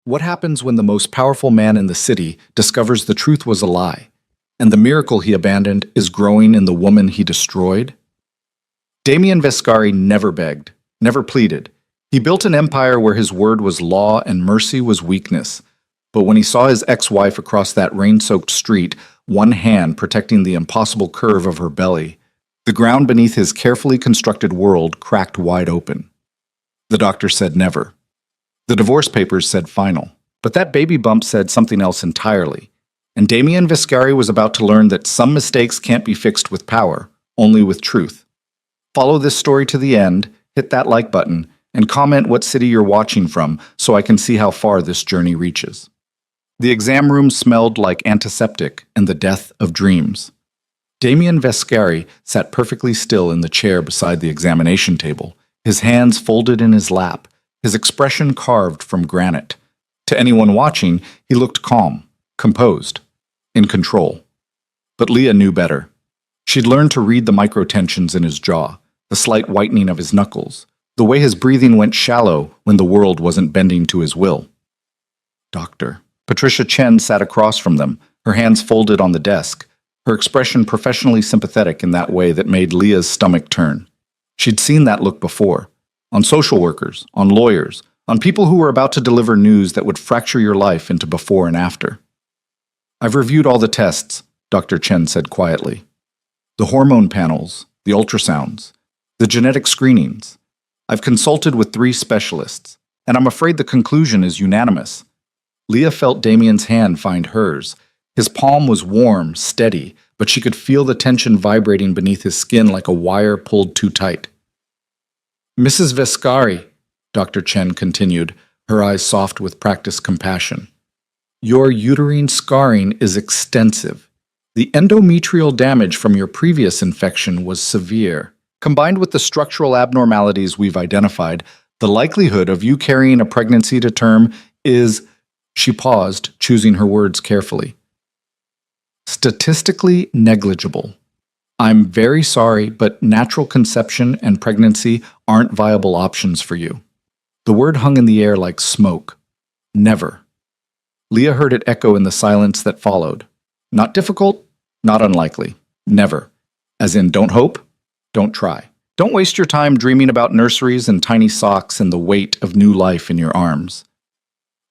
What happens when the most powerful man in the city discovers the truth was a lie, and the miracle he abandoned is growing in the woman he destroyed? Damien Vescari never begged, never pleaded. He built an empire where his word was law and mercy was weakness. But when he saw his ex-wife across that rain-soaked street, one hand protecting the impossible curve of her belly, the ground beneath his carefully constructed world cracked wide open. The doctor said never. The divorce papers said final. But that baby bump said something else entirely. And Damien Vescari was about to learn that some mistakes can't be fixed with power, only with truth. Follow this story to the end, hit that like button, and comment what city you're watching from so I can see how far this journey reaches. The exam room smelled like antiseptic and the death of dreams. Damien Vescari sat perfectly still in the chair beside the examination table, his hands folded in his lap, his expression carved from granite. To anyone watching, he looked calm, composed, in control. But Leah knew better. She'd learned to read the microtensions in his jaw, the slight whitening of his knuckles, the way his breathing went shallow when the world wasn't bending to his will. Doctor. Patricia Chen sat across from them, her hands folded on the desk, her expression professionally sympathetic in that way that made Leah's stomach turn. She'd seen that look before, on social workers, on lawyers, on people who were about to deliver news that would fracture your life into before and after. I've reviewed all the tests, Dr. Chen said quietly. The hormone panels, the ultrasounds, the genetic screenings. I've consulted with 3 specialists, and I'm afraid the conclusion is unanimous. Leah felt Damien's hand find hers. His palm was warm, steady, but she could feel the tension vibrating beneath his skin like a wire pulled too tight. Mrs. Vescari, Dr. Chen continued, her eyes soft with practiced compassion. Your uterine scarring is extensive. The endometrial damage from your previous infection was severe. Combined with the structural abnormalities we've identified, the likelihood of you carrying a pregnancy to term is... She paused, choosing her words carefully. Statistically negligible. I'm very sorry, but natural conception and pregnancy aren't viable options for you. The word hung in the air like smoke. Never. Leah heard it echo in the silence that followed. Not difficult, not unlikely. Never. As in, don't hope, don't try. Don't waste your time dreaming about nurseries and tiny socks and the weight of new life in your arms.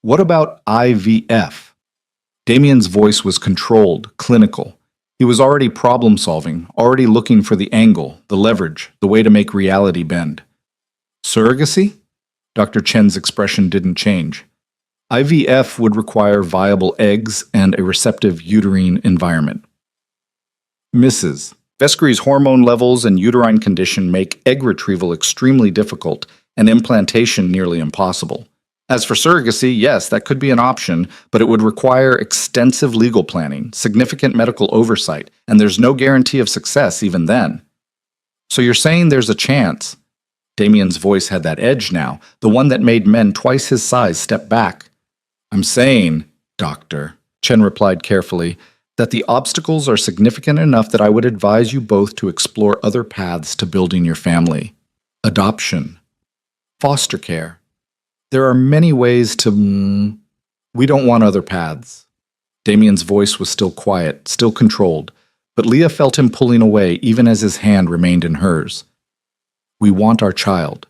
What about IVF? Damien's voice was controlled, clinical. He was already problem-solving, already looking for the angle, the leverage, the way to make reality bend. Surrogacy? Dr. Chen's expression didn't change. IVF would require viable eggs and a receptive uterine environment. Mrs. Vescari's hormone levels and uterine condition make egg retrieval extremely difficult and implantation nearly impossible. As for surrogacy, yes, that could be an option, but it would require extensive legal planning, significant medical oversight, and there's no guarantee of success even then. So you're saying there's a chance? Damien's voice had that edge now, the one that made men twice his size step back. I'm saying, Doctor, Chen replied carefully, that the obstacles are significant enough that I would advise you both to explore other paths to building your family. Adoption. Foster care. There are many ways to... We don't want other paths. Damien's voice was still quiet, still controlled, but Leah felt him pulling away even as his hand remained in hers. We want our child.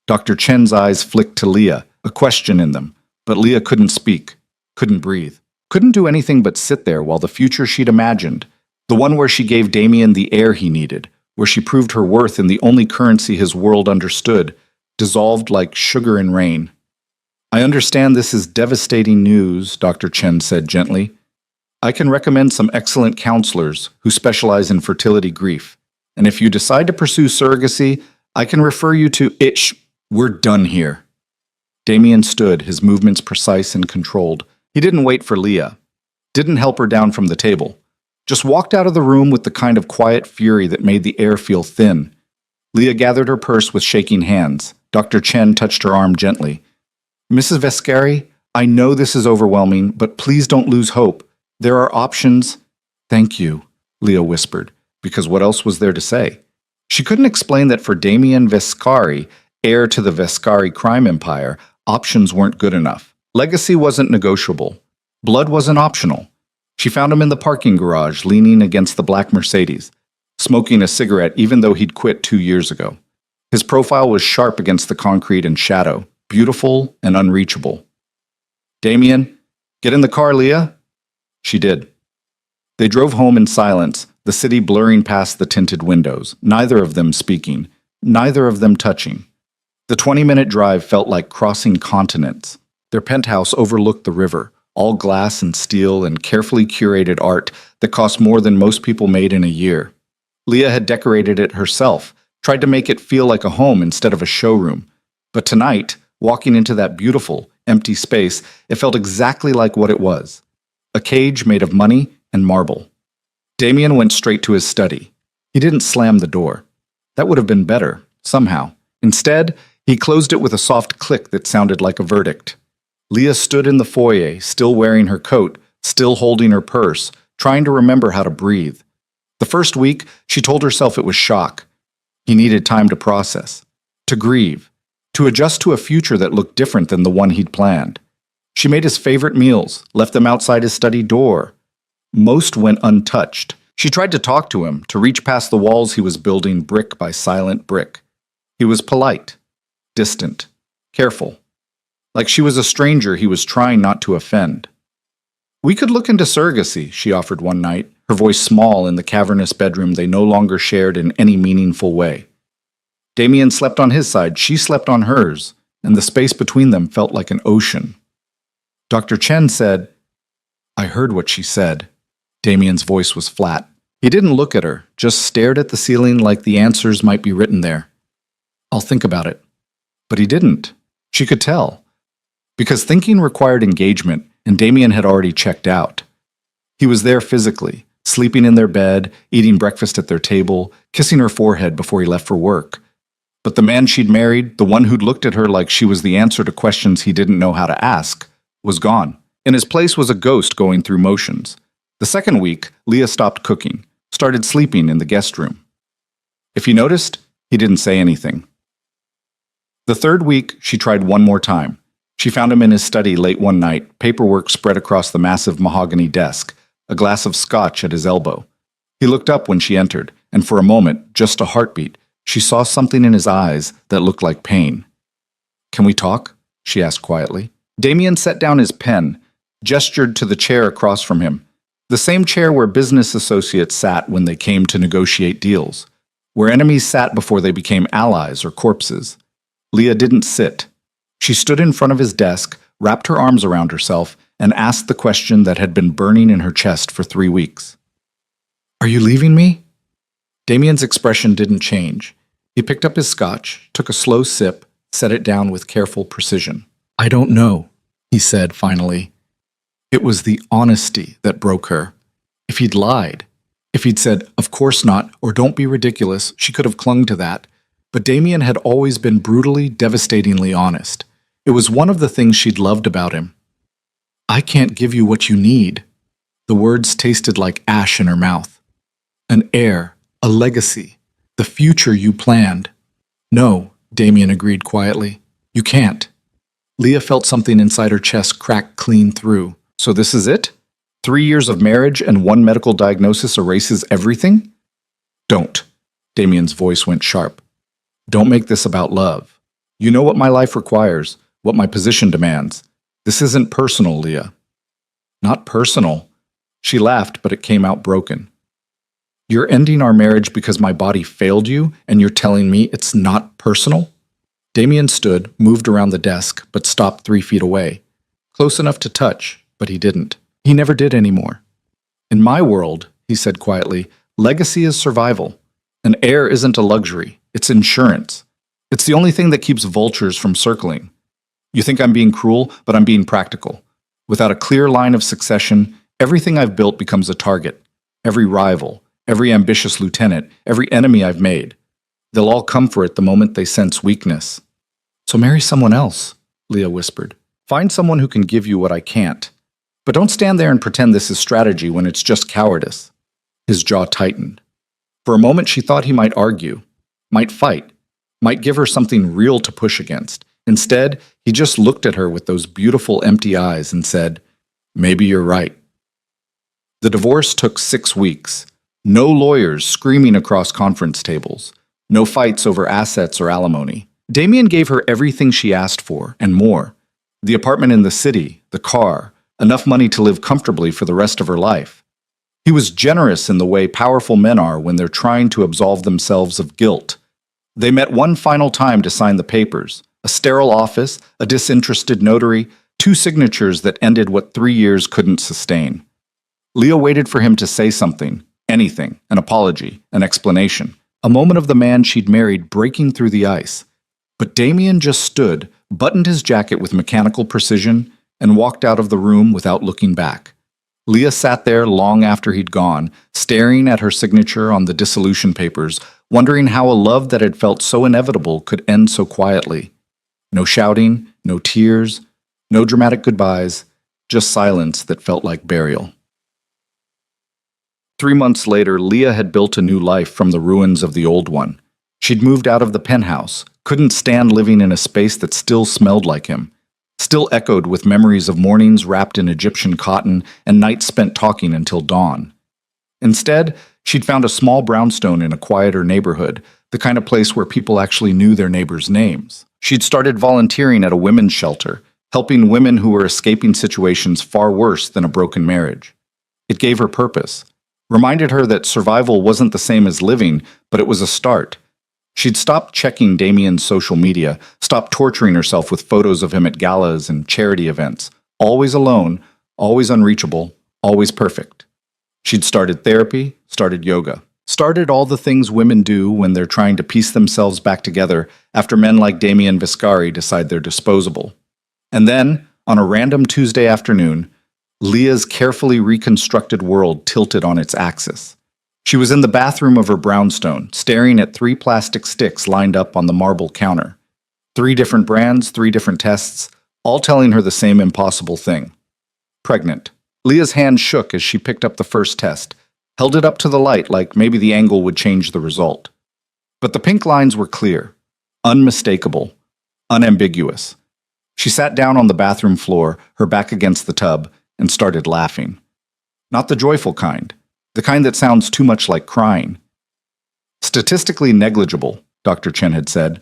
Dr. Chen's eyes flicked to Leah, a question in them, but Leah couldn't speak, couldn't breathe, couldn't do anything but sit there while the future she'd imagined, the one where she gave Damien the air he needed, where she proved her worth in the only currency his world understood, dissolved like sugar in rain. I understand this is devastating news, Dr. Chen said gently. I can recommend some excellent counselors who specialize in fertility grief, and if you decide to pursue surrogacy, I can refer you to We're done here. Damien stood, his movements precise and controlled. He didn't wait for Leah, didn't help her down from the table, just walked out of the room with the kind of quiet fury that made the air feel thin. Leah gathered her purse with shaking hands. Dr. Chen touched her arm gently. Mrs. Vescari, I know this is overwhelming, but please don't lose hope. There are options. Thank you, Leah whispered, because what else was there to say? She couldn't explain that for Damien Vescari, heir to the Vescari crime empire, options weren't good enough. Legacy wasn't negotiable. Blood wasn't optional. She found him in the parking garage, leaning against the black Mercedes, smoking a cigarette even though he'd quit 2 years ago. His profile was sharp against the concrete and shadow, beautiful and unreachable. "Damien, get in the car, Leah." She did. They drove home in silence, the city blurring past the tinted windows, neither of them speaking, neither of them touching. The 20-minute drive felt like crossing continents. Their penthouse overlooked the river, all glass and steel and carefully curated art that cost more than most people made in a year. Leah had decorated it herself, tried to make it feel like a home instead of a showroom. But tonight, walking into that beautiful, empty space, it felt exactly like what it was. A cage made of money and marble. Damien went straight to his study. He didn't slam the door. That would have been better, somehow. Instead, he closed it with a soft click that sounded like a verdict. Leah stood in the foyer, still wearing her coat, still holding her purse, trying to remember how to breathe. The first week, she told herself it was shock. He needed time to process, to grieve, to adjust to a future that looked different than the one he'd planned. She made his favorite meals, left them outside his study door. Most went untouched. She tried to talk to him, to reach past the walls he was building brick by silent brick. He was polite, distant, careful. Like she was a stranger he was trying not to offend. "We could look into surrogacy," she offered one night, her voice small in the cavernous bedroom they no longer shared in any meaningful way. Damien slept on his side, she slept on hers, and the space between them felt like an ocean. Dr. Chen said, "I heard what she said." Damien's voice was flat. He didn't look at her, just stared at the ceiling like the answers might be written there. "I'll think about it." But he didn't. She could tell. Because thinking required engagement, and Damien had already checked out. He was there physically, sleeping in their bed, eating breakfast at their table, kissing her forehead before he left for work. But the man she'd married, the one who'd looked at her like she was the answer to questions he didn't know how to ask, was gone. In his place was a ghost going through motions. The second week, Leah stopped cooking, started sleeping in the guest room. If he noticed, he didn't say anything. The third week, she tried one more time. She found him in his study late one night, paperwork spread across the massive mahogany desk, a glass of scotch at his elbow. He looked up when she entered, and for a moment, just a heartbeat, she saw something in his eyes that looked like pain. "Can we talk?" she asked quietly. Damien set down his pen, gestured to the chair across from him, the same chair where business associates sat when they came to negotiate deals, where enemies sat before they became allies or corpses. Leah didn't sit. She stood in front of his desk, wrapped her arms around herself, and asked the question that had been burning in her chest for 3 weeks. "Are you leaving me?" Damien's expression didn't change. He picked up his scotch, took a slow sip, set it down with careful precision. "I don't know," he said finally. It was the honesty that broke her. If he'd lied, if he'd said, "Of course not," or "Don't be ridiculous," she could have clung to that. But Damien had always been brutally, devastatingly honest. It was one of the things she'd loved about him. "I can't give you what you need." The words tasted like ash in her mouth. "An heir, a legacy, the future you planned." "No," Damien agreed quietly. "You can't." Leah felt something inside her chest crack clean through. "So this is it? 3 years of marriage and one medical diagnosis erases everything?" "Don't." Damien's voice went sharp. "Don't make this about love. You know what my life requires, what my position demands. This isn't personal, Leah." "Not personal." She laughed, but it came out broken. "You're ending our marriage because my body failed you, and you're telling me it's not personal?" Damien stood, moved around the desk, but stopped 3 feet away. Close enough to touch, but he didn't. He never did anymore. "In my world," he said quietly, "legacy is survival. An heir isn't a luxury. It's insurance. It's the only thing that keeps vultures from circling. You think I'm being cruel, but I'm being practical. Without a clear line of succession, everything I've built becomes a target. Every rival, every ambitious lieutenant, every enemy I've made. They'll all come for it the moment they sense weakness." "So marry someone else," Leah whispered. "Find someone who can give you what I can't. But don't stand there and pretend this is strategy when it's just cowardice." His jaw tightened. For a moment she thought he might argue, might fight, might give her something real to push against. Instead, he just looked at her with those beautiful empty eyes and said, "Maybe you're right." The divorce took 6 weeks. No lawyers screaming across conference tables. No fights over assets or alimony. Damien gave her everything she asked for, and more. The apartment in the city, the car, enough money to live comfortably for the rest of her life. He was generous in the way powerful men are when they're trying to absolve themselves of guilt. They met one final time to sign the papers. A sterile office, a disinterested notary, 2 signatures that ended what 3 years couldn't sustain. Leah waited for him to say something, anything, an apology, an explanation, a moment of the man she'd married breaking through the ice. But Damien just stood, buttoned his jacket with mechanical precision, and walked out of the room without looking back. Leah sat there long after he'd gone, staring at her signature on the dissolution papers, wondering how a love that had felt so inevitable could end so quietly. No shouting, no tears, no dramatic goodbyes, just silence that felt like burial. 3 months later, Leah had built a new life from the ruins of the old one. She'd moved out of the penthouse, couldn't stand living in a space that still smelled like him, still echoed with memories of mornings wrapped in Egyptian cotton and nights spent talking until dawn. Instead, she'd found a small brownstone in a quieter neighborhood, the kind of place where people actually knew their neighbors' names. She'd started volunteering at a women's shelter, helping women who were escaping situations far worse than a broken marriage. It gave her purpose, reminded her that survival wasn't the same as living, but it was a start. She'd stopped checking Damien's social media, stopped torturing herself with photos of him at galas and charity events, always alone, always unreachable, always perfect. She'd started therapy, started yoga, started all the things women do when they're trying to piece themselves back together after men like Damien Viscari decide they're disposable. And then, on a random Tuesday afternoon, Leah's carefully reconstructed world tilted on its axis. She was in the bathroom of her brownstone, staring at 3 plastic sticks lined up on the marble counter. 3 different brands, 3 different tests, all telling her the same impossible thing. Pregnant. Leah's hand shook as she picked up the first test, held it up to the light like maybe the angle would change the result. But the pink lines were clear, unmistakable, unambiguous. She sat down on the bathroom floor, her back against the tub, and started laughing. Not the joyful kind, the kind that sounds too much like crying. Statistically negligible, Dr. Chen had said.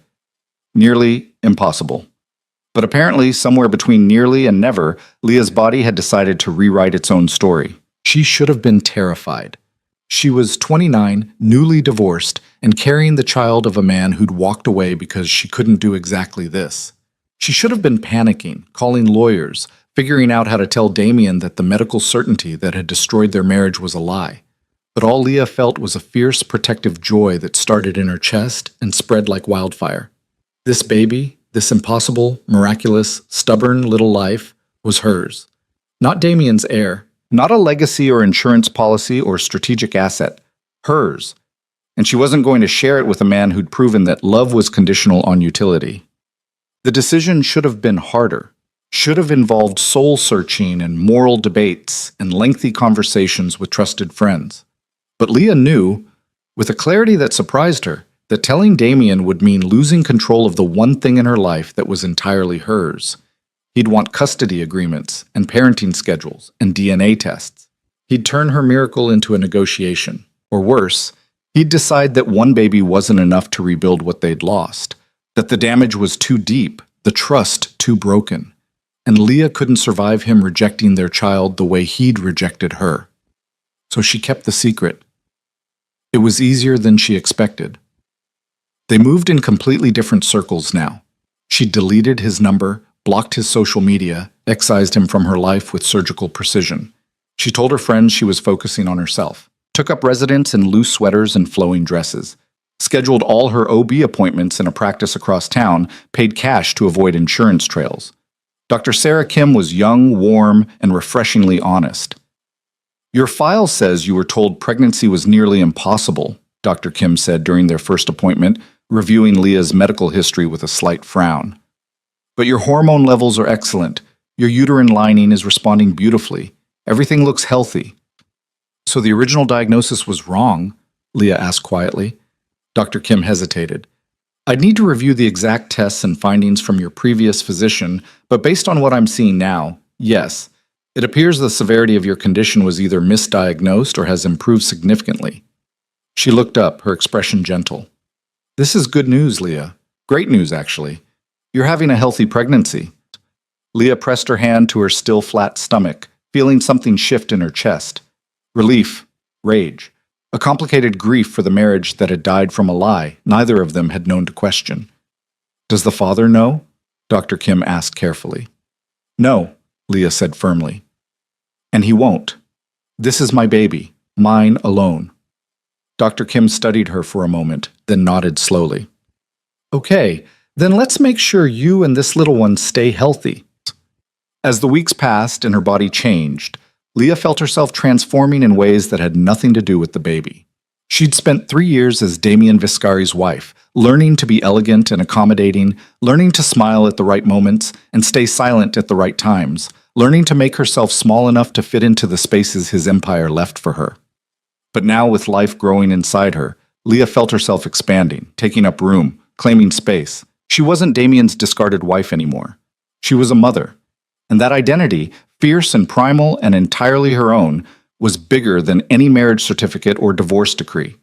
Nearly impossible. But apparently, somewhere between nearly and never, Leah's body had decided to rewrite its own story. She should have been terrified. She was 29, newly divorced, and carrying the child of a man who'd walked away because she couldn't do exactly this. She should have been panicking, calling lawyers, figuring out how to tell Damien that the medical certainty that had destroyed their marriage was a lie. But all Leah felt was a fierce protective joy that started in her chest and spread like wildfire. This baby, this impossible, miraculous, stubborn little life, was hers. Not Damien's heir, not a legacy or insurance policy or strategic asset. Hers. And she wasn't going to share it with a man who'd proven that love was conditional on utility. The decision should have been harder. Should have involved soul-searching and moral debates and lengthy conversations with trusted friends. But Leah knew, with a clarity that surprised her, that telling Damien would mean losing control of the one thing in her life that was entirely hers. He'd want custody agreements and parenting schedules and DNA tests. He'd turn her miracle into a negotiation. Or worse, he'd decide that one baby wasn't enough to rebuild what they'd lost, that the damage was too deep, the trust too broken. And Leah couldn't survive him rejecting their child the way he'd rejected her. So she kept the secret. It was easier than she expected. They moved in completely different circles now. She deleted his number, blocked his social media, excised him from her life with surgical precision. She told her friends she was focusing on herself, took up residence in loose sweaters and flowing dresses, scheduled all her OB appointments in a practice across town, paid cash to avoid insurance trails. Dr. Sarah Kim was young, warm, and refreshingly honest. "Your file says you were told pregnancy was nearly impossible," Dr. Kim said during their first appointment, reviewing Leah's medical history with a slight frown. "But your hormone levels are excellent. Your uterine lining is responding beautifully. Everything looks healthy." "So the original diagnosis was wrong?" Leah asked quietly. Dr. Kim hesitated. I'd need to review the exact tests and findings from your previous physician, but based on what I'm seeing now, yes. It appears the severity of your condition was either misdiagnosed or has improved significantly. She looked up, her expression gentle. This is good news, Leah. Great news, actually. You're having a healthy pregnancy. Leah pressed her hand to her still flat stomach, feeling something shift in her chest. Relief, rage, a complicated grief for the marriage that had died from a lie neither of them had known to question. Does the father know? Dr. Kim asked carefully. No, Leah said firmly. And he won't. This is my baby, mine alone. Dr. Kim studied her for a moment, then nodded slowly. Okay, then let's make sure you and this little one stay healthy. As the weeks passed and her body changed, Leah felt herself transforming in ways that had nothing to do with the baby. She'd spent 3 years as Damien Viscari's wife, learning to be elegant and accommodating, learning to smile at the right moments and stay silent at the right times, learning to make herself small enough to fit into the spaces his empire left for her. But now, with life growing inside her, Leah felt herself expanding, taking up room, claiming space. She wasn't Damien's discarded wife anymore. She was a mother. And that identity, fierce and primal and entirely her own, was bigger than any marriage certificate or divorce decree.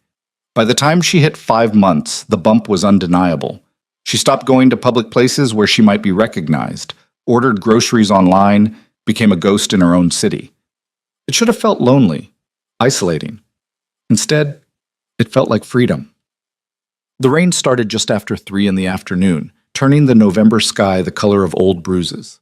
By the time she hit 5 months, the bump was undeniable. She stopped going to public places where she might be recognized, ordered groceries online, became a ghost in her own city. It should have felt lonely, isolating. Instead, it felt like freedom. The rain started just after 3 in the afternoon, turning the November sky the color of old bruises.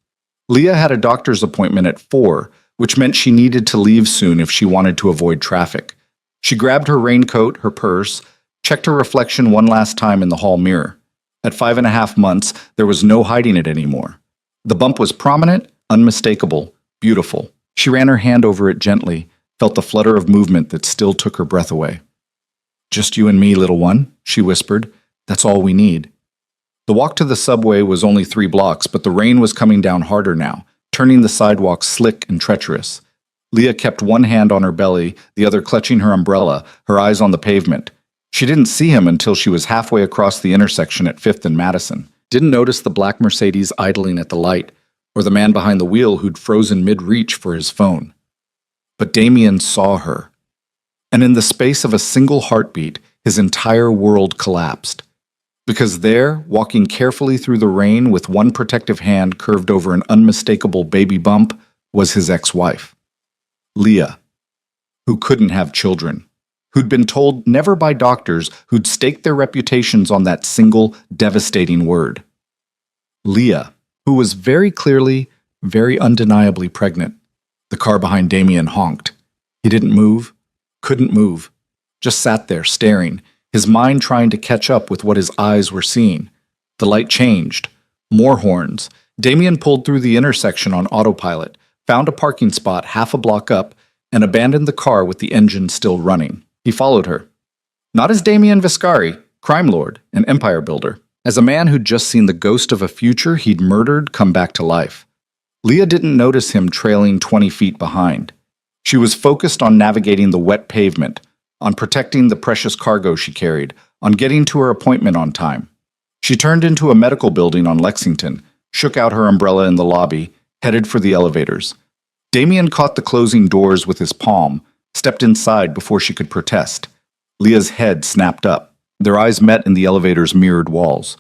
Leah had a doctor's appointment at 4, which meant she needed to leave soon if she wanted to avoid traffic. She grabbed her raincoat, her purse, checked her reflection one last time in the hall mirror. At 5.5 months, there was no hiding it anymore. The bump was prominent, unmistakable, beautiful. She ran her hand over it gently, felt the flutter of movement that still took her breath away. Just you and me, little one, she whispered. That's all we need. The walk to the subway was only 3 blocks, but the rain was coming down harder now, turning the sidewalk slick and treacherous. Leah kept one hand on her belly, the other clutching her umbrella, her eyes on the pavement. She didn't see him until she was halfway across the intersection at 5th and Madison. Didn't notice the black Mercedes idling at the light, or the man behind the wheel who'd frozen mid-reach for his phone. But Damien saw her. And in the space of a single heartbeat, his entire world collapsed. Because there, walking carefully through the rain with one protective hand curved over an unmistakable baby bump, was his ex-wife. Leah, who couldn't have children, who'd been told never by doctors who'd staked their reputations on that single, devastating word. Leah, who was very clearly, very undeniably pregnant. The car behind Damien honked. He didn't move, couldn't move, just sat there staring, his mind trying to catch up with what his eyes were seeing. The light changed. More horns. Damien pulled through the intersection on autopilot, found a parking spot half a block up, and abandoned the car with the engine still running. He followed her. Not as Damien Viscari, crime lord and empire builder. As a man who'd just seen the ghost of a future he'd murdered come back to life. Leah didn't notice him trailing 20 feet behind. She was focused on navigating the wet pavement, on protecting the precious cargo she carried, on getting to her appointment on time. She turned into a medical building on Lexington, shook out her umbrella in the lobby, headed for the elevators. Damien caught the closing doors with his palm, stepped inside before she could protest. Leah's head snapped up. Their eyes met in the elevator's mirrored walls.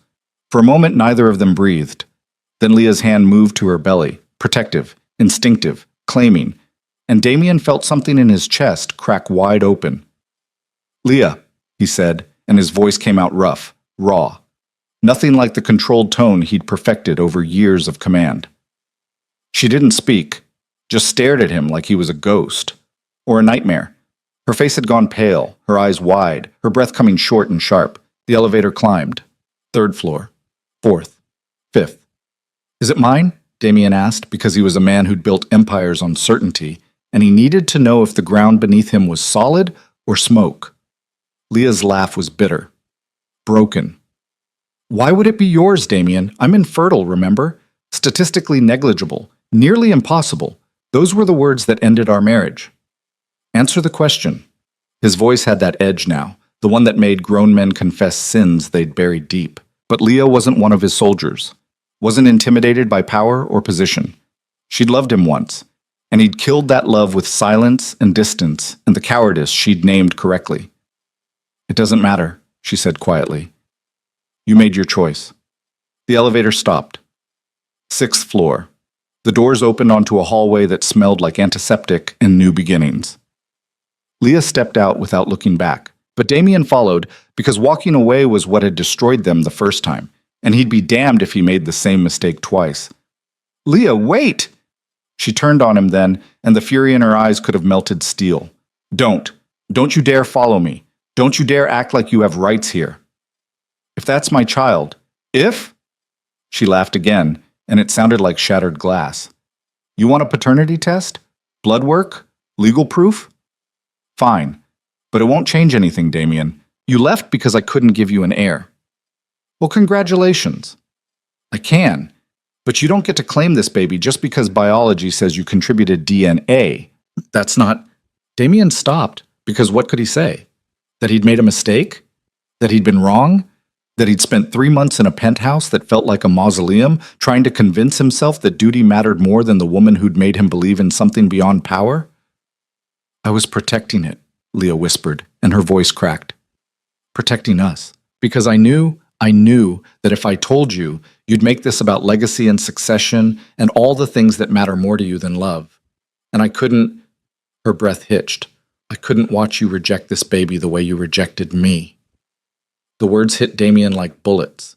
For a moment, neither of them breathed. Then Leah's hand moved to her belly, protective, instinctive, claiming, and Damien felt something in his chest crack wide open. "Leah," he said, and his voice came out rough, raw. Nothing like the controlled tone he'd perfected over years of command. She didn't speak, just stared at him like he was a ghost, or a nightmare. Her face had gone pale, her eyes wide, her breath coming short and sharp. The elevator climbed. 3rd floor, 4th, 5th. "Is it mine?" Damien asked, because he was a man who'd built empires on certainty, and he needed to know if the ground beneath him was solid or smoke. Leah's laugh was bitter. Broken. "Why would it be yours, Damien? I'm infertile, remember? Statistically negligible. Nearly impossible. Those were the words that ended our marriage." "Answer the question." His voice had that edge now, the one that made grown men confess sins they'd buried deep. But Leah wasn't one of his soldiers, wasn't intimidated by power or position. She'd loved him once, and he'd killed that love with silence and distance and the cowardice she'd named correctly. "It doesn't matter," she said quietly. "You made your choice." The elevator stopped. 6th floor. The doors opened onto a hallway that smelled like antiseptic and new beginnings. Leah stepped out without looking back, but Damien followed because walking away was what had destroyed them the first time, and he'd be damned if he made the same mistake twice. "Leah, wait!" She turned on him then, and the fury in her eyes could have melted steel. Don't you dare follow me. Don't you dare act like you have rights here." "If that's my child." "If?" She laughed again, and it sounded like shattered glass. "You want a paternity test? Blood work? Legal proof? Fine. But it won't change anything, Damien. You left because I couldn't give you an heir." "Well, congratulations." "I can. But you don't get to claim this baby just because biology says you contributed DNA. That's not—" Damien stopped, because what could he say? That he'd made a mistake? That he'd been wrong? That he'd spent 3 months in a penthouse that felt like a mausoleum, trying to convince himself that duty mattered more than the woman who'd made him believe in something beyond power? "I was protecting it," Leah whispered, and her voice cracked. "Protecting us. Because I knew that if I told you, you'd make this about legacy and succession and all the things that matter more to you than love. And I couldn't—" Her breath hitched. "I couldn't watch you reject this baby the way you rejected me." The words hit Damien like bullets.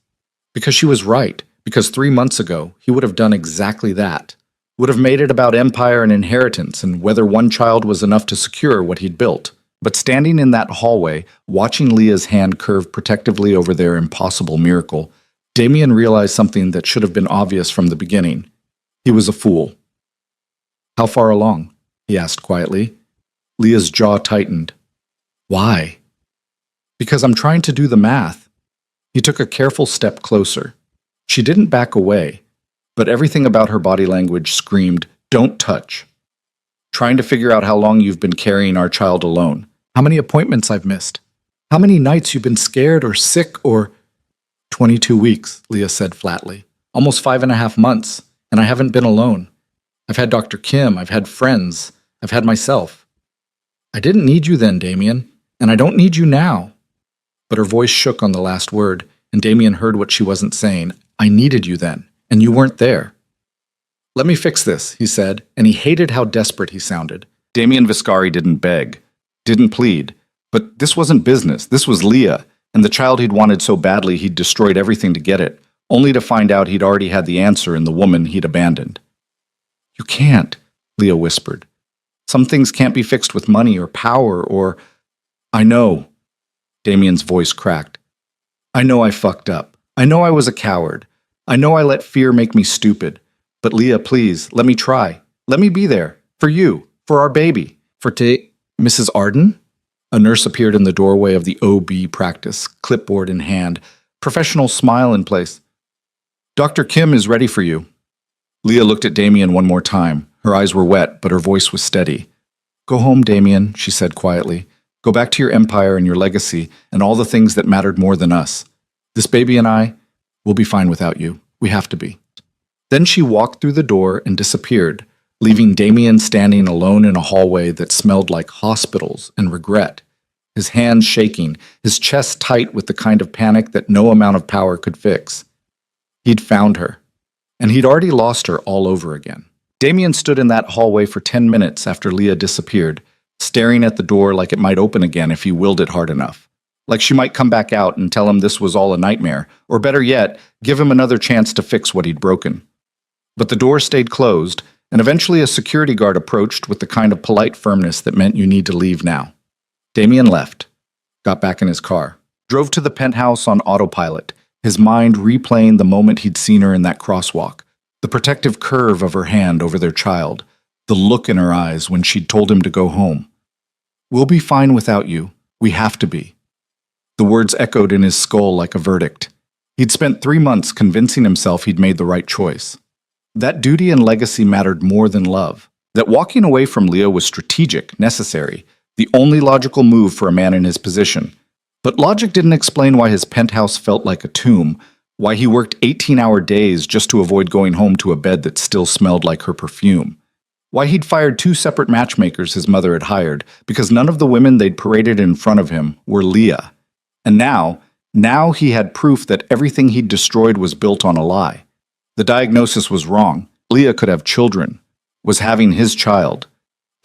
Because she was right. Because 3 months ago, he would have done exactly that. Would have made it about empire and inheritance and whether one child was enough to secure what he'd built. But standing in that hallway, watching Leah's hand curve protectively over their impossible miracle, Damien realized something that should have been obvious from the beginning. He was a fool. "How far along?" he asked quietly. Leah's jaw tightened. "Why?" "Because I'm trying to do the math." He took a careful step closer. She didn't back away, but everything about her body language screamed, "Don't touch." "Trying to figure out how long you've been carrying our child alone. How many appointments I've missed. How many nights you've been scared or sick or—" 22 weeks, Leah said flatly. "Almost 5.5 months, and I haven't been alone. I've had Dr. Kim, I've had friends, I've had myself. I didn't need you then, Damien, and I don't need you now." But her voice shook on the last word, and Damien heard what she wasn't saying. "I needed you then, and you weren't there." "Let me fix this," he said, and he hated how desperate he sounded. Damien Viscari didn't beg, didn't plead. But this wasn't business. This was Leah, and the child he'd wanted so badly he'd destroyed everything to get it, only to find out he'd already had the answer in the woman he'd abandoned. "You can't," Leah whispered. "Some things can't be fixed with money or power or—" "I know." Damien's voice cracked. "I know I fucked up. I know I was a coward. I know I let fear make me stupid. But Leah, please, let me try. Let me be there. For you. For our baby. For Mrs. Arden?" A nurse appeared in the doorway of the OB practice, clipboard in hand, professional smile in place. "Dr. Kim is ready for you." Leah looked at Damien one more time. Her eyes were wet, but her voice was steady. "Go home, Damien," she said quietly. "Go back to your empire and your legacy and all the things that mattered more than us. This baby and I, we'll be fine without you. We have to be." Then she walked through the door and disappeared, leaving Damien standing alone in a hallway that smelled like hospitals and regret, his hands shaking, his chest tight with the kind of panic that no amount of power could fix. He'd found her, and he'd already lost her all over again. Damien stood in that hallway for 10 minutes after Leah disappeared, staring at the door like it might open again if he willed it hard enough. Like she might come back out and tell him this was all a nightmare, or better yet, give him another chance to fix what he'd broken. But the door stayed closed, and eventually a security guard approached with the kind of polite firmness that meant you need to leave now. Damien left, got back in his car, drove to the penthouse on autopilot, his mind replaying the moment he'd seen her in that crosswalk, the protective curve of her hand over their child, the look in her eyes when she'd told him to go home. "We'll be fine without you. We have to be." The words echoed in his skull like a verdict. He'd spent 3 months convincing himself he'd made the right choice. That duty and legacy mattered more than love. That walking away from Leah was strategic, necessary, the only logical move for a man in his position. But logic didn't explain why his penthouse felt like a tomb, Why he worked 18-hour days just to avoid going home to a bed that still smelled like her perfume. Why he'd fired 2 separate matchmakers his mother had hired because none of the women they'd paraded in front of him were Leah. And now he had proof that everything he'd destroyed was built on a lie. The diagnosis was wrong. Leah could have children, was having his child,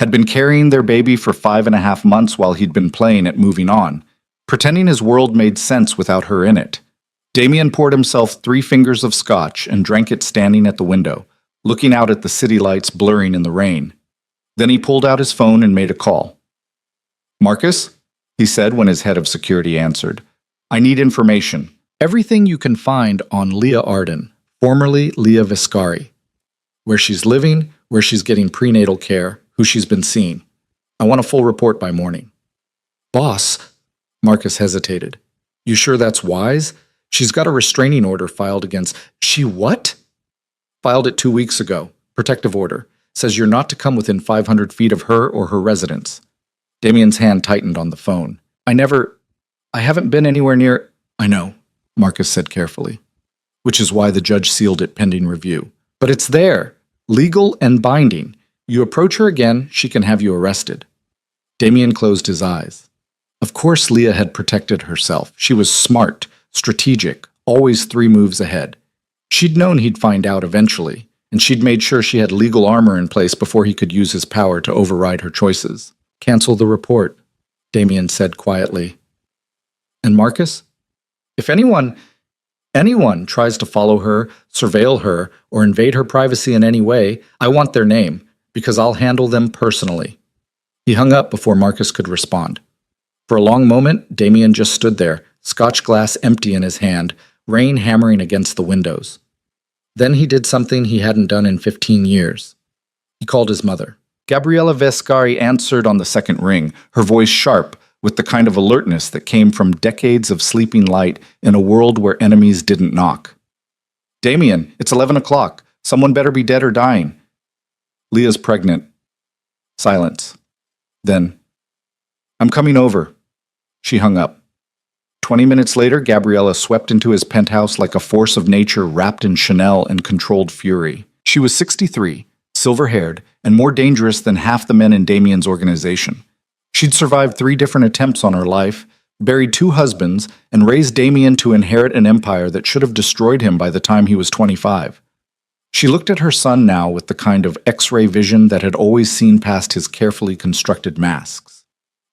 had been carrying their baby for 5.5 months while he'd been playing at Moving On, pretending his world made sense without her in it. Damien poured himself 3 fingers of scotch and drank it standing at the window, looking out at the city lights blurring in the rain. Then he pulled out his phone and made a call. "Marcus?" he said when his head of security answered. "I need information. Everything you can find on Leah Arden, formerly Leah Viscari. Where she's living, where she's getting prenatal care, who she's been seeing. I want a full report by morning." "Boss," Marcus hesitated. "You sure that's wise? She's got a restraining order filed against—" "She what?" "Filed it 2 weeks ago. Protective order. Says you're not to come within 500 feet of her or her residence." Damien's hand tightened on the phone. I haven't been anywhere near—" "I know," Marcus said carefully. "Which is why the judge sealed it pending review. But it's there. Legal and binding. You approach her again, she can have you arrested." Damien closed his eyes. Of course Leah had protected herself. She was smart, strategic, always 3 moves ahead. She'd known he'd find out eventually, and she'd made sure she had legal armor in place before he could use his power to override her choices. "Cancel the report," Damien said quietly. "And Marcus? If anyone tries to follow her, surveil her, or invade her privacy in any way, I want their name, because I'll handle them personally." He hung up before Marcus could respond. For a long moment, Damien just stood there, scotch glass empty in his hand, rain hammering against the windows. Then he did something he hadn't done in 15 years. He called his mother. Gabriella Vescari answered on the second ring, her voice sharp, with the kind of alertness that came from decades of sleeping light in a world where enemies didn't knock. "Damien, it's 11 o'clock. Someone better be dead or dying." "Leah's pregnant." Silence. Then, "I'm coming over." She hung up. 20 minutes later, Gabriella swept into his penthouse like a force of nature wrapped in Chanel and controlled fury. She was 63, silver-haired, and more dangerous than half the men in Damien's organization. She'd survived 3 different attempts on her life, buried 2 husbands, and raised Damien to inherit an empire that should have destroyed him by the time he was 25. She looked at her son now with the kind of X-ray vision that had always seen past his carefully constructed masks.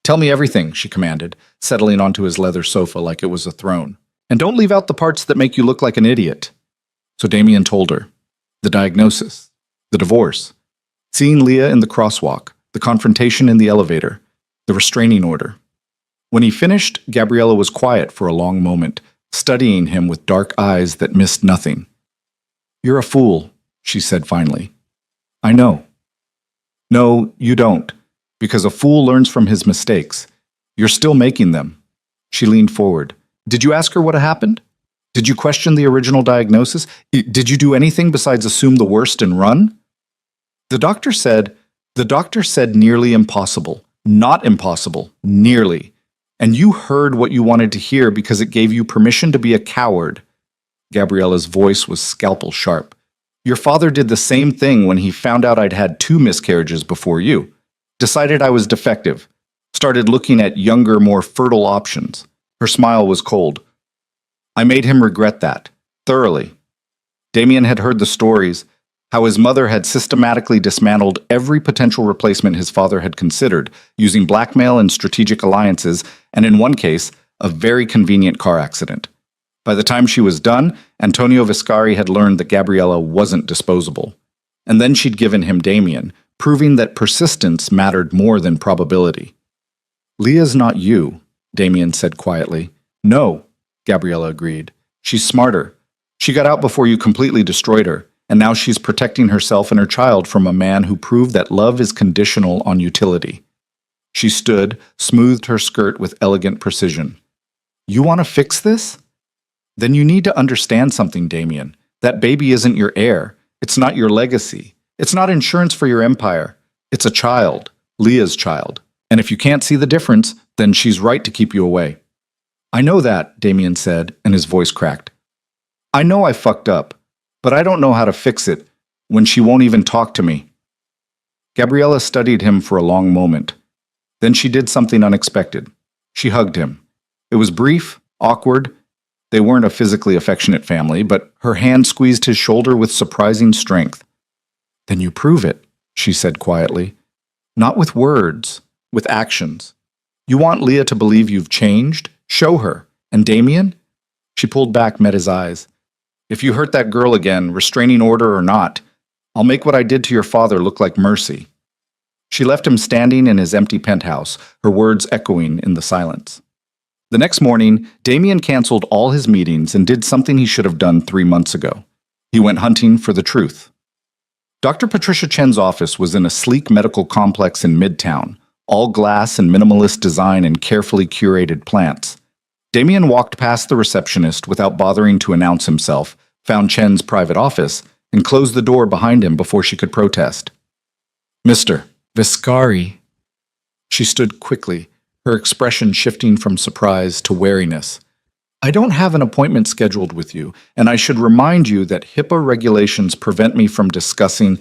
"Tell me everything," she commanded, settling onto his leather sofa like it was a throne. "And don't leave out the parts that make you look like an idiot." So Damien told her. The diagnosis. The divorce. Seeing Leah in the crosswalk. The confrontation in the elevator. The restraining order. When he finished, Gabriella was quiet for a long moment, studying him with dark eyes that missed nothing. "You're a fool," she said finally. "I know." "No, you don't. Because a fool learns from his mistakes. You're still making them." She leaned forward. "Did you ask her what happened? Did you question the original diagnosis? Did you do anything besides assume the worst and run?" The doctor said nearly impossible. Not impossible, nearly. And you heard what you wanted to hear because it gave you permission to be a coward. Gabriella's voice was scalpel sharp. Your father did the same thing when he found out I'd had 2 miscarriages before you. Decided I was defective. Started looking at younger, more fertile options. Her smile was cold. I made him regret that. Thoroughly. Damien had heard the stories, how his mother had systematically dismantled every potential replacement his father had considered, using blackmail and strategic alliances, and in one case, a very convenient car accident. By the time she was done, Antonio Viscari had learned that Gabriella wasn't disposable. And then she'd given him Damien, proving that persistence mattered more than probability. Leah's not you, Damien said quietly. No, Gabriella agreed. She's smarter. She got out before you completely destroyed her, and now she's protecting herself and her child from a man who proved that love is conditional on utility. She stood, smoothed her skirt with elegant precision. You want to fix this? Then you need to understand something, Damien. That baby isn't your heir. It's not your legacy. It's not insurance for your empire. It's a child, Leah's child. And if you can't see the difference, then she's right to keep you away. I know that, Damien said, and his voice cracked. I know I fucked up, but I don't know how to fix it when she won't even talk to me. Gabriella studied him for a long moment. Then she did something unexpected. She hugged him. It was brief, awkward. They weren't a physically affectionate family, but her hand squeezed his shoulder with surprising strength. Then you prove it, she said quietly. Not with words, with actions. You want Leah to believe you've changed? Show her. And Damien? She pulled back, met his eyes. If you hurt that girl again, restraining order or not, I'll make what I did to your father look like mercy. She left him standing in his empty penthouse, her words echoing in the silence. The next morning, Damien canceled all his meetings and did something he should have done 3 months ago. He went hunting for the truth. Dr. Patricia Chen's office was in a sleek medical complex in Midtown, all glass and minimalist design and carefully curated plants. Damien walked past the receptionist without bothering to announce himself, found Chen's private office, and closed the door behind him before she could protest. Mr. Viscari. She stood quickly, her expression shifting from surprise to wariness. I don't have an appointment scheduled with you, and I should remind you that HIPAA regulations prevent me from discussing.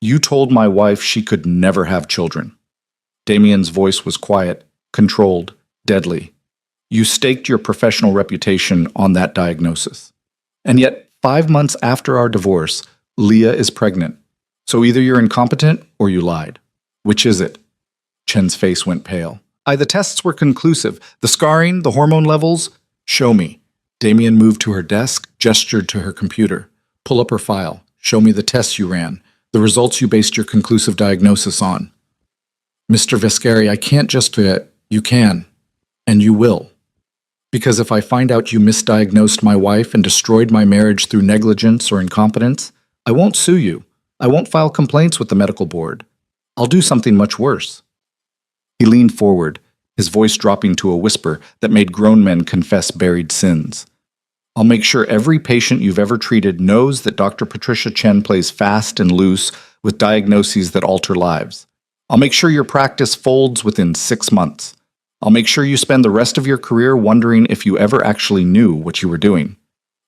You told my wife she could never have children. Damien's voice was quiet, controlled, deadly. You staked your professional reputation on that diagnosis. And yet, 5 months after our divorce, Leah is pregnant. So either you're incompetent or you lied. Which is it? Chen's face went pale. The tests were conclusive. The scarring, the hormone levels. Show me. Damien moved to her desk, gestured to her computer. Pull up her file. Show me the tests you ran, the results you based your conclusive diagnosis on. Mr. Viscari, I can't just... You can. And you will. Because if I find out you misdiagnosed my wife and destroyed my marriage through negligence or incompetence, I won't sue you. I won't file complaints with the medical board. I'll do something much worse. He leaned forward, his voice dropping to a whisper that made grown men confess buried sins. I'll make sure every patient you've ever treated knows that Dr. Patricia Chen plays fast and loose with diagnoses that alter lives. I'll make sure your practice folds within 6 months. I'll make sure you spend the rest of your career wondering if you ever actually knew what you were doing.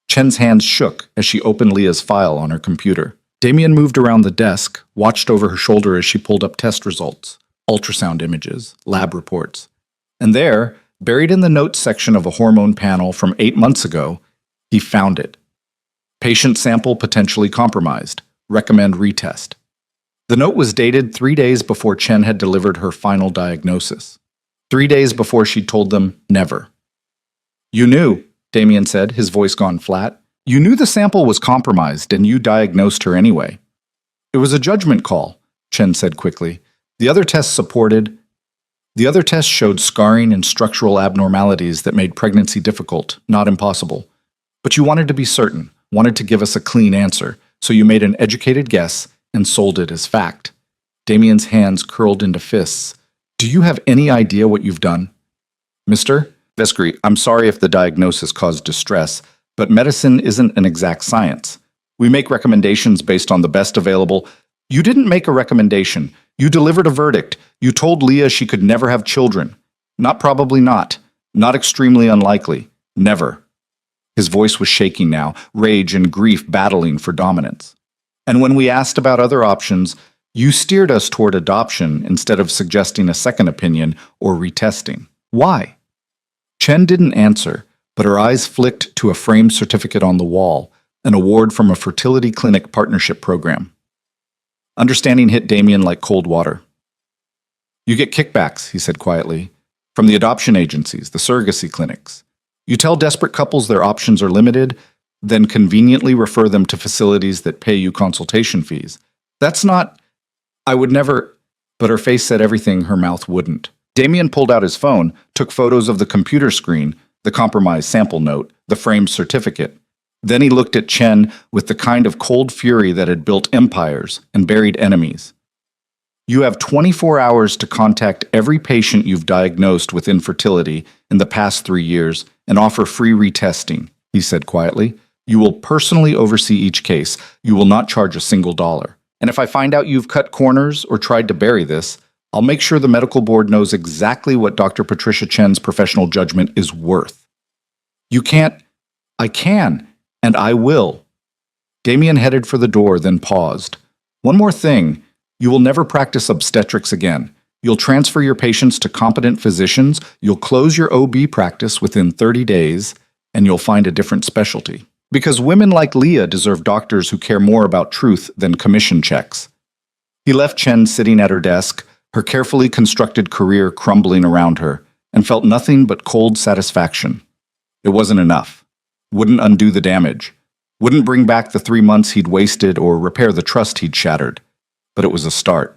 Chen's hands shook as she opened Leah's file on her computer. Damien moved around the desk, watched over her shoulder as she pulled up test results, ultrasound images, lab reports. And there, buried in the notes section of a hormone panel from 8 months ago, he found it. Patient sample potentially compromised. Recommend retest. The note was dated 3 days before Chen had delivered her final diagnosis. 3 days before she'd told them never. You knew, Damien said, his voice gone flat. You knew the sample was compromised and you diagnosed her anyway. It was a judgment call, Chen said quickly. The other tests showed scarring and structural abnormalities that made pregnancy difficult, not impossible. But you wanted to be certain, wanted to give us a clean answer, so you made an educated guess and sold it as fact. Damien's hands curled into fists. Do you have any idea what you've done? Mr. Vescri, I'm sorry if the diagnosis caused distress, but medicine isn't an exact science. We make recommendations based on the best available. You didn't make a recommendation. You delivered a verdict. You told Leah she could never have children. Not probably not. Not extremely unlikely. Never. His voice was shaking now, rage and grief battling for dominance. And when we asked about other options, you steered us toward adoption instead of suggesting a second opinion or retesting. Why? Chen didn't answer, but her eyes flicked to a framed certificate on the wall, an award from a fertility clinic partnership program. Understanding hit Damien like cold water. You get kickbacks, he said quietly, from the adoption agencies, the surrogacy clinics. You tell desperate couples their options are limited, then conveniently refer them to facilities that pay you consultation fees. That's not... I would never... But her face said everything her mouth wouldn't. Damien pulled out his phone, took photos of the computer screen, the compromised sample note, the framed certificate. Then he looked at Chen with the kind of cold fury that had built empires and buried enemies. You have 24 hours to contact every patient you've diagnosed with infertility in the past 3 years and offer free retesting, he said quietly. You will personally oversee each case. You will not charge a single dollar. And if I find out you've cut corners or tried to bury this, I'll make sure the medical board knows exactly what Dr. Patricia Chen's professional judgment is worth. You can't... I can. And I will. Damien headed for the door, then paused. One more thing. You will never practice obstetrics again. You'll transfer your patients to competent physicians, you'll close your OB practice within 30 days, and you'll find a different specialty. Because women like Leah deserve doctors who care more about truth than commission checks. He left Chen sitting at her desk, her carefully constructed career crumbling around her, and felt nothing but cold satisfaction. It wasn't enough. Wouldn't undo the damage. Wouldn't bring back the 3 months he'd wasted or repair the trust he'd shattered. But it was a start.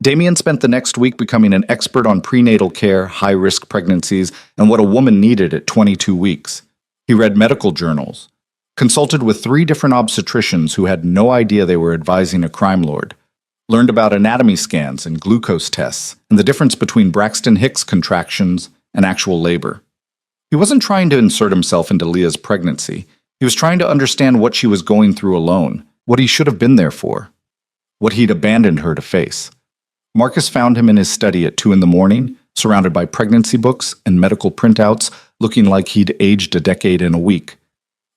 Damien spent the next week becoming an expert on prenatal care, high-risk pregnancies, and what a woman needed at 22 weeks. He read medical journals, consulted with 3 different obstetricians who had no idea they were advising a crime lord, learned about anatomy scans and glucose tests, and the difference between Braxton Hicks contractions and actual labor. He wasn't trying to insert himself into Leah's pregnancy. He was trying to understand what she was going through alone, what he should have been there for, what he'd abandoned her to face. Marcus found him in his study at 2 a.m, surrounded by pregnancy books and medical printouts, looking like he'd aged a decade in a week.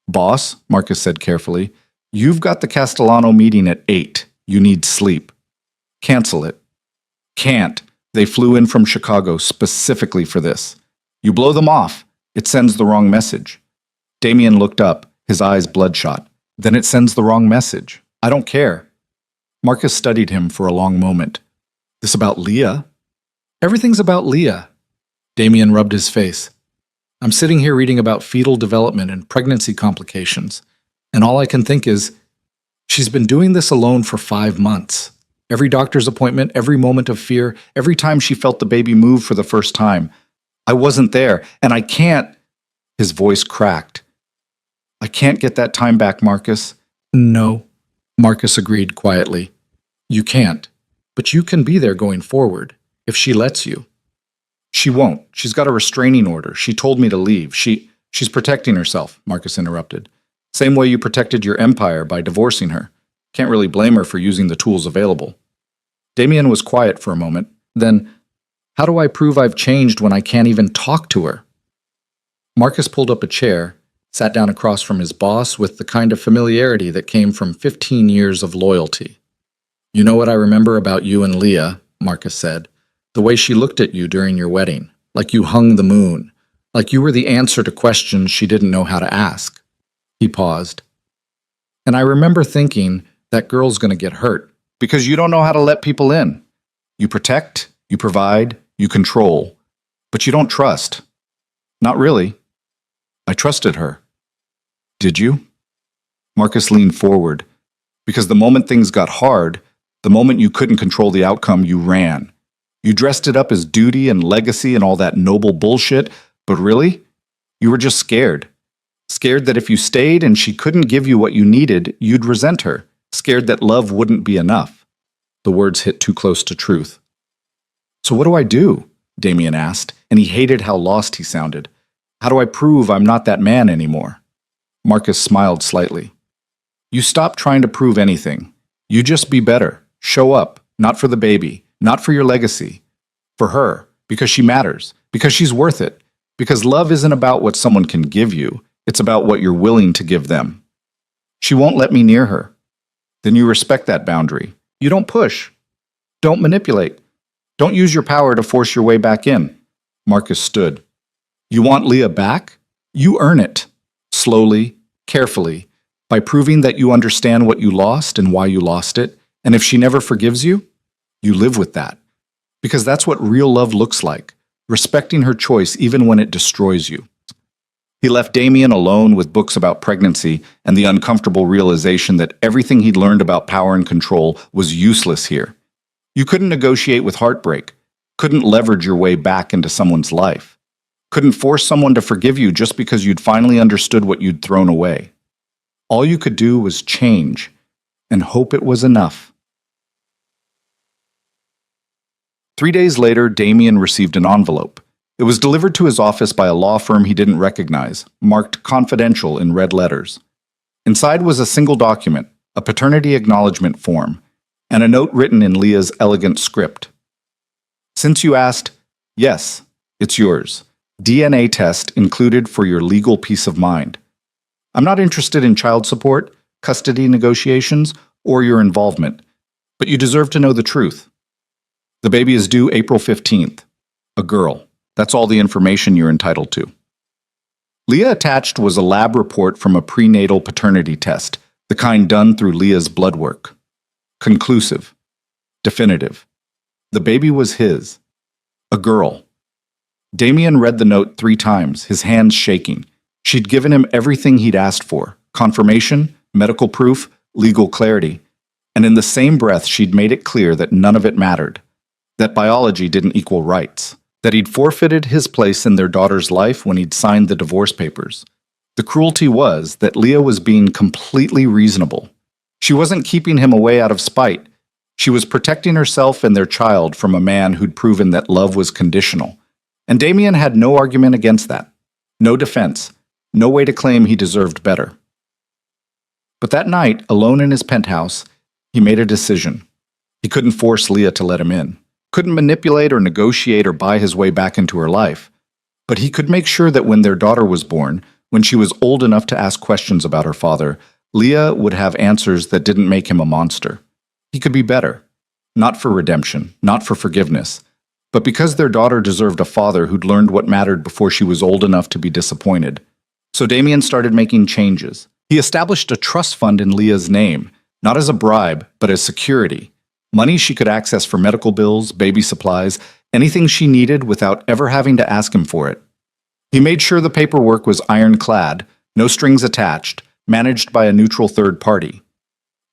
"Boss," Marcus said carefully, "you've got the Castellano meeting at 8. You need sleep." "Cancel it." "Can't. They flew in from Chicago specifically for this. You blow them off. It sends the wrong message." Damien looked up, his eyes bloodshot. "Then it sends the wrong message. I don't care." Marcus studied him for a long moment. "This about Leah?" "Everything's about Leah." Damien rubbed his face. "I'm sitting here reading about fetal development and pregnancy complications, and all I can think is, she's been doing this alone for 5 months. Every doctor's appointment, every moment of fear, every time she felt the baby move for the first time. I wasn't there, and I can't—" His voice cracked. "I can't get that time back, Marcus." "No," Marcus agreed quietly. "You can't. But you can be there going forward, if she lets you." "She won't. She's got a restraining order. She told me to leave. She's protecting herself," Marcus interrupted. "Same way you protected your empire by divorcing her. Can't really blame her for using the tools available." Damien was quiet for a moment. Then, "How do I prove I've changed when I can't even talk to her?" Marcus pulled up a chair, sat down across from his boss with the kind of familiarity that came from 15 years of loyalty. "You know what I remember about you and Leah," Marcus said. "The way she looked at you during your wedding, like you hung the moon, like you were the answer to questions she didn't know how to ask." He paused. "And I remember thinking, that girl's going to get hurt, because you don't know how to let people in. You protect, you provide, you control, but you don't trust." "Not really." "I trusted her." "Did you?" Marcus leaned forward. "Because the moment things got hard, the moment you couldn't control the outcome, you ran. You dressed it up as duty and legacy and all that noble bullshit, but really, you were just scared. Scared that if you stayed and she couldn't give you what you needed, you'd resent her. Scared that love wouldn't be enough." The words hit too close to truth. "So what do I do?" Damien asked, and he hated how lost he sounded. "How do I prove I'm not that man anymore?" Marcus smiled slightly. "You stop trying to prove anything. You just be better. Show up, not for the baby, not for your legacy. For her, because she matters, because she's worth it, because love isn't about what someone can give you, it's about what you're willing to give them. She won't let me near her. Then you respect that boundary. You don't push. Don't manipulate. Don't use your power to force your way back in." Marcus stood. "You want Leah back? You earn it. Slowly, carefully, by proving that you understand what you lost and why you lost it. And if she never forgives you, you live with that. Because that's what real love looks like, respecting her choice even when it destroys you." He left Damien alone with books about pregnancy and the uncomfortable realization that everything he'd learned about power and control was useless here. You couldn't negotiate with heartbreak, couldn't leverage your way back into someone's life, couldn't force someone to forgive you just because you'd finally understood what you'd thrown away. All you could do was change and hope it was enough. 3 days later, Damien received an envelope. It was delivered to his office by a law firm he didn't recognize, marked confidential in red letters. Inside was a single document, a paternity acknowledgement form, and a note written in Leah's elegant script. "Since you asked, yes, it's yours. DNA test included for your legal peace of mind. I'm not interested in child support, custody negotiations, or your involvement, but you deserve to know the truth. The baby is due April 15th. A girl. That's all the information you're entitled to. Leah attached was a lab report from a prenatal paternity test, the kind done through Leah's blood work. Conclusive. Definitive. The baby was his. A girl. Damien read the note 3 times, his hands shaking. She'd given him everything he'd asked for: confirmation, medical proof, legal clarity. And in the same breath, she'd made it clear that none of it mattered, that biology didn't equal rights, that he'd forfeited his place in their daughter's life when he'd signed the divorce papers. The cruelty was that Leah was being completely reasonable. She wasn't keeping him away out of spite. She was protecting herself and their child from a man who'd proven that love was conditional. And Damien had no argument against that. No defense. No way to claim he deserved better. But that night, alone in his penthouse, he made a decision. He couldn't force Leah to let him in. Couldn't manipulate or negotiate or buy his way back into her life. But he could make sure that when their daughter was born, when she was old enough to ask questions about her father, Leah would have answers that didn't make him a monster. He could be better. Not for redemption, not for forgiveness, but because their daughter deserved a father who'd learned what mattered before she was old enough to be disappointed. So Damien started making changes. He established a trust fund in Leah's name, not as a bribe, but as security. Money she could access for medical bills, baby supplies, anything she needed without ever having to ask him for it. He made sure the paperwork was ironclad, no strings attached, managed by a neutral third party.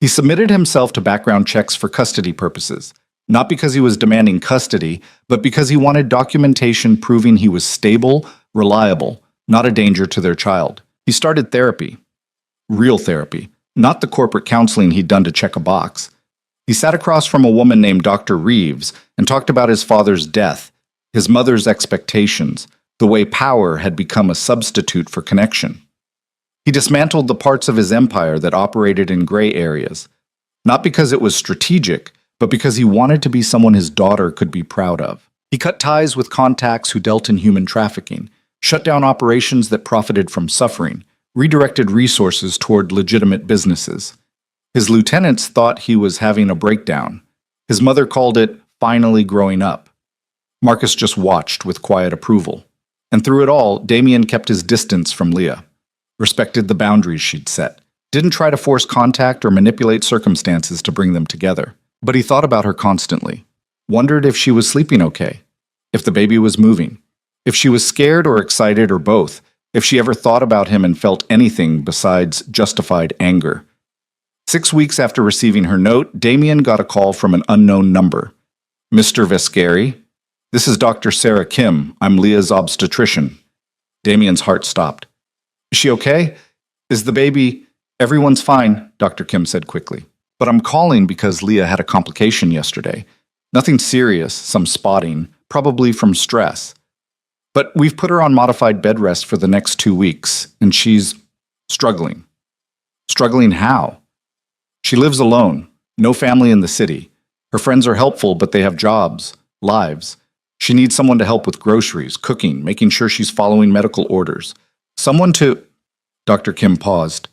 He submitted himself to background checks for custody purposes, not because he was demanding custody, but because he wanted documentation proving he was stable, reliable, not a danger to their child. He started therapy. Real therapy, not the corporate counseling he'd done to check a box. He sat across from a woman named Dr. Reeves and talked about his father's death, his mother's expectations, the way power had become a substitute for connection. He dismantled the parts of his empire that operated in gray areas, not because it was strategic, but because he wanted to be someone his daughter could be proud of. He cut ties with contacts who dealt in human trafficking, shut down operations that profited from suffering, redirected resources toward legitimate businesses. His lieutenants thought he was having a breakdown. His mother called it finally growing up. Marcus just watched with quiet approval. And through it all, Damien kept his distance from Leah, respected the boundaries she'd set, didn't try to force contact or manipulate circumstances to bring them together. But he thought about her constantly, wondered if she was sleeping okay, if the baby was moving, if she was scared or excited or both, if she ever thought about him and felt anything besides justified anger. 6 weeks after receiving her note, Damien got a call from an unknown number. Mr. Vescari, this is Dr. Sarah Kim. I'm Leah's obstetrician. Damien's heart stopped. Is she okay? Is the baby... Everyone's fine, Dr. Kim said quickly. But I'm calling because Leah had a complication yesterday. Nothing serious, some spotting, probably from stress. But we've put her on modified bed rest for the next 2 weeks, and she's struggling. Struggling how? She lives alone, no family in the city. Her friends are helpful, but they have jobs, lives. She needs someone to help with groceries, cooking, making sure she's following medical orders. Someone to... Dr. Kim paused.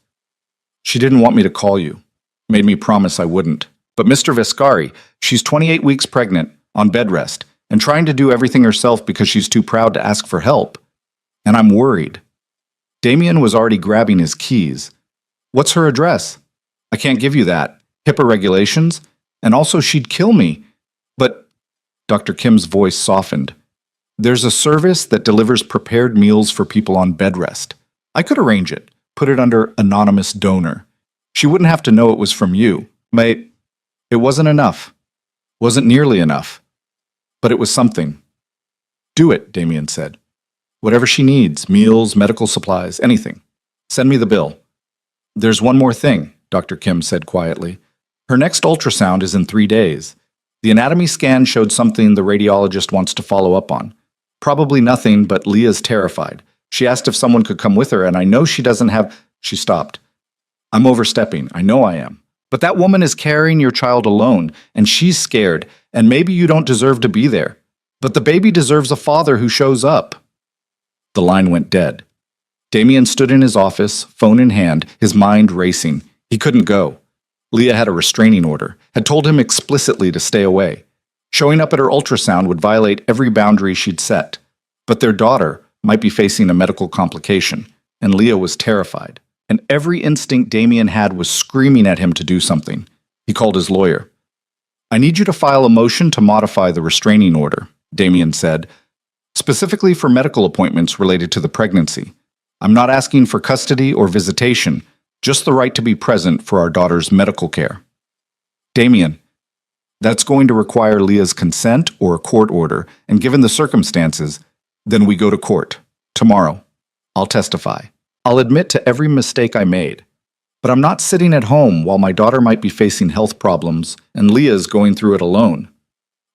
She didn't want me to call you. Made me promise I wouldn't. But Mr. Vescari, she's 28 weeks pregnant, on bed rest, and trying to do everything herself because she's too proud to ask for help. And I'm worried. Damien was already grabbing his keys. What's her address? I can't give you that. HIPAA regulations? And also she'd kill me. But Dr. Kim's voice softened. There's a service that delivers prepared meals for people on bed rest. I could arrange it, put it under anonymous donor. She wouldn't have to know it was from you. Mate, it wasn't enough. Wasn't nearly enough. But it was something. Do it, Damien said. Whatever she needs, meals, medical supplies, anything. Send me the bill. There's one more thing, Dr. Kim said quietly. Her next ultrasound is in 3 days. The anatomy scan showed something the radiologist wants to follow up on. Probably nothing, but Leah's terrified. She asked if someone could come with her, and I know she doesn't have... She stopped. I'm overstepping. I know I am. But that woman is carrying your child alone, and she's scared, and maybe you don't deserve to be there. But the baby deserves a father who shows up. The line went dead. Damien stood in his office, phone in hand, his mind racing. He couldn't go. Leah had a restraining order, had told him explicitly to stay away. Showing up at her ultrasound would violate every boundary she'd set. But their daughter might be facing a medical complication, and Leah was terrified. And every instinct Damien had was screaming at him to do something. He called his lawyer. "I need you to file a motion to modify the restraining order," Damien said, "specifically for medical appointments related to the pregnancy. I'm not asking for custody or visitation, just the right to be present for our daughter's medical care." "Damien, that's going to require Leah's consent or a court order, and given the circumstances, then we go to court. Tomorrow. I'll testify. I'll admit to every mistake I made. But I'm not sitting at home while my daughter might be facing health problems and Leah's going through it alone."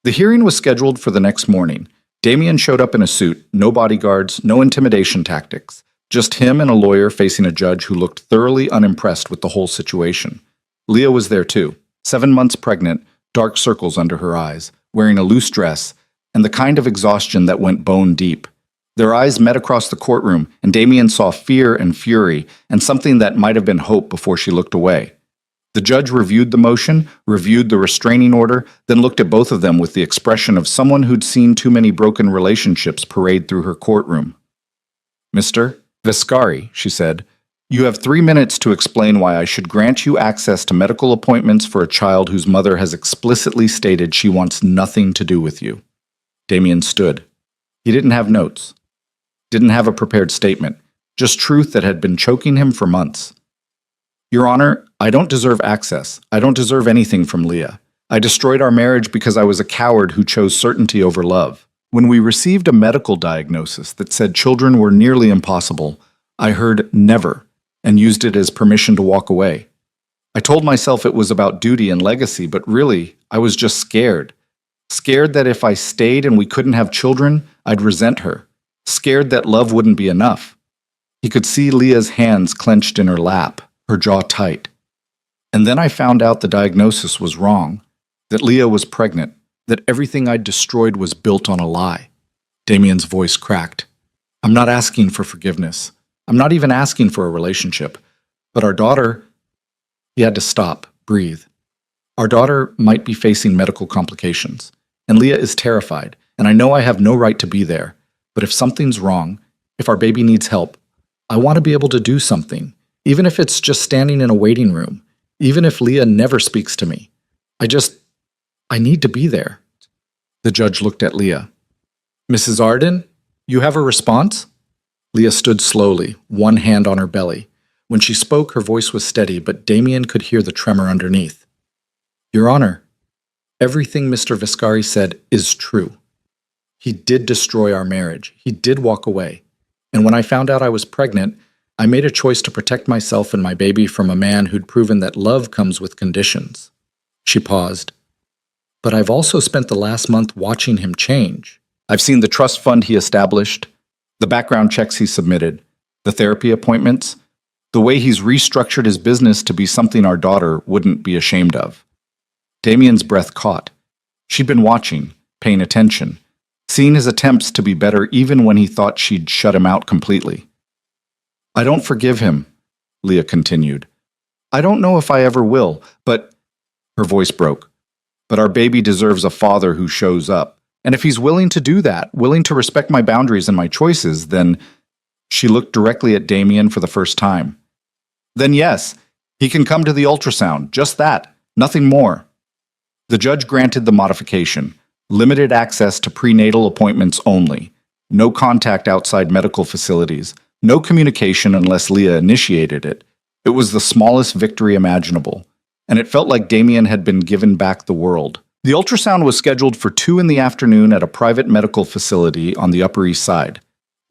The hearing was scheduled for the next morning. Damien showed up in a suit, no bodyguards, no intimidation tactics. Just him and a lawyer facing a judge who looked thoroughly unimpressed with the whole situation. Leah was there too, 7 months pregnant, dark circles under her eyes, wearing a loose dress, and the kind of exhaustion that went bone deep. Their eyes met across the courtroom, and Damien saw fear and fury, and something that might have been hope before she looked away. The judge reviewed the motion, reviewed the restraining order, then looked at both of them with the expression of someone who'd seen too many broken relationships parade through her courtroom. "Mr. Viscari," she said, "you have 3 minutes to explain why I should grant you access to medical appointments for a child whose mother has explicitly stated she wants nothing to do with you." Damien stood. He didn't have notes. Didn't have a prepared statement. Just truth that had been choking him for months. "Your Honor, I don't deserve access. I don't deserve anything from Leah. I destroyed our marriage because I was a coward who chose certainty over love. When we received a medical diagnosis that said children were nearly impossible, I heard never and used it as permission to walk away. I told myself it was about duty and legacy, but really, I was just scared. Scared that if I stayed and we couldn't have children, I'd resent her. Scared that love wouldn't be enough." He could see Leah's hands clenched in her lap, her jaw tight. "And then I found out the diagnosis was wrong, that Leah was pregnant, that everything I'd destroyed was built on a lie." Damien's voice cracked. "I'm not asking for forgiveness. I'm not even asking for a relationship. But our daughter—" He had to stop, breathe. "Our daughter might be facing medical complications, and Leah is terrified, and I know I have no right to be there. But if something's wrong, if our baby needs help, I want to be able to do something, even if it's just standing in a waiting room, even if Leah never speaks to me. I need to be there." The judge looked at Leah. "Mrs. Arden, you have a response?" Leah stood slowly, one hand on her belly. When she spoke, her voice was steady, but Damien could hear the tremor underneath. "Your Honor, everything Mr. Viscari said is true. He did destroy our marriage. He did walk away. And when I found out I was pregnant, I made a choice to protect myself and my baby from a man who'd proven that love comes with conditions." She paused. "But I've also spent the last month watching him change. I've seen the trust fund he established, the background checks he submitted, the therapy appointments, the way he's restructured his business to be something our daughter wouldn't be ashamed of." Damien's breath caught. She'd been watching, paying attention, seeing his attempts to be better even when he thought she'd shut him out completely. "I don't forgive him," Leah continued. "I don't know if I ever will, but—" Her voice broke. "But our baby deserves a father who shows up. And if he's willing to do that, willing to respect my boundaries and my choices, then—" She looked directly at Damien for the first time. "Then yes, he can come to the ultrasound, just that, nothing more." The judge granted the modification. Limited access to prenatal appointments only. No contact outside medical facilities. No communication unless Leah initiated it. It was the smallest victory imaginable, and it felt like Damien had been given back the world. The ultrasound was scheduled for 2 p.m. at a private medical facility on the Upper East Side.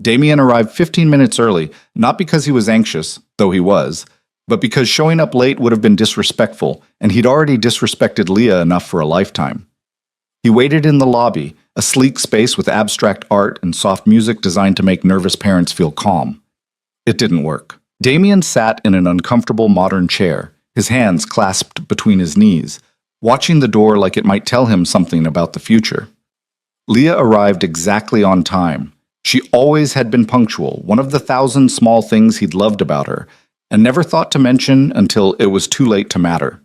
Damien arrived 15 minutes early, not because he was anxious, though he was, but because showing up late would have been disrespectful, and he'd already disrespected Leah enough for a lifetime. He waited in the lobby, a sleek space with abstract art and soft music designed to make nervous parents feel calm. It didn't work. Damien sat in an uncomfortable modern chair, his hands clasped between his knees, watching the door like it might tell him something about the future. Leah arrived exactly on time. She always had been punctual, one of the thousand small things he'd loved about her, and never thought to mention until it was too late to matter.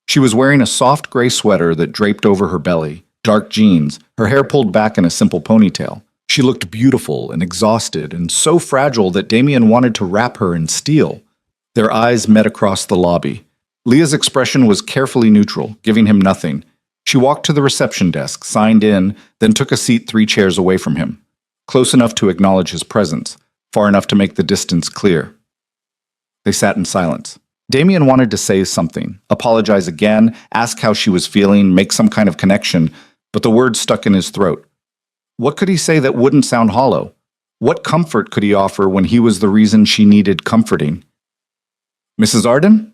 She was wearing a soft gray sweater that draped over her belly, dark jeans, her hair pulled back in a simple ponytail. She looked beautiful and exhausted and so fragile that Damien wanted to wrap her in steel. Their eyes met across the lobby. Leah's expression was carefully neutral, giving him nothing. She walked to the reception desk, signed in, then took a seat 3 chairs away from him, close enough to acknowledge his presence, far enough to make the distance clear. They sat in silence. Damien wanted to say something, apologize again, ask how she was feeling, make some kind of connection, but the words stuck in his throat. What could he say that wouldn't sound hollow? What comfort could he offer when he was the reason she needed comforting? Mrs. Arden?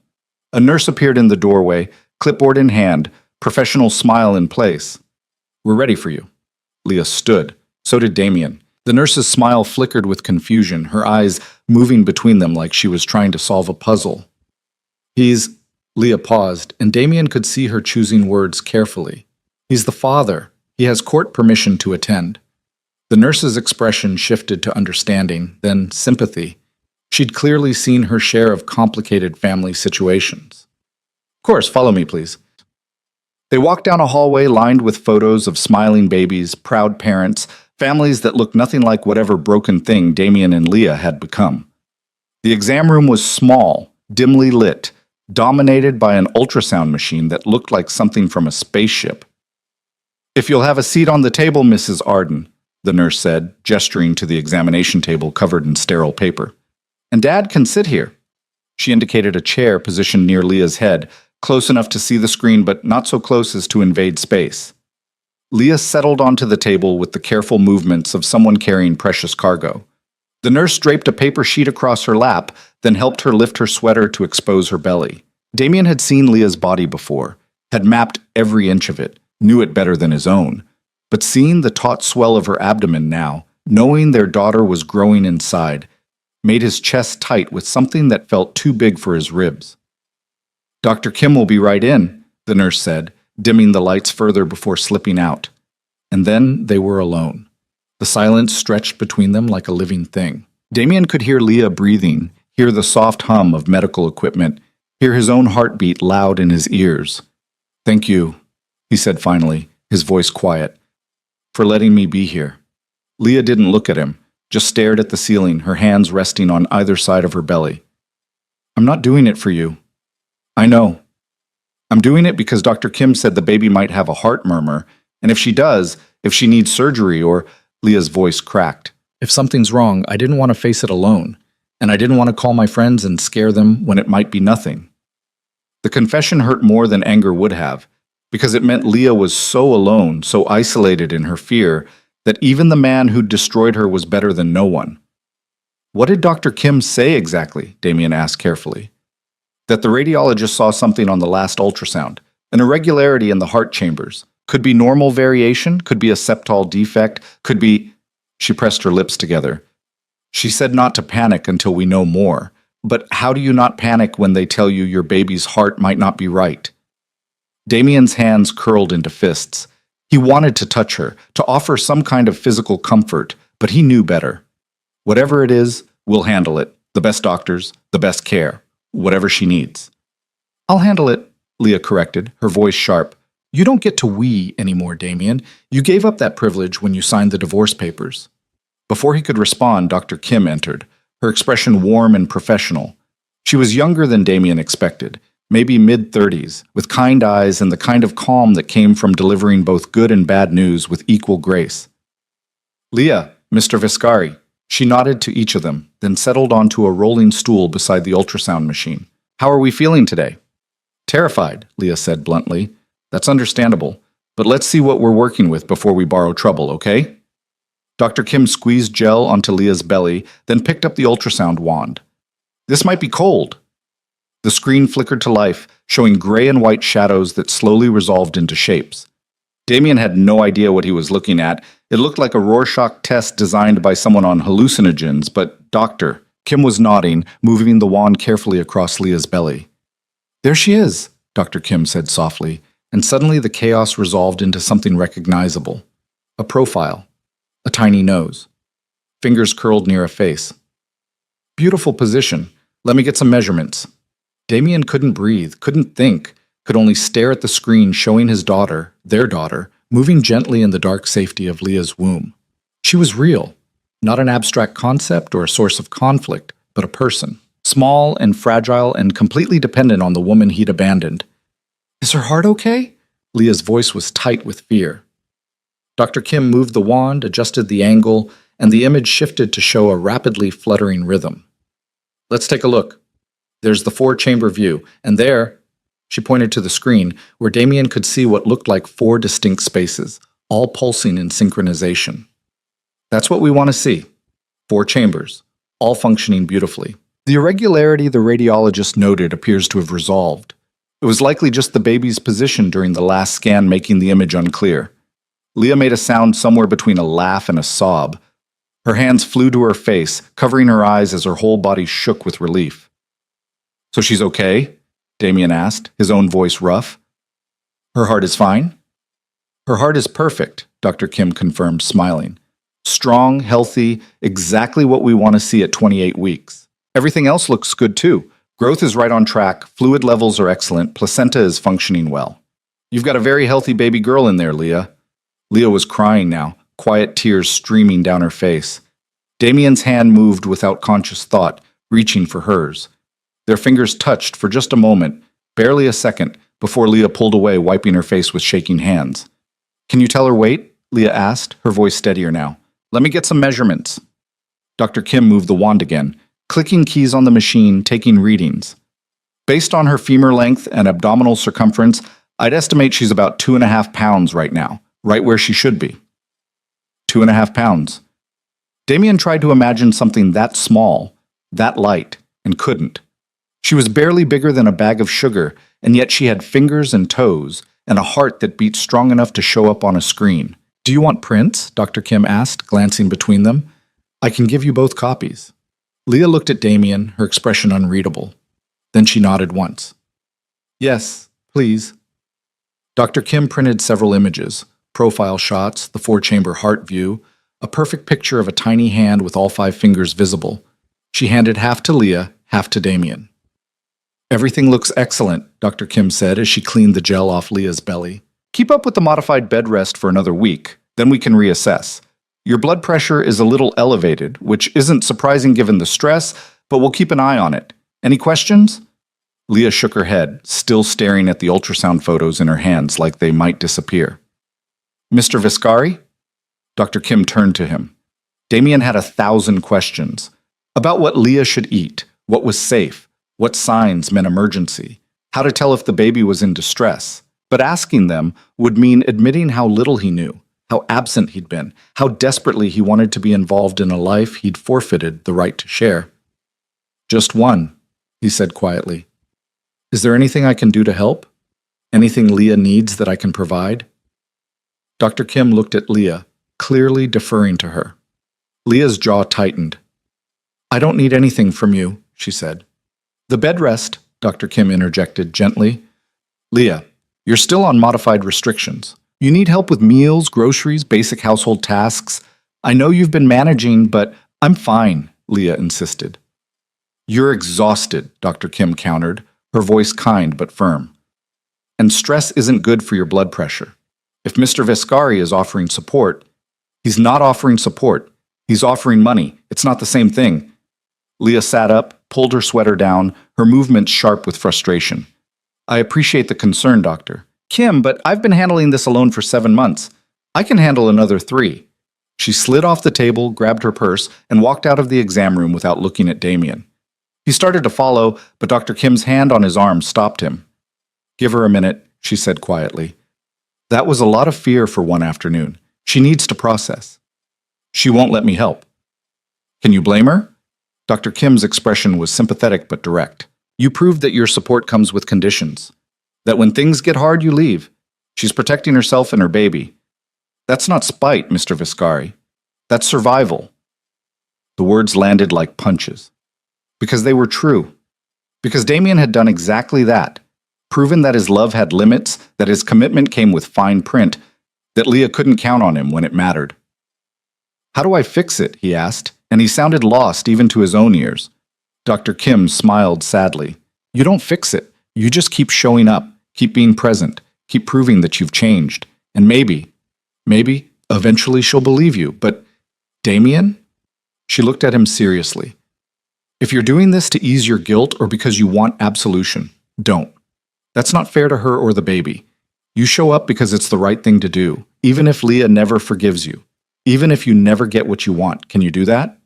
A nurse appeared in the doorway, clipboard in hand, professional smile in place. We're ready for you. Leah stood. So did Damien. The nurse's smile flickered with confusion, her eyes moving between them like she was trying to solve a puzzle. Leah paused, and Damien could see her choosing words carefully. He's the father. He has court permission to attend. The nurse's expression shifted to understanding, then sympathy. She'd clearly seen her share of complicated family situations. Of course, follow me, please. They walked down a hallway lined with photos of smiling babies, proud parents, families that looked nothing like whatever broken thing Damien and Leah had become. The exam room was small, dimly lit, dominated by an ultrasound machine that looked like something from a spaceship. If you'll have a seat on the table, Mrs. Arden, the nurse said, gesturing to the examination table covered in sterile paper. And Dad can sit here. She indicated a chair positioned near Leah's head, close enough to see the screen but not so close as to invade space. Leah settled onto the table with the careful movements of someone carrying precious cargo. The nurse draped a paper sheet across her lap, then helped her lift her sweater to expose her belly. Damien had seen Leah's body before, had mapped every inch of it, knew it better than his own. But seeing the taut swell of her abdomen now, knowing their daughter was growing inside, made his chest tight with something that felt too big for his ribs. Dr. Kim will be right in, the nurse said, dimming the lights further before slipping out. And then they were alone. The silence stretched between them like a living thing. Damien could hear Leah breathing, hear the soft hum of medical equipment, hear his own heartbeat loud in his ears. Thank you, he said finally, his voice quiet, for letting me be here. Leah didn't look at him, just stared at the ceiling, her hands resting on either side of her belly. I'm not doing it for you. I know. I'm doing it because Dr. Kim said the baby might have a heart murmur, and if she does, if she needs surgery or... Leah's voice cracked. If something's wrong, I didn't want to face it alone, and I didn't want to call my friends and scare them when it might be nothing. The confession hurt more than anger would have, because it meant Leah was so alone, so isolated in her fear, that even the man who'd destroyed her was better than no one. What did Dr. Kim say exactly? Damien asked carefully. That the radiologist saw something on the last ultrasound, an irregularity in the heart chambers. Could be normal variation, could be a septal defect, could be... She pressed her lips together. She said not to panic until we know more. But how do you not panic when they tell you your baby's heart might not be right? Damien's hands curled into fists. He wanted to touch her, to offer some kind of physical comfort, but he knew better. Whatever it is, we'll handle it. The best doctors, the best care. Whatever she needs. I'll handle it, Leah corrected, her voice sharp. You don't get to we anymore, Damien. You gave up that privilege when you signed the divorce papers. Before he could respond, Dr. Kim entered, her expression warm and professional. She was younger than Damien expected, maybe mid-30s, with kind eyes and the kind of calm that came from delivering both good and bad news with equal grace. Leah, Mr. Viscari. She nodded to each of them, then settled onto a rolling stool beside the ultrasound machine. How are we feeling today? Terrified, Leah said bluntly. That's understandable, but let's see what we're working with before we borrow trouble, okay? Dr. Kim squeezed gel onto Leah's belly, then picked up the ultrasound wand. This might be cold. The screen flickered to life, showing gray and white shadows that slowly resolved into shapes. Damien had no idea what he was looking at. It looked like a Rorschach test designed by someone on hallucinogens, but Doctor, Kim was nodding, moving the wand carefully across Leah's belly. There she is, Dr. Kim said softly, and suddenly the chaos resolved into something recognizable. A profile. A tiny nose. fingers curled near a face. Beautiful position. Let me get some measurements. Damien couldn't breathe, couldn't think, could only stare at the screen showing his daughter, their daughter, moving gently in the dark safety of Leah's womb. She was real, not an abstract concept or a source of conflict, but a person, small and fragile and completely dependent on the woman he'd abandoned. Is her heart okay? Leah's voice was tight with fear. Dr. Kim moved the wand, adjusted the angle, and the image shifted to show a rapidly fluttering rhythm. Let's take a look. There's the four-chamber view, and there, she pointed to the screen, where Damien could see what looked like four distinct spaces, all pulsing in synchronization. That's what we want to see. Four chambers, all functioning beautifully. The irregularity the radiologist noted appears to have resolved. It was likely just the baby's position during the last scan making the image unclear. Leah made a sound somewhere between a laugh and a sob. Her hands flew to her face, covering her eyes as her whole body shook with relief. So she's okay? Damien asked, his own voice rough. Her heart is fine? Her heart is perfect, Dr. Kim confirmed, smiling. Strong, healthy, exactly what we want to see at 28 weeks. Everything else looks good too. Growth is right on track, fluid levels are excellent, placenta is functioning well. You've got a very healthy baby girl in there, Leah. Leah was crying now, quiet tears streaming down her face. Damien's hand moved without conscious thought, reaching for hers. Their fingers touched for just a moment, barely a second, before Leah pulled away, wiping her face with shaking hands. Can you tell her weight? Leah asked, her voice steadier now. Let me get some measurements. Dr. Kim moved the wand again, clicking keys on the machine, taking readings. Based on her femur length and abdominal circumference, I'd estimate she's about 2.5 pounds right now, right where she should be. 2.5 pounds. Damien tried to imagine something that small, that light, and couldn't. She was barely bigger than a bag of sugar, and yet she had fingers and toes, and a heart that beat strong enough to show up on a screen. Do you want prints? Dr. Kim asked, glancing between them. I can give you both copies. Leah looked at Damien, her expression unreadable. Then she nodded once. Yes, please. Dr. Kim printed several images, profile shots, the four-chamber heart view, a perfect picture of a tiny hand with all 5 fingers visible. She handed half to Leah, half to Damien. Everything looks excellent, Dr. Kim said as she cleaned the gel off Leah's belly. Keep up with the modified bed rest for another week, then we can reassess. Your blood pressure is a little elevated, which isn't surprising given the stress, but we'll keep an eye on it. Any questions? Leah shook her head, still staring at the ultrasound photos in her hands like they might disappear. Mr. Viscari? Dr. Kim turned to him. Damien had 1,000 questions. About what Leah should eat, what was safe, what signs meant emergency, how to tell if the baby was in distress. But asking them would mean admitting how little he knew, how absent he'd been, how desperately he wanted to be involved in a life he'd forfeited the right to share. Just one, he said quietly. Is there anything I can do to help? Anything Leah needs that I can provide? Dr. Kim looked at Leah, clearly deferring to her. Leah's jaw tightened. I don't need anything from you, she said. The bed rest, Dr. Kim interjected gently. Leah, you're still on modified restrictions. You need help with meals, groceries, basic household tasks. I know you've been managing, but I'm fine, Leah insisted. You're exhausted, Dr. Kim countered, her voice kind but firm. And stress isn't good for your blood pressure. If Mr. Viscari is offering support, he's not offering support. He's offering money. It's not the same thing. Leah sat up, pulled her sweater down, her movements sharp with frustration. I appreciate the concern, Doctor. Kim, but I've been handling this alone for 7 months. I can handle another 3. She slid off the table, grabbed her purse, and walked out of the exam room without looking at Damien. He started to follow, but Dr. Kim's hand on his arm stopped him. Give her a minute, she said quietly. That was a lot of fear for one afternoon. She needs to process. She won't let me help. Can you blame her? Dr. Kim's expression was sympathetic but direct. You proved that your support comes with conditions. That when things get hard, you leave. She's protecting herself and her baby. That's not spite, Mr. Viscari. That's survival. The words landed like punches. Because they were true. Because Damien had done exactly that. Proven that his love had limits, that his commitment came with fine print, that Leah couldn't count on him when it mattered. How do I fix it? He asked, and he sounded lost even to his own ears. Dr. Kim smiled sadly. You don't fix it. You just keep showing up, keep being present, keep proving that you've changed. And maybe, eventually she'll believe you. But, Damien? She looked at him seriously. If you're doing this to ease your guilt or because you want absolution, don't. That's not fair to her or the baby. You show up because it's the right thing to do, even if Leah never forgives you. Even if you never get what you want. Can you do that?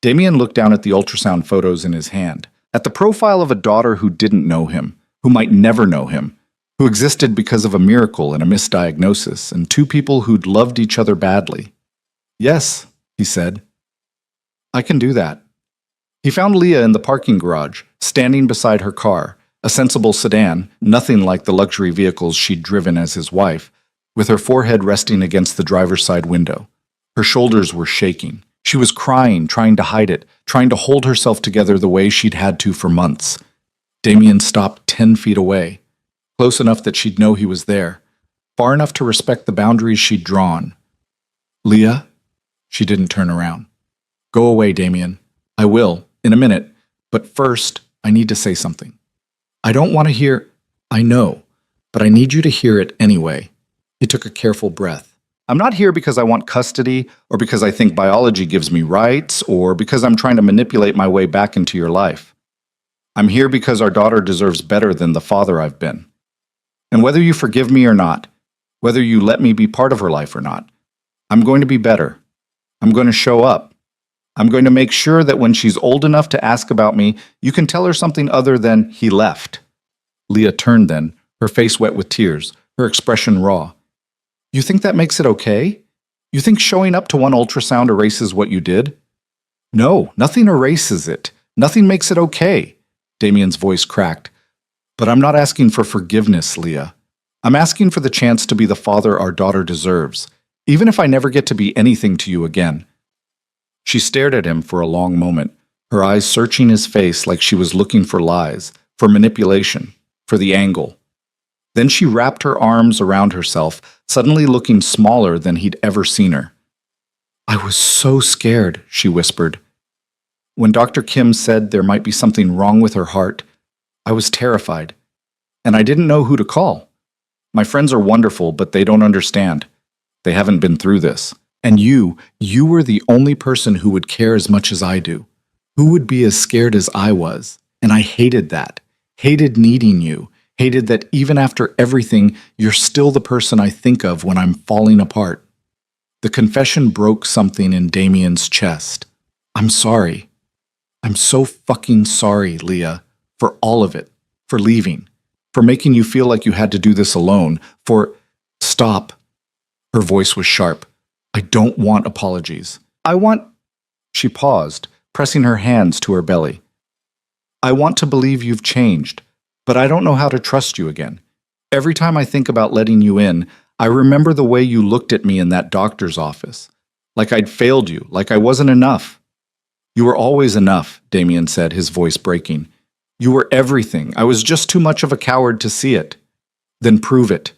Damien looked down at the ultrasound photos in his hand, at the profile of a daughter who didn't know him, who might never know him, who existed because of a miracle and a misdiagnosis, and two people who'd loved each other badly. Yes, he said. I can do that. He found Leah in the parking garage, standing beside her car, a sensible sedan, nothing like the luxury vehicles she'd driven as his wife, with her forehead resting against the driver's side window. Her shoulders were shaking. She was crying, trying to hide it, trying to hold herself together the way she'd had to for months. Damien stopped 10 feet away, close enough that she'd know he was there, far enough to respect the boundaries she'd drawn. Leah? She didn't turn around. Go away, Damien. I will, in a minute, but first, I need to say something. I don't want to hear, I know, but I need you to hear it anyway. He took a careful breath. I'm not here because I want custody, or because I think biology gives me rights, or because I'm trying to manipulate my way back into your life. I'm here because our daughter deserves better than the father I've been. And whether you forgive me or not, whether you let me be part of her life or not, I'm going to be better. I'm going to show up. I'm going to make sure that when she's old enough to ask about me, you can tell her something other than he left. Leah turned then, her face wet with tears, her expression raw. You think that makes it okay? You think showing up to one ultrasound erases what you did? No, nothing erases it. Nothing makes it okay. Damien's voice cracked. But I'm not asking for forgiveness, Leah. I'm asking for the chance to be the father our daughter deserves, even if I never get to be anything to you again. She stared at him for a long moment, her eyes searching his face like she was looking for lies, for manipulation, for the angle. Then she wrapped her arms around herself, suddenly looking smaller than he'd ever seen her. I was so scared, she whispered. When Dr. Kim said there might be something wrong with her heart, I was terrified, and I didn't know who to call. My friends are wonderful, but they don't understand. They haven't been through this. And you were the only person who would care as much as I do, who would be as scared as I was. And I hated that, hated needing you, hated that even after everything, you're still the person I think of when I'm falling apart. The confession broke something in Damien's chest. I'm sorry. I'm so fucking sorry, Leah, for all of it, for leaving, for making you feel like you had to do this alone, for... Stop. Her voice was sharp. I don't want apologies. I want... She paused, pressing her hands to her belly. I want to believe you've changed, but I don't know how to trust you again. Every time I think about letting you in, I remember the way you looked at me in that doctor's office. Like I'd failed you, like I wasn't enough. You were always enough, Damien said, his voice breaking. You were everything. I was just too much of a coward to see it. Then prove it.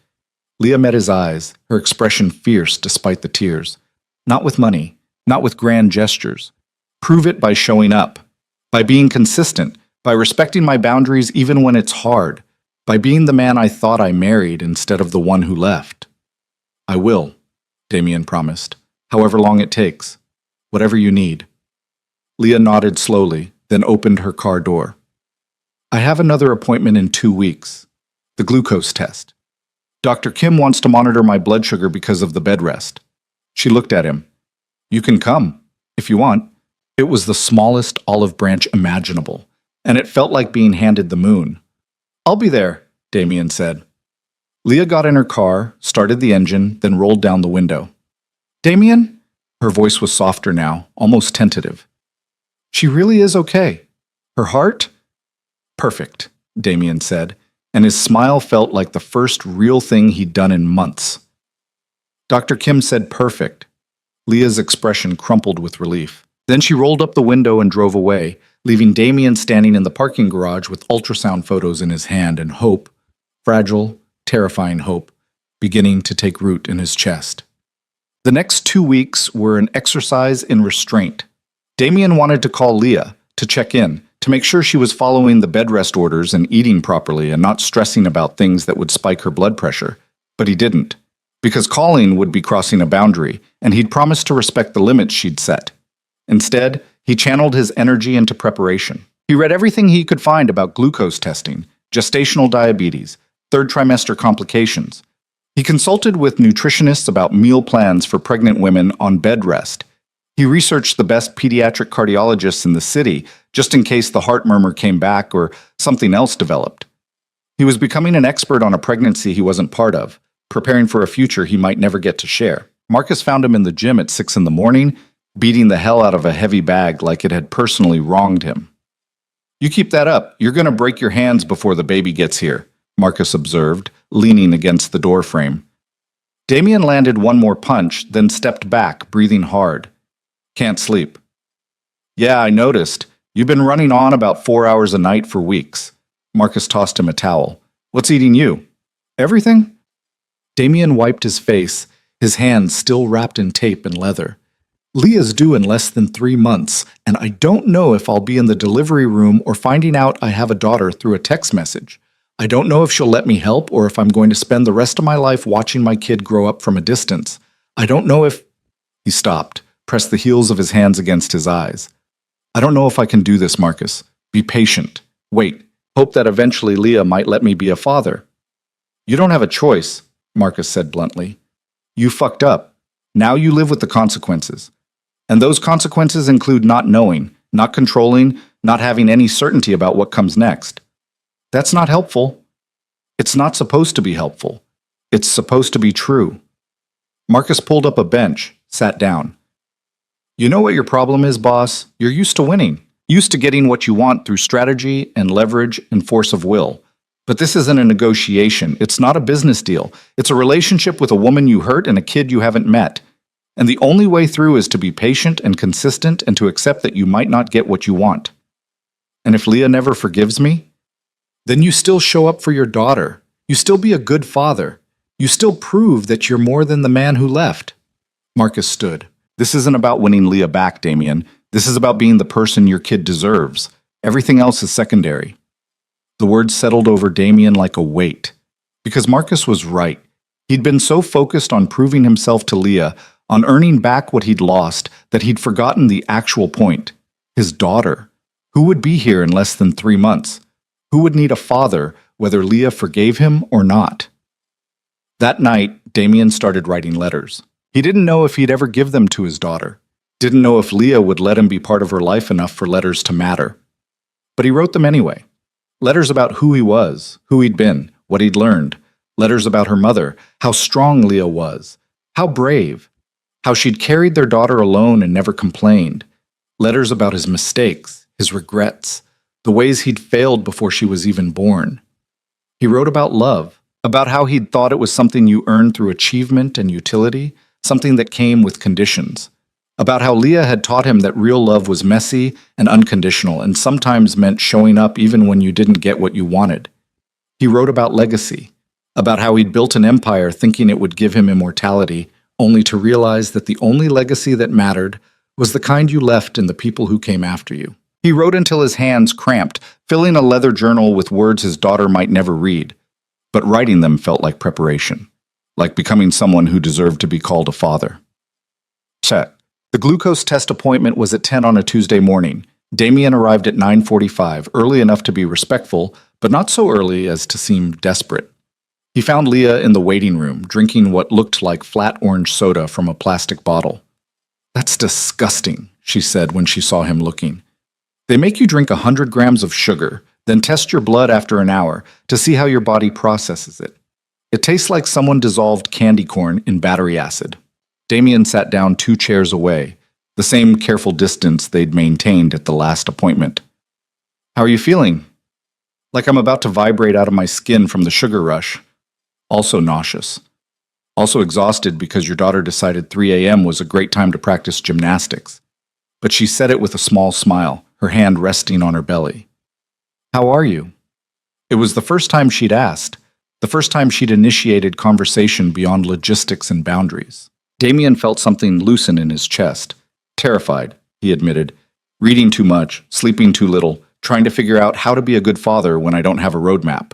Leah met his eyes, her expression fierce despite the tears. Not with money, not with grand gestures. Prove it by showing up, by being consistent, by respecting my boundaries even when it's hard, by being the man I thought I married instead of the one who left. I will, Damien promised, however long it takes, whatever you need. Leah nodded slowly, then opened her car door. I have another appointment in 2 weeks, the glucose test. Dr. Kim wants to monitor my blood sugar because of the bed rest. She looked at him. You can come, if you want. It was the smallest olive branch imaginable, and it felt like being handed the moon. I'll be there, Damien said. Leah got in her car, started the engine, then rolled down the window. Damien? Her voice was softer now, almost tentative. She really is okay. Her heart? Perfect, Damien said, and his smile felt like the first real thing he'd done in months. Dr. Kim said perfect. Leah's expression crumpled with relief. Then she rolled up the window and drove away, leaving Damien standing in the parking garage with ultrasound photos in his hand and hope, fragile, terrifying hope, beginning to take root in his chest. The next 2 weeks were an exercise in restraint. Damien wanted to call Leah to check in, to make sure she was following the bed rest orders and eating properly and not stressing about things that would spike her blood pressure. But he didn't, because calling would be crossing a boundary, and he'd promised to respect the limits she'd set. Instead, he channeled his energy into preparation. He read everything he could find about glucose testing, gestational diabetes, third trimester complications. He consulted with nutritionists about meal plans for pregnant women on bed rest. He researched the best pediatric cardiologists in the city, just in case the heart murmur came back or something else developed. He was becoming an expert on a pregnancy he wasn't part of, preparing for a future he might never get to share. Marcus found him in the gym at 6 in the morning, beating the hell out of a heavy bag like it had personally wronged him. "You keep that up, you're going to break your hands before the baby gets here," Marcus observed, leaning against the door frame. Damien landed one more punch, then stepped back, breathing hard. "Can't sleep." "Yeah, I noticed. You've been running on about 4 hours a night for weeks." Marcus tossed him a towel. "What's eating you?" "Everything?" Damien wiped his face, his hands still wrapped in tape and leather. "Leah's due in less than 3 months, and I don't know if I'll be in the delivery room or finding out I have a daughter through a text message. I don't know if she'll let me help or if I'm going to spend the rest of my life watching my kid grow up from a distance. I don't know if—" He stopped, pressed the heels of his hands against his eyes. "I don't know if I can do this, Marcus. Be patient. Wait. Hope that eventually Leah might let me be a father." "You don't have a choice," Marcus said bluntly. "You fucked up. Now you live with the consequences. And those consequences include not knowing, not controlling, not having any certainty about what comes next. That's not helpful. It's not supposed to be helpful. It's supposed to be true." Marcus pulled up a bench, sat down. "You know what your problem is, boss? You're used to winning, used to getting what you want through strategy and leverage and force of will. But this isn't a negotiation. It's not a business deal. It's a relationship with a woman you hurt and a kid you haven't met. And the only way through is to be patient and consistent and to accept that you might not get what you want. And if Leah never forgives me, then you still show up for your daughter. You still be a good father. You still prove that you're more than the man who left." Marcus stood. "This isn't about winning Leah back, Damien. This is about being the person your kid deserves. Everything else is secondary." The words settled over Damien like a weight. Because Marcus was right. He'd been so focused on proving himself to Leah, on earning back what he'd lost, that he'd forgotten the actual point. His daughter. Who would be here in less than 3 months? Who would need a father, whether Leah forgave him or not? That night, Damien started writing letters. He didn't know if he'd ever give them to his daughter. Didn't know if Leah would let him be part of her life enough for letters to matter. But he wrote them anyway. Letters about who he was, who he'd been, what he'd learned. Letters about her mother, how strong Leah was, how brave, how she'd carried their daughter alone and never complained. Letters about his mistakes, his regrets, the ways he'd failed before she was even born. He wrote about love, about how he'd thought it was something you earned through achievement and utility, something that came with conditions. About how Leah had taught him that real love was messy and unconditional and sometimes meant showing up even when you didn't get what you wanted. He wrote about legacy, about how he'd built an empire thinking it would give him immortality, only to realize that the only legacy that mattered was the kind you left in the people who came after you. He wrote until his hands cramped, filling a leather journal with words his daughter might never read. But writing them felt like preparation, like becoming someone who deserved to be called a father. Check. The glucose test appointment was at 10 on a Tuesday morning. Damien arrived at 9:45, early enough to be respectful, but not so early as to seem desperate. He found Leah in the waiting room, drinking what looked like flat orange soda from a plastic bottle. "That's disgusting," she said when she saw him looking. "They make you drink 100 grams of sugar, then test your blood after an hour to see how your body processes it. It tastes like someone dissolved candy corn in battery acid." Damien sat down 2 chairs away, the same careful distance they'd maintained at the last appointment. "How are you feeling?" "Like I'm about to vibrate out of my skin from the sugar rush. Also nauseous. Also exhausted because your daughter decided 3 a.m. was a great time to practice gymnastics." But she said it with a small smile, her hand resting on her belly. "How are you?" It was the first time she'd asked, the first time she'd initiated conversation beyond logistics and boundaries. Damien felt something loosen in his chest. Terrified, he admitted, Reading too much, sleeping too little, trying to figure out how to be a good father when I don't have a roadmap.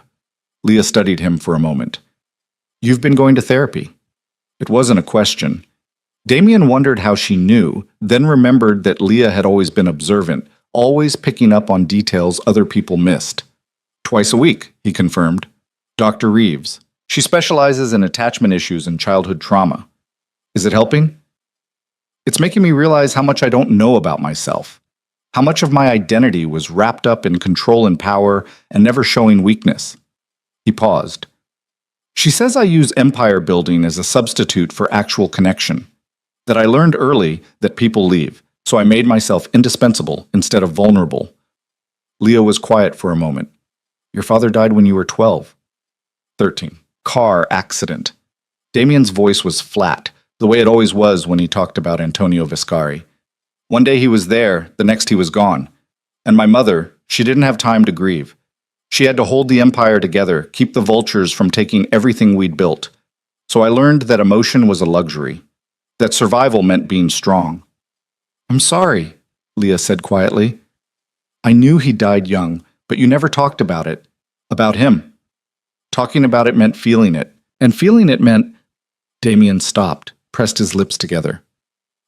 Leah studied him for a moment. You've been going to therapy. It wasn't a question. Damien wondered how she knew, then remembered that Leah had always been observant, always picking up on details other people missed. Twice a week, he confirmed. Dr. Reeves. She specializes in attachment issues and childhood trauma. Is it helping? It's making me realize how much I don't know about myself. How much of my identity was wrapped up in control and power and never showing weakness. He paused. She says I use empire building as a substitute for actual connection. That I learned early that people leave, so I made myself indispensable instead of vulnerable. Leah was quiet for a moment. Your father died when you were 12. 13. Car accident. Damien's voice was flat, the way it always was when he talked about Antonio Viscari. One day he was there, the next he was gone. And my mother, she didn't have time to grieve. She had to hold the empire together, keep the vultures from taking everything we'd built. So I learned that emotion was a luxury, that survival meant being strong. I'm sorry, Leah said quietly. I knew he died young, but you never talked about it. About him. Talking about it meant feeling it, and feeling it meant... Damien stopped, pressed his lips together.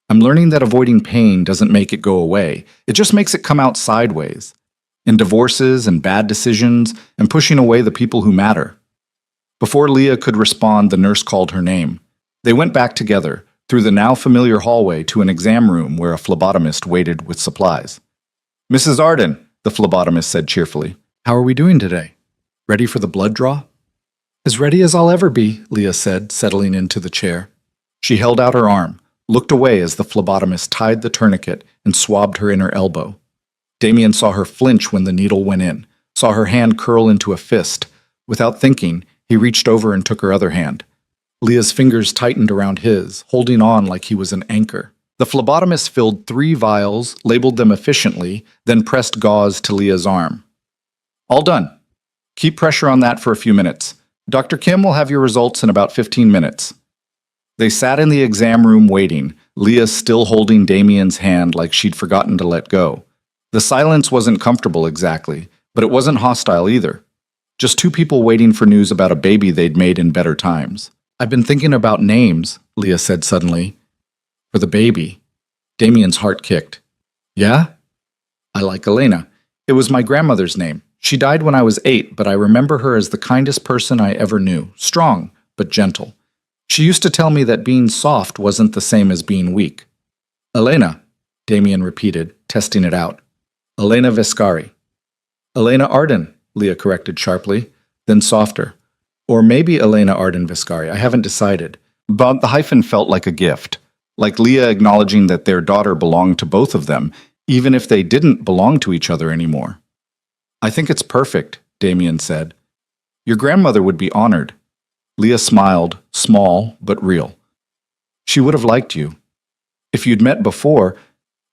I'm learning that avoiding pain doesn't make it go away. It just makes it come out sideways. In divorces and bad decisions, and pushing away the people who matter. Before Leah could respond, the nurse called her name. They went back together, through the now familiar hallway to an exam room where a phlebotomist waited with supplies. Mrs. Arden, the phlebotomist said cheerfully. How are we doing today? Ready for the blood draw? As ready as I'll ever be, Leah said, settling into the chair. She held out her arm, looked away as the phlebotomist tied the tourniquet and swabbed her inner elbow. Damien saw her flinch when the needle went in, saw her hand curl into a fist. Without thinking, he reached over and took her other hand. Leah's fingers tightened around his, holding on like he was an anchor. The phlebotomist filled 3 vials, labeled them efficiently, then pressed gauze to Leah's arm. All done. Keep pressure on that for a few minutes. Dr. Kim will have your results in about 15 minutes. They sat in the exam room waiting, Leah still holding Damien's hand like she'd forgotten to let go. The silence wasn't comfortable exactly, but it wasn't hostile either. Just 2 people waiting for news about a baby they'd made in better times. I've been thinking about names, Leah said suddenly. For the baby. Damien's heart kicked. Yeah? I like Elena. It was my grandmother's name. She died when I was 8, but I remember her as the kindest person I ever knew. Strong, but gentle. She used to tell me that being soft wasn't the same as being weak. Elena, Damien repeated, testing it out. Elena Viscari. Elena Arden, Leah corrected sharply, then softer. Or maybe Elena Arden Viscari, I haven't decided. But the hyphen felt like a gift, like Leah acknowledging that their daughter belonged to both of them, even if they didn't belong to each other anymore. I think it's perfect, Damien said. Your grandmother would be honored. Leah smiled, small but real. She would have liked you. If you'd met before...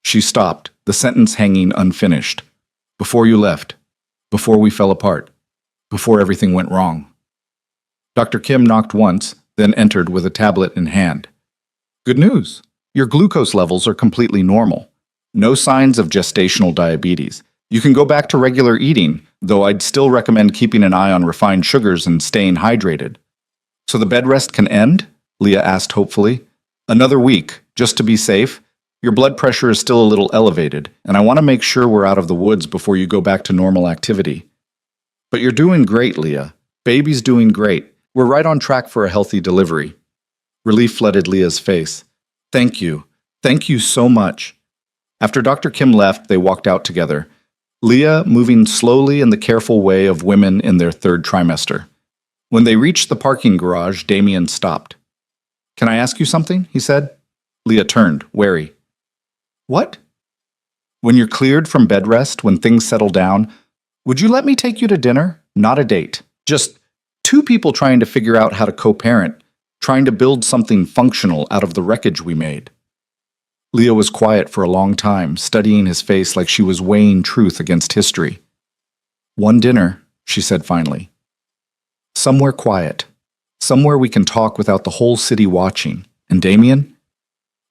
She stopped, the sentence hanging unfinished. Before you left. Before we fell apart. Before everything went wrong. Dr. Kim knocked once, then entered with a tablet in hand. Good news. Your glucose levels are completely normal. No signs of gestational diabetes. You can go back to regular eating, though I'd still recommend keeping an eye on refined sugars and staying hydrated. So the bed rest can end? Leah asked hopefully. Another week, just to be safe. Your blood pressure is still a little elevated, and I want to make sure we're out of the woods before you go back to normal activity. But you're doing great, Leah. Baby's doing great. We're right on track for a healthy delivery. Relief flooded Leah's face. Thank you. Thank you so much. After Dr. Kim left, they walked out together. Leah moving slowly in the careful way of women in their 3rd trimester. When they reached the parking garage, Damien stopped. Can I ask you something? He said. Leah turned, wary. What? When you're cleared from bed rest, when things settle down, would you let me take you to dinner? Not a date. Just 2 people trying to figure out how to co-parent, trying to build something functional out of the wreckage we made. Leah was quiet for a long time, studying his face like she was weighing truth against history. One dinner, she said finally. Somewhere quiet. Somewhere we can talk without the whole city watching. And Damien?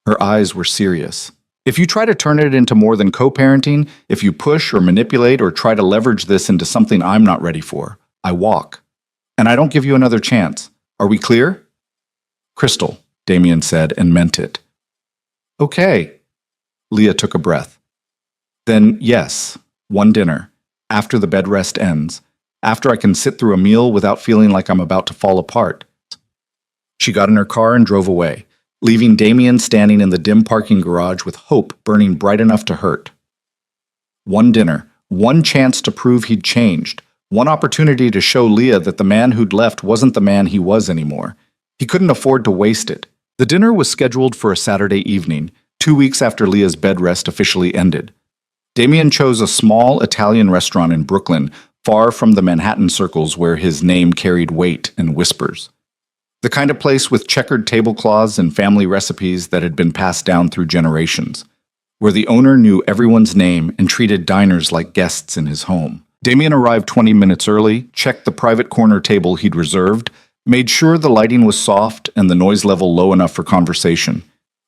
Her eyes were serious. If you try to turn it into more than co-parenting, if you push or manipulate or try to leverage this into something I'm not ready for, I walk. And I don't give you another chance. Are we clear? Crystal, Damien said and meant it. Okay. Leah took a breath. Then, yes, one dinner, after the bed rest ends, after I can sit through a meal without feeling like I'm about to fall apart. She got in her car and drove away, leaving Damien standing in the dim parking garage with hope burning bright enough to hurt. One dinner, one chance to prove he'd changed, one opportunity to show Leah that the man who'd left wasn't the man he was anymore. He couldn't afford to waste it. The dinner was scheduled for a Saturday evening, 2 weeks after Leah's bed rest officially ended. Damien chose a small Italian restaurant in Brooklyn, far from the Manhattan circles where his name carried weight and whispers. The kind of place with checkered tablecloths and family recipes that had been passed down through generations, where the owner knew everyone's name and treated diners like guests in his home. Damien arrived 20 minutes early, checked the private corner table he'd reserved, made sure the lighting was soft and the noise level low enough for conversation.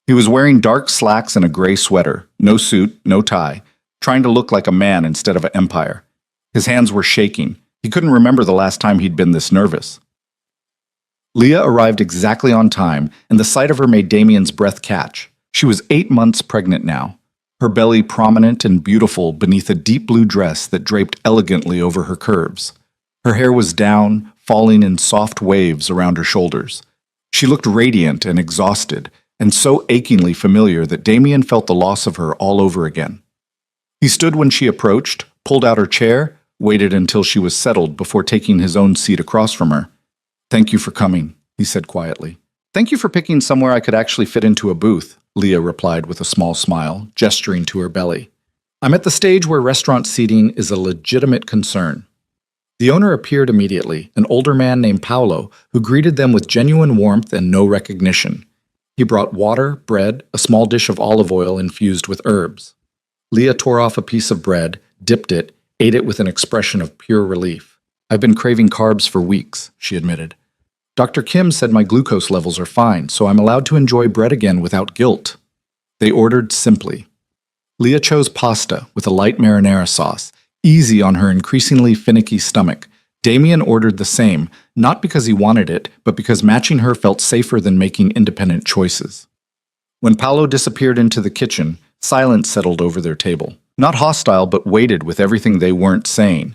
He was wearing dark slacks and a gray sweater, no suit, no tie, trying to look like a man instead of an empire. His hands were shaking. He couldn't remember the last time he'd been this nervous. Leah arrived exactly on time, and the sight of her made Damien's breath catch. She was 8 months pregnant now, her belly prominent and beautiful beneath a deep blue dress that draped elegantly over her curves. Her hair was down, falling in soft waves around her shoulders. She looked radiant and exhausted, and so achingly familiar that Damien felt the loss of her all over again. He stood when she approached, pulled out her chair, waited until she was settled before taking his own seat across from her. "Thank you for coming," he said quietly. "Thank you for picking somewhere I could actually fit into a booth," Leah replied with a small smile, gesturing to her belly. "I'm at the stage where restaurant seating is a legitimate concern." The owner appeared immediately, an older man named Paolo, who greeted them with genuine warmth and no recognition. He brought water, bread, a small dish of olive oil infused with herbs. Leah tore off a piece of bread, dipped it, ate it with an expression of pure relief. "I've been craving carbs for weeks," she admitted. "Dr. Kim said my glucose levels are fine, so I'm allowed to enjoy bread again without guilt." They ordered simply. Leah chose pasta with a light marinara sauce, easy on her increasingly finicky stomach. Damien ordered the same, not because he wanted it, but because matching her felt safer than making independent choices. When Paolo disappeared into the kitchen, silence settled over their table. Not hostile, but weighted with everything they weren't saying.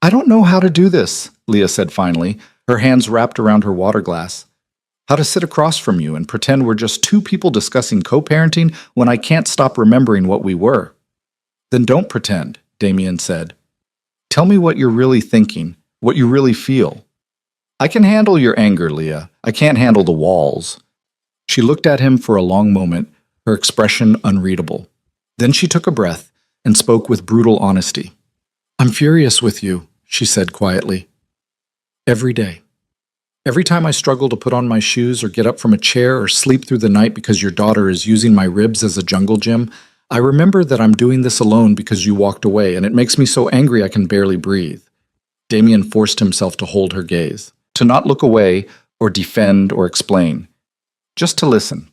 "I don't know how to do this," Leah said finally, her hands wrapped around her water glass. "How to sit across from you and pretend we're just two people discussing co-parenting when I can't stop remembering what we were." "Then don't pretend," Damien said. "Tell me what you're really thinking, what you really feel." "I can handle your anger, Leah. I can't handle the walls." She looked at him for a long moment, her expression unreadable. Then she took a breath and spoke with brutal honesty. "I'm furious with you," she said quietly. "Every day. Every time I struggle to put on my shoes or get up from a chair or sleep through the night because your daughter is using my ribs as a jungle gym, I remember that I'm doing this alone because you walked away, and it makes me so angry I can barely breathe." Damien forced himself to hold her gaze, to not look away or defend or explain, just to listen.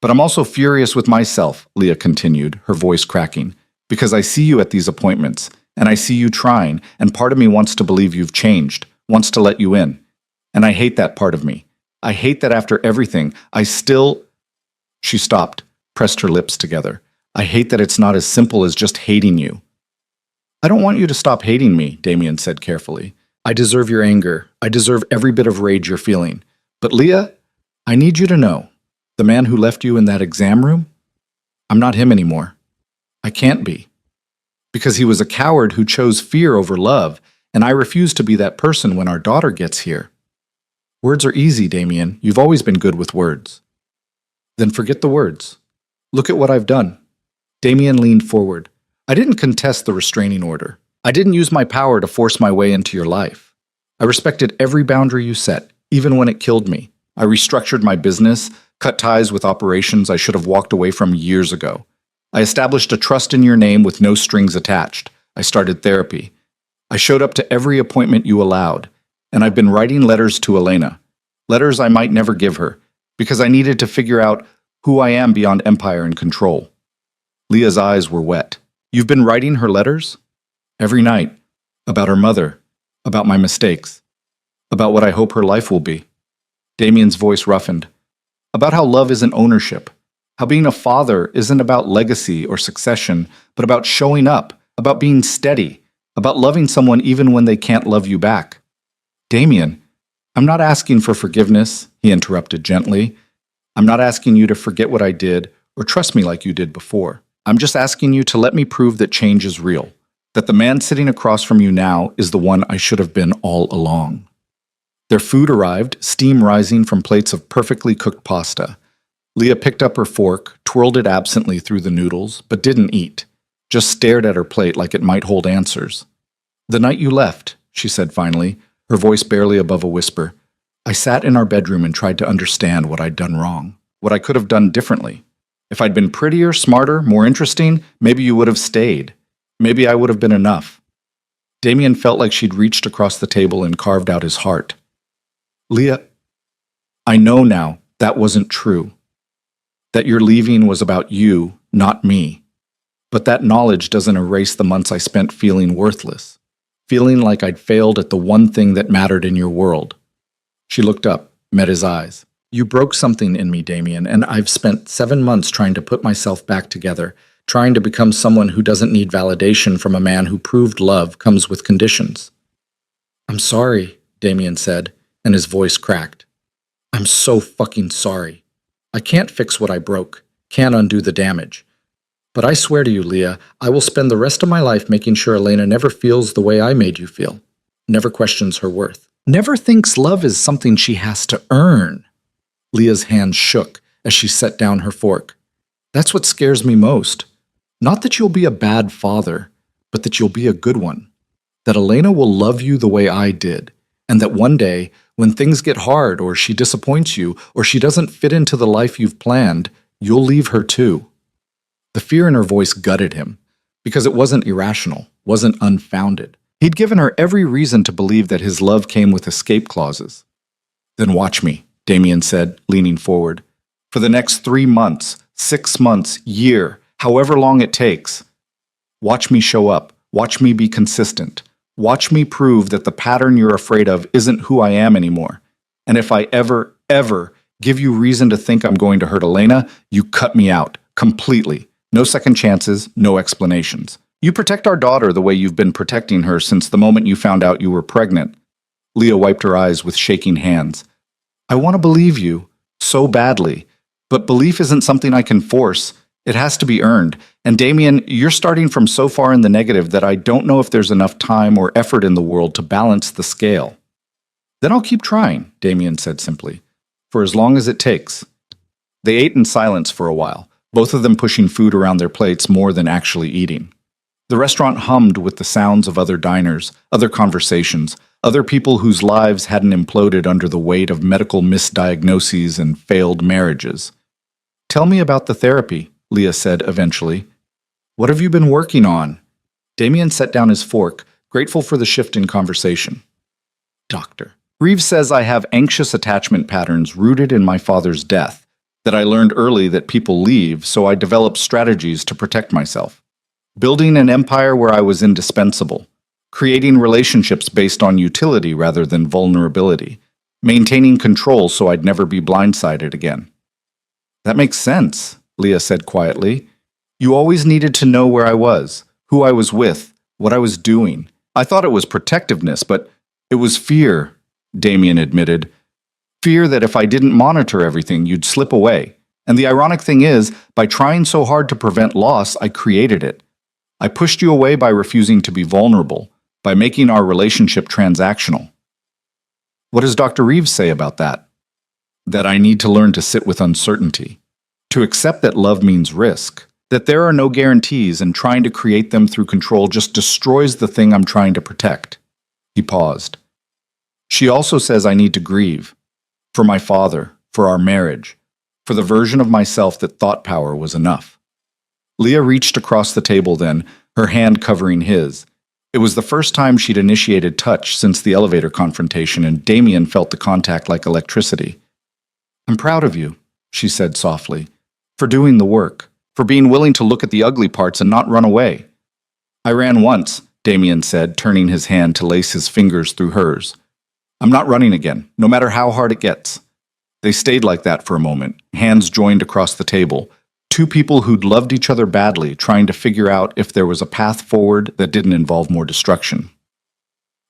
"But I'm also furious with myself," Leah continued, her voice cracking, "because I see you at these appointments, and I see you trying, and part of me wants to believe you've changed, wants to let you in. And I hate that part of me. I hate that after everything, I still—" She stopped, pressed her lips together. "I hate that it's not as simple as just hating you." "I don't want you to stop hating me," Damien said carefully. "I deserve your anger. I deserve every bit of rage you're feeling. But Leah, I need you to know, the man who left you in that exam room, I'm not him anymore. I can't be. Because he was a coward who chose fear over love, and I refuse to be that person when our daughter gets here." "Words are easy, Damien. You've always been good with words." "Then forget the words. Look at what I've done." Damien leaned forward. "I didn't contest the restraining order. I didn't use my power to force my way into your life. I respected every boundary you set, even when it killed me. I restructured my business, cut ties with operations I should have walked away from years ago. I established a trust in your name with no strings attached. I started therapy. I showed up to every appointment you allowed, and I've been writing letters to Elena, letters I might never give her, because I needed to figure out who I am beyond empire and control. Leah's eyes were wet. You've been writing her letters? Every night. About her mother. About my mistakes. About what I hope her life will be. Damien's voice roughened. About how love isn't ownership. How being a father isn't about legacy or succession, but about showing up, about being steady, about loving someone even when they can't love you back. Damien, I'm not asking for forgiveness, he interrupted gently. I'm not asking you to forget what I did or trust me like you did before. I'm just asking you to let me prove that change is real, that the man sitting across from you now is the one I should have been all along. Their food arrived, steam rising from plates of perfectly cooked pasta. Leah picked up her fork, twirled it absently through the noodles, but didn't eat, just stared at her plate like it might hold answers. The night you left, she said finally, her voice barely above a whisper, I sat in our bedroom and tried to understand what I'd done wrong, what I could have done differently. If I'd been prettier, smarter, more interesting, maybe you would have stayed. Maybe I would have been enough. Damien felt like she'd reached across the table and carved out his heart. Leah, I know now that wasn't true. That your leaving was about you, not me. But that knowledge doesn't erase the months I spent feeling worthless, feeling like I'd failed at the one thing that mattered in your world. She looked up, met his eyes. You broke something in me, Damien, and I've spent 7 months trying to put myself back together, trying to become someone who doesn't need validation from a man who proved love comes with conditions. I'm sorry, Damien said, and his voice cracked. I'm so fucking sorry. I can't fix what I broke, can't undo the damage. But I swear to you, Leah, I will spend the rest of my life making sure Elena never feels the way I made you feel, never questions her worth, never thinks love is something she has to earn. Leah's hands shook as she set down her fork. That's what scares me most. Not that you'll be a bad father, but that you'll be a good one. That Elena will love you the way I did, and that one day, when things get hard or she disappoints you or she doesn't fit into the life you've planned, you'll leave her too. The fear in her voice gutted him, because it wasn't irrational, wasn't unfounded. He'd given her every reason to believe that his love came with escape clauses. Then watch me, Damien said, leaning forward. For the next 3 months, 6 months, year, however long it takes. Watch me show up. Watch me be consistent. Watch me prove that the pattern you're afraid of isn't who I am anymore. And if I ever, ever give you reason to think I'm going to hurt Elena, you cut me out, completely. No second chances, no explanations. You protect our daughter the way you've been protecting her since the moment you found out you were pregnant. Leah wiped her eyes with shaking hands. I want to believe you, so badly. But belief isn't something I can force. It has to be earned. And Damien, you're starting from so far in the negative that I don't know if there's enough time or effort in the world to balance the scale. Then I'll keep trying, Damien said simply, for as long as it takes. They ate in silence for a while, both of them pushing food around their plates more than actually eating. The restaurant hummed with the sounds of other diners, other conversations, other people whose lives hadn't imploded under the weight of medical misdiagnoses and failed marriages. Tell me about the therapy, Leah said eventually. What have you been working on? Damien set down his fork, grateful for the shift in conversation. Doctor. Reeves says I have anxious attachment patterns rooted in my father's death, that I learned early that people leave, so I developed strategies to protect myself. Building an empire where I was indispensable. Creating relationships based on utility rather than vulnerability. Maintaining control so I'd never be blindsided again. That makes sense, Leah said quietly. You always needed to know where I was, who I was with, what I was doing. I thought it was protectiveness, but it was fear, Damien admitted. Fear that if I didn't monitor everything, you'd slip away. And the ironic thing is, by trying so hard to prevent loss, I created it. I pushed you away by refusing to be vulnerable, by making our relationship transactional. What does Dr. Reeves say about that? That I need to learn to sit with uncertainty, to accept that love means risk, that there are no guarantees and trying to create them through control just destroys the thing I'm trying to protect. He paused. She also says I need to grieve, for my father, for our marriage, for the version of myself that thought power was enough. Leah reached across the table then, her hand covering his. It was the first time she'd initiated touch since the elevator confrontation, and Damien felt the contact like electricity. I'm proud of you, she said softly, for doing the work, for being willing to look at the ugly parts and not run away. I ran once, Damien said, turning his hand to lace his fingers through hers. I'm not running again, no matter how hard it gets. They stayed like that for a moment, hands joined across the table. Two people who'd loved each other badly, trying to figure out if there was a path forward that didn't involve more destruction.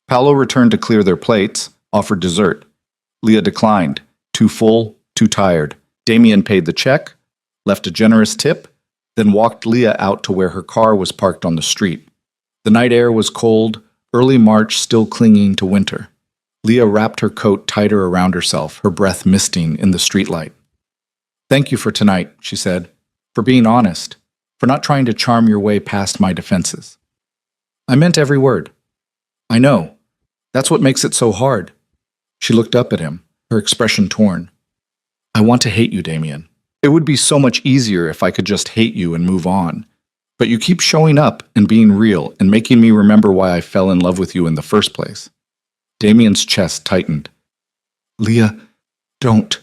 Paolo returned to clear their plates, offered dessert. Leah declined, too full, too tired. Damien paid the check, left a generous tip, then walked Leah out to where her car was parked on the street. The night air was cold, early March still clinging to winter. Leah wrapped her coat tighter around herself, her breath misting in the streetlight. Thank you for tonight, she said, for being honest, for not trying to charm your way past my defenses. I meant every word. I know. That's what makes it so hard. She looked up at him, her expression torn. I want to hate you, Damien. It would be so much easier if I could just hate you and move on. But you keep showing up and being real and making me remember why I fell in love with you in the first place. Damien's chest tightened. Leah, don't.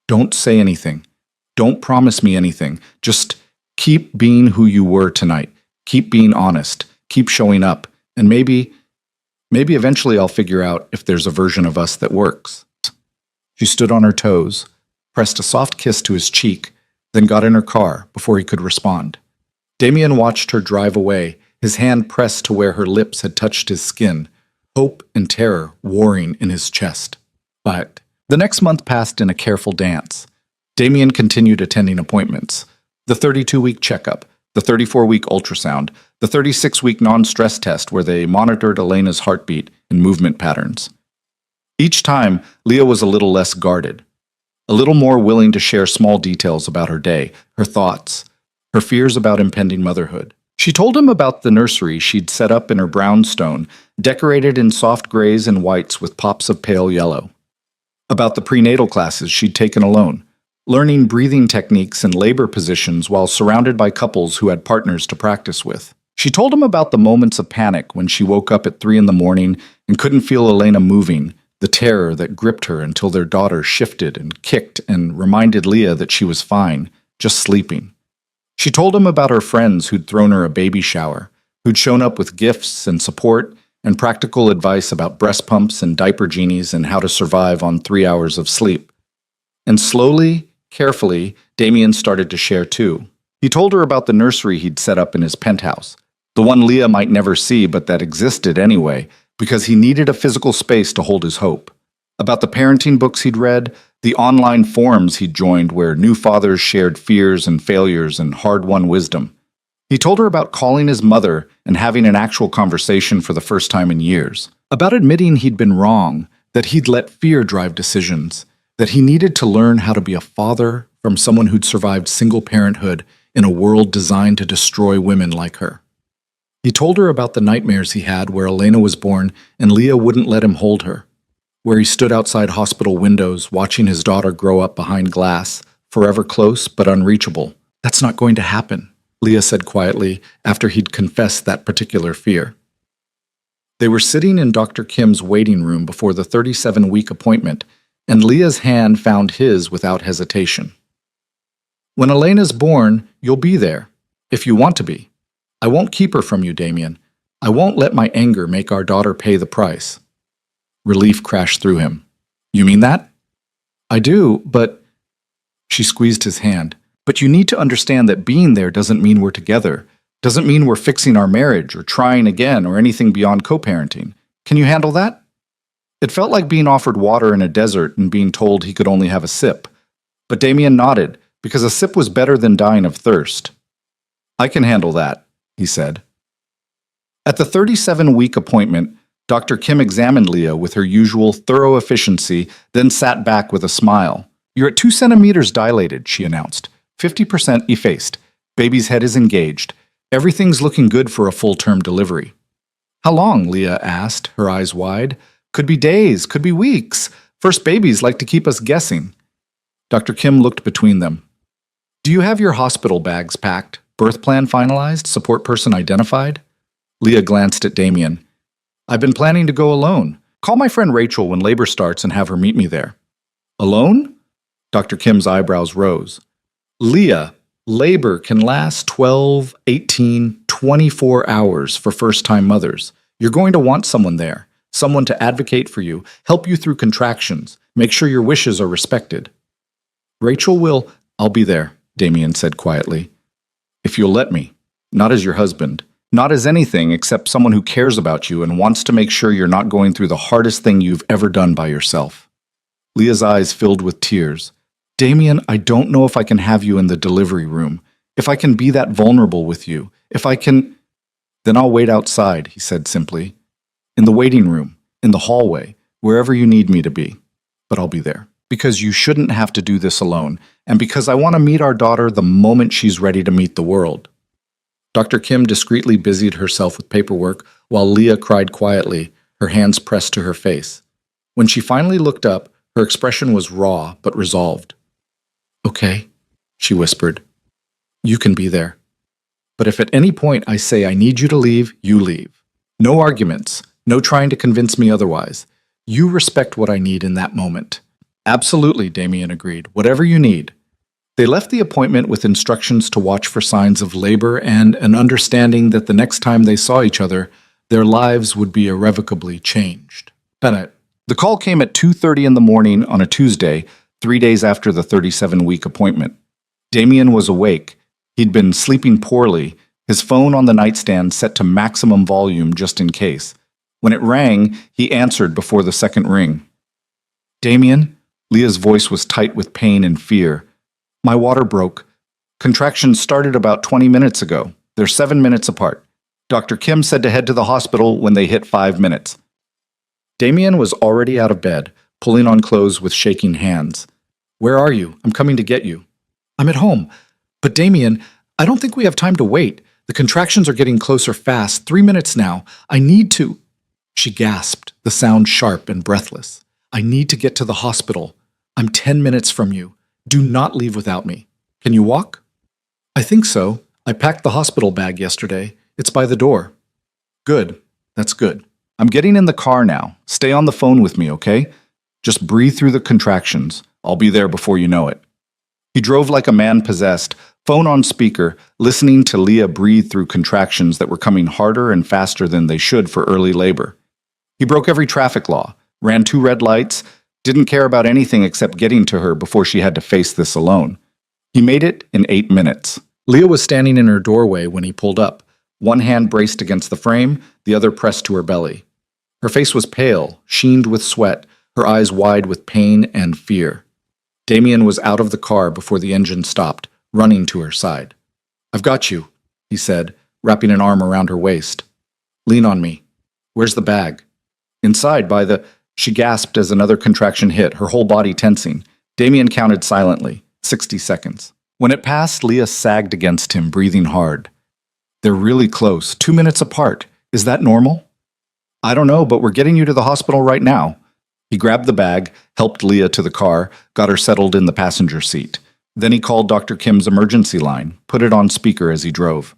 Don't say anything. Don't promise me anything. Just keep being who you were tonight. Keep being honest. Keep showing up. And maybe eventually I'll figure out if there's a version of us that works. She stood on her toes, pressed a soft kiss to his cheek, then got in her car before he could respond. Damien watched her drive away, his hand pressed to where her lips had touched his skin, hope and terror warring in his chest. But the next month passed in a careful dance. Damien continued attending appointments. The 32-week checkup, the 34-week ultrasound, the 36-week non-stress test where they monitored Elena's heartbeat and movement patterns. Each time, Leah was a little less guarded, a little more willing to share small details about her day, her thoughts, her fears about impending motherhood. She told him about the nursery she'd set up in her brownstone, decorated in soft grays and whites with pops of pale yellow. About the prenatal classes she'd taken alone, learning breathing techniques and labor positions while surrounded by couples who had partners to practice with. She told him about the moments of panic when she woke up at 3 a.m. and couldn't feel Elena moving, the terror that gripped her until their daughter shifted and kicked and reminded Leah that she was fine, just sleeping. She told him about her friends who'd thrown her a baby shower, who'd shown up with gifts and support and practical advice about breast pumps and diaper genies and how to survive on 3 hours of sleep. And slowly, carefully, Damien started to share too. He told her about the nursery he'd set up in his penthouse, the one Leah might never see but that existed anyway, because he needed a physical space to hold his hope. About the parenting books he'd read, the online forums he'd joined where new fathers shared fears and failures and hard-won wisdom. He told her about calling his mother and having an actual conversation for the first time in years. About admitting he'd been wrong, that he'd let fear drive decisions, that he needed to learn how to be a father from someone who'd survived single parenthood in a world designed to destroy women like her. He told her about the nightmares he had where Elena was born and Leah wouldn't let him hold her, where he stood outside hospital windows watching his daughter grow up behind glass, forever close but unreachable. That's not going to happen, Leah said quietly after he'd confessed that particular fear. They were sitting in Dr. Kim's waiting room before the 37-week appointment, and Leah's hand found his without hesitation. When Elena's born, you'll be there, if you want to be. I won't keep her from you, Damien. I won't let my anger make our daughter pay the price. Relief crashed through him. You mean that? I do, but... She squeezed his hand. But you need to understand that being there doesn't mean we're together, doesn't mean we're fixing our marriage or trying again or anything beyond co-parenting. Can you handle that? It felt like being offered water in a desert and being told he could only have a sip. But Damien nodded, because a sip was better than dying of thirst. I can handle that, he said. At the 37-week appointment, Dr. Kim examined Leah with her usual thorough efficiency, then sat back with a smile. You're at 2 centimeters dilated, she announced. 50% effaced. Baby's head is engaged. Everything's looking good for a full-term delivery. How long? Leah asked, her eyes wide. Could be days, could be weeks. First babies like to keep us guessing. Dr. Kim looked between them. Do you have your hospital bags packed? Birth plan finalized? Support person identified? Leah glanced at Damien. I've been planning to go alone. Call my friend Rachel when labor starts and have her meet me there. Alone? Dr. Kim's eyebrows rose. Leah, Labor can last 12, 18, 24 hours for first-time mothers. You're going to want someone there, someone to advocate for you, help you through contractions, make sure your wishes are respected. Rachel will, I'll be there, Damien said quietly. If you'll let me, not as your husband, not as anything except someone who cares about you and wants to make sure you're not going through the hardest thing you've ever done by yourself. Leah's eyes filled with tears. Damien, I don't know if I can have you in the delivery room, if I can be that vulnerable with you, if I can... Then I'll wait outside, he said simply. In the waiting room, in the hallway, wherever you need me to be. But I'll be there. Because you shouldn't have to do this alone, and because I want to meet our daughter the moment she's ready to meet the world. Dr. Kim discreetly busied herself with paperwork while Leah cried quietly, her hands pressed to her face. When she finally looked up, her expression was raw but resolved. Okay, she whispered. You can be there. But if at any point I say I need you to leave, you leave. No arguments, no trying to convince me otherwise. You respect what I need in that moment. Absolutely, Damien agreed. Whatever you need. They left the appointment with instructions to watch for signs of labor and an understanding that the next time they saw each other, their lives would be irrevocably changed. Bennett. The call came at 2:30 in the morning on a Tuesday, 3 days after the 37-week appointment. Damien was awake. He'd been sleeping poorly, his phone on the nightstand set to maximum volume just in case. When it rang, he answered before the second ring. Damien? Leah's voice was tight with pain and fear. My water broke. Contractions started about 20 minutes ago. They're 7 minutes apart. Dr. Kim said to head to the hospital when they hit 5 minutes. Damien was already out of bed, pulling on clothes with shaking hands. Where are you? I'm coming to get you. I'm at home. But Damien, I don't think we have time to wait. The contractions are getting closer fast. 3 minutes now. I need to... She gasped, the sound sharp and breathless. I need to get to the hospital. I'm 10 minutes from you. Do not leave without me. Can you walk? I think so. I packed the hospital bag yesterday. It's by the door. Good. That's good. I'm getting in the car now. Stay on the phone with me, okay? Just breathe through the contractions. I'll be there before you know it. He drove like a man possessed, phone on speaker, listening to Leah breathe through contractions that were coming harder and faster than they should for early labor. He broke every traffic law, ran 2 red lights, didn't care about anything except getting to her before she had to face this alone. He made it in 8 minutes. Leah was standing in her doorway when he pulled up, one hand braced against the frame, the other pressed to her belly. Her face was pale, sheened with sweat, her eyes wide with pain and fear. Damien was out of the car before the engine stopped, running to her side. I've got you, he said, wrapping an arm around her waist. Lean on me. Where's the bag? Inside by the... She gasped as another contraction hit, her whole body tensing. Damien counted silently, 60 seconds. When it passed, Leah sagged against him, breathing hard. They're really close, 2 minutes apart. Is that normal? I don't know, but we're getting you to the hospital right now. He grabbed the bag, helped Leah to the car, got her settled in the passenger seat. Then he called Dr. Kim's emergency line, put it on speaker as he drove.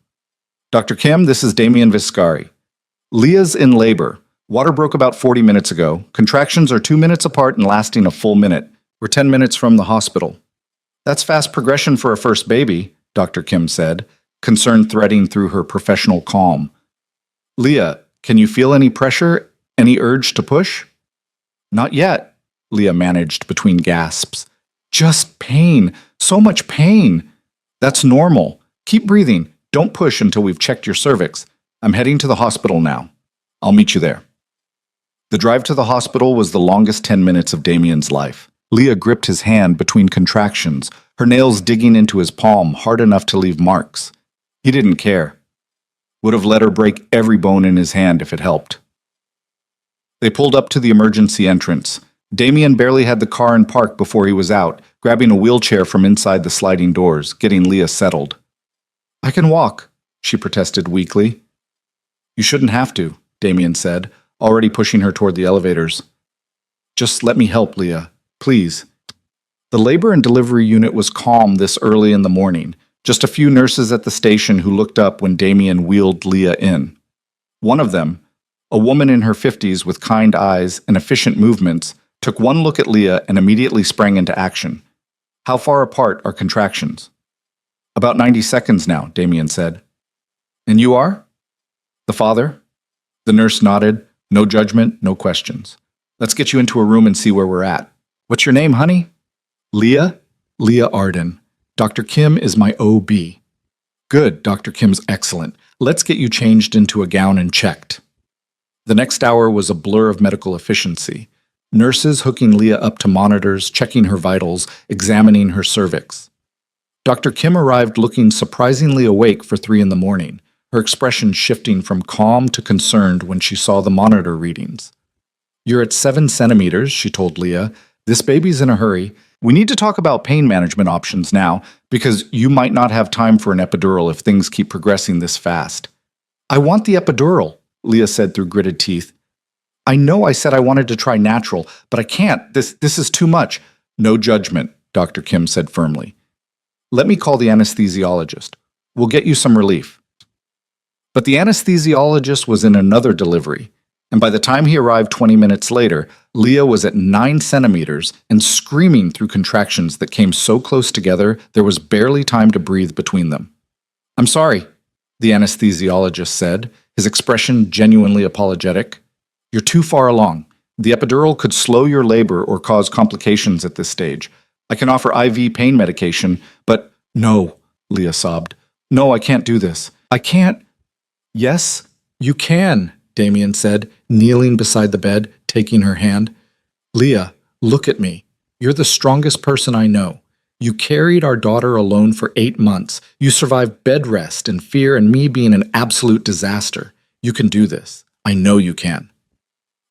Dr. Kim, this is Damien Viscari. Leah's in labor. Water broke about 40 minutes ago. Contractions are 2 minutes apart and lasting a full minute. We're 10 minutes from the hospital. That's fast progression for a first baby, Dr. Kim said, concern threading through her professional calm. Leah, can you feel any pressure, any urge to push? Not yet, Leah managed between gasps. Just pain, so much pain. That's normal. Keep breathing. Don't push until we've checked your cervix. I'm heading to the hospital now. I'll meet you there. The drive to the hospital was the longest 10 minutes of Damien's life. Leah gripped his hand between contractions, her nails digging into his palm hard enough to leave marks. He didn't care. Would have let her break every bone in his hand if it helped. They pulled up to the emergency entrance. Damien barely had the car in park before he was out, grabbing a wheelchair from inside the sliding doors, getting Leah settled. I can walk, she protested weakly. You shouldn't have to, Damien said, already pushing her toward the elevators. Just let me help, Leah, please. The labor and delivery unit was calm this early in the morning, just a few nurses at the station who looked up when Damien wheeled Leah in. One of them, a woman in her 50s with kind eyes and efficient movements, took one look at Leah and immediately sprang into action. How far apart are contractions? About 90 seconds now, Damien said. And you are? The father? The nurse nodded. No judgment, no questions. Let's get you into a room and see where we're at. What's your name, honey? Leah? Leah Arden. Dr. Kim is my OB. Good, Dr. Kim's excellent. Let's get you changed into a gown and checked. The next hour was a blur of medical efficiency. Nurses hooking Leah up to monitors, checking her vitals, examining her cervix. Dr. Kim arrived looking surprisingly awake for 3 in the morning, her expression shifting from calm to concerned when she saw the monitor readings. You're at 7 centimeters, she told Leah. This baby's in a hurry. We need to talk about pain management options now, because you might not have time for an epidural if things keep progressing this fast. I want the epidural, Leah said through gritted teeth. I know I said I wanted to try natural, but I can't. This is too much. No judgment, Dr. Kim said firmly. Let me call the anesthesiologist. We'll get you some relief. But the anesthesiologist was in another delivery, and by the time he arrived 20 minutes later, Leah was at 9 centimeters and screaming through contractions that came so close together there was barely time to breathe between them. I'm sorry, the anesthesiologist said, his expression genuinely apologetic. You're too far along. The epidural could slow your labor or cause complications at this stage. I can offer IV pain medication, but no, Leah sobbed. No, I can't do this. I can't. Yes, you can, Damien said, kneeling beside the bed, taking her hand. Leah, look at me. You're the strongest person I know. You carried our daughter alone for 8 months. You survived bed rest and fear and me being an absolute disaster. You can do this. I know you can.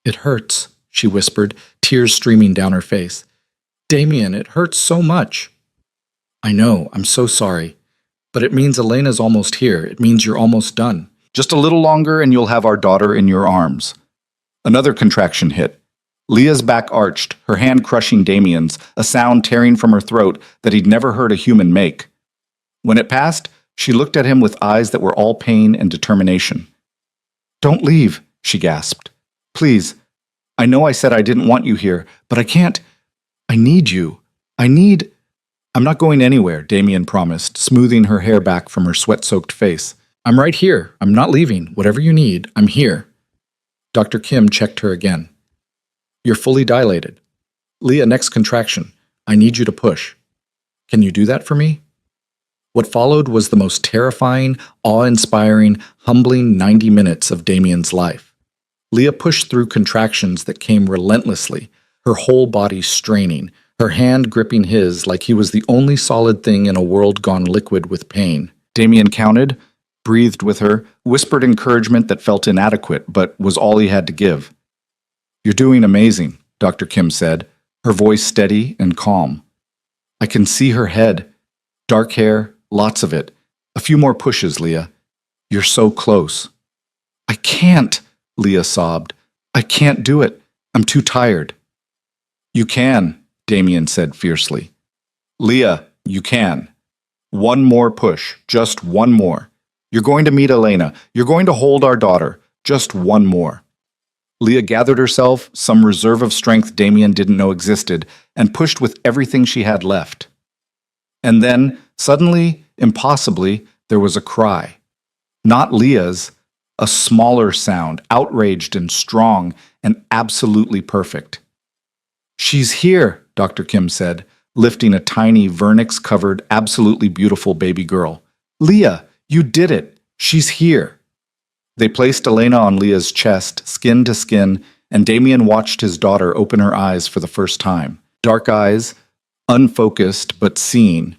It hurts, she whispered, tears streaming down her face. Damien, it hurts so much. I know, I'm so sorry. But it means Elena's almost here. It means you're almost done. Just a little longer and you'll have our daughter in your arms. Another contraction hit. Leah's back arched, her hand crushing Damien's, a sound tearing from her throat that he'd never heard a human make. When it passed, she looked at him with eyes that were all pain and determination. Don't leave, she gasped. Please. I know I said I didn't want you here, but I can't. I need you. I'm not going anywhere, Damien promised, smoothing her hair back from her sweat-soaked face. I'm right here. I'm not leaving. Whatever you need, I'm here. Dr. Kim checked her again. You're fully dilated. Leah, next contraction. I need you to push. Can you do that for me? What followed was the most terrifying, awe-inspiring, humbling 90 minutes of Damien's life. Leah pushed through contractions that came relentlessly, her whole body straining, her hand gripping his like he was the only solid thing in a world gone liquid with pain. Damien counted, breathed with her, whispered encouragement that felt inadequate but was all he had to give. You're doing amazing, Dr. Kim said, her voice steady and calm. I can see her head. Dark hair, lots of it. A few more pushes, Leah. You're so close. I can't, Leah sobbed. I can't do it. I'm too tired. You can, Damien said fiercely. Leah, you can. One more push, just one more. You're going to meet Elena. You're going to hold our daughter. Just one more. Leah gathered herself, some reserve of strength Damien didn't know existed, and pushed with everything she had left. And then, suddenly, impossibly, there was a cry. Not Leah's, a smaller sound, outraged and strong and absolutely perfect. She's here, Dr. Kim said, lifting a tiny, vernix-covered, absolutely beautiful baby girl. Leah, you did it. She's here. They placed Elena on Leah's chest, skin to skin, and Damien watched his daughter open her eyes for the first time. Dark eyes, unfocused but seeing.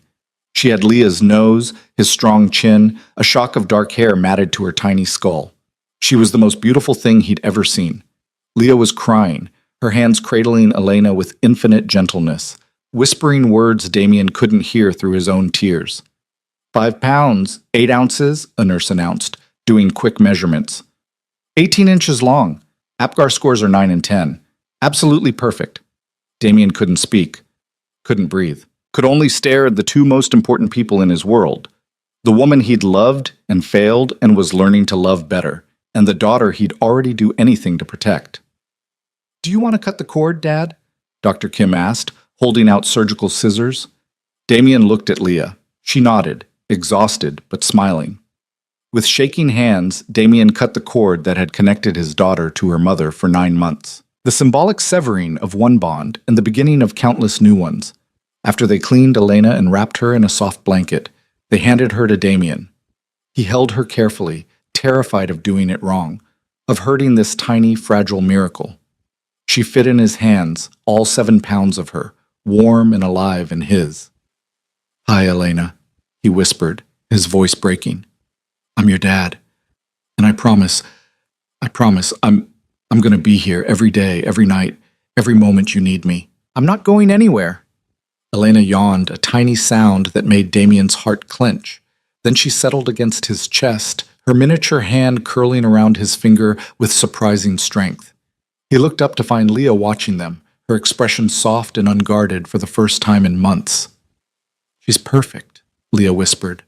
She had Leah's nose, his strong chin, a shock of dark hair matted to her tiny skull. She was the most beautiful thing he'd ever seen. Leah was crying, her hands cradling Elena with infinite gentleness, whispering words Damien couldn't hear through his own tears. 5 pounds, 8 ounces, a nurse announced, doing quick measurements. 18 inches long. APGAR scores are 9 and 10. Absolutely perfect. Damien couldn't speak, couldn't breathe, could only stare at the 2 most important people in his world. The woman he'd loved and failed and was learning to love better, and the daughter he'd already do anything to protect. Do you want to cut the cord, Dad? Dr. Kim asked, holding out surgical scissors. Damien looked at Leah. She nodded. exhausted but smiling. With shaking hands, Damien cut the cord that had connected his daughter to her mother for 9 months. The symbolic severing of one bond and the beginning of countless new ones. After they cleaned Elena and wrapped her in a soft blanket, they handed her to Damien. He held her carefully, terrified of doing it wrong, of hurting this tiny, fragile miracle. She fit in his hands, all 7 pounds of her, warm and alive in his. "Hi, Elena," he whispered, his voice breaking. "I'm your dad, and I promise, I'm going to be here every day, every night, every moment you need me. I'm not going anywhere." Elena yawned, a tiny sound that made Damien's heart clench. Then she settled against his chest, her miniature hand curling around his finger with surprising strength. He looked up to find Leah watching them, her expression soft and unguarded for the first time in months. "She's perfect," Leah whispered.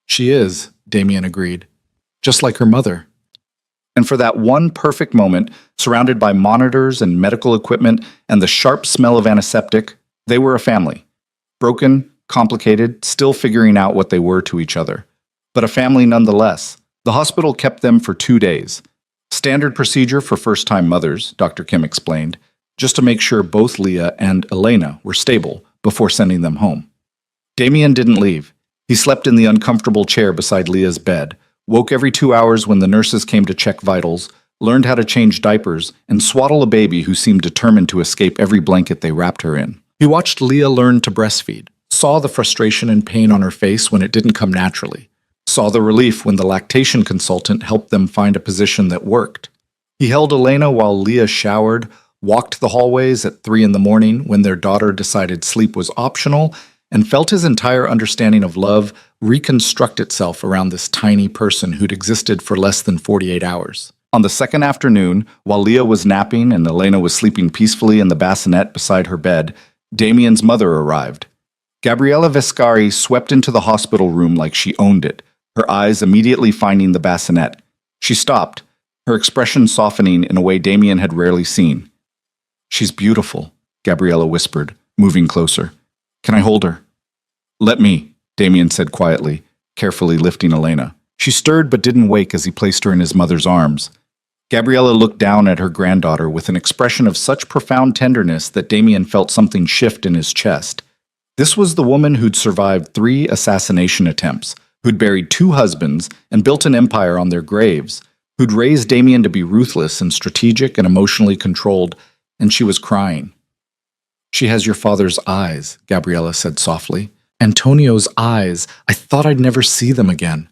"She is," Damien agreed. "Just like her mother." And for that one perfect moment, surrounded by monitors and medical equipment and the sharp smell of antiseptic, they were a family. Broken, complicated, still figuring out what they were to each other. But a family nonetheless. The hospital kept them for 2 days. Standard procedure for first-time mothers, Dr. Kim explained, just to make sure both Leah and Elena were stable before sending them home. Damien didn't leave. He slept in the uncomfortable chair beside Leah's bed, woke every 2 hours when the nurses came to check vitals, learned how to change diapers, and swaddle a baby who seemed determined to escape every blanket they wrapped her in. He watched Leah learn to breastfeed, saw the frustration and pain on her face when it didn't come naturally, saw the relief when the lactation consultant helped them find a position that worked. He held Elena while Leah showered, walked the hallways at 3 a.m. when their daughter decided sleep was optional, and felt his entire understanding of love reconstruct itself around this tiny person who'd existed for less than 48 hours. On the second afternoon, while Leah was napping and Elena was sleeping peacefully in the bassinet beside her bed, Damien's mother arrived. Gabriella Vescari swept into the hospital room like she owned it, her eyes immediately finding the bassinet. She stopped, her expression softening in a way Damien had rarely seen. "She's beautiful," Gabriella whispered, moving closer. "Can I hold her?" "Let me," Damien said quietly, carefully lifting Elena. She stirred but didn't wake as he placed her in his mother's arms. Gabriella looked down at her granddaughter with an expression of such profound tenderness that Damien felt something shift in his chest. This was the woman who'd survived 3 assassination attempts, who'd buried 2 husbands and built an empire on their graves, who'd raised Damien to be ruthless and strategic and emotionally controlled, and she was crying. "She has your father's eyes," Gabriella said softly. "Antonio's eyes. I thought I'd never see them again."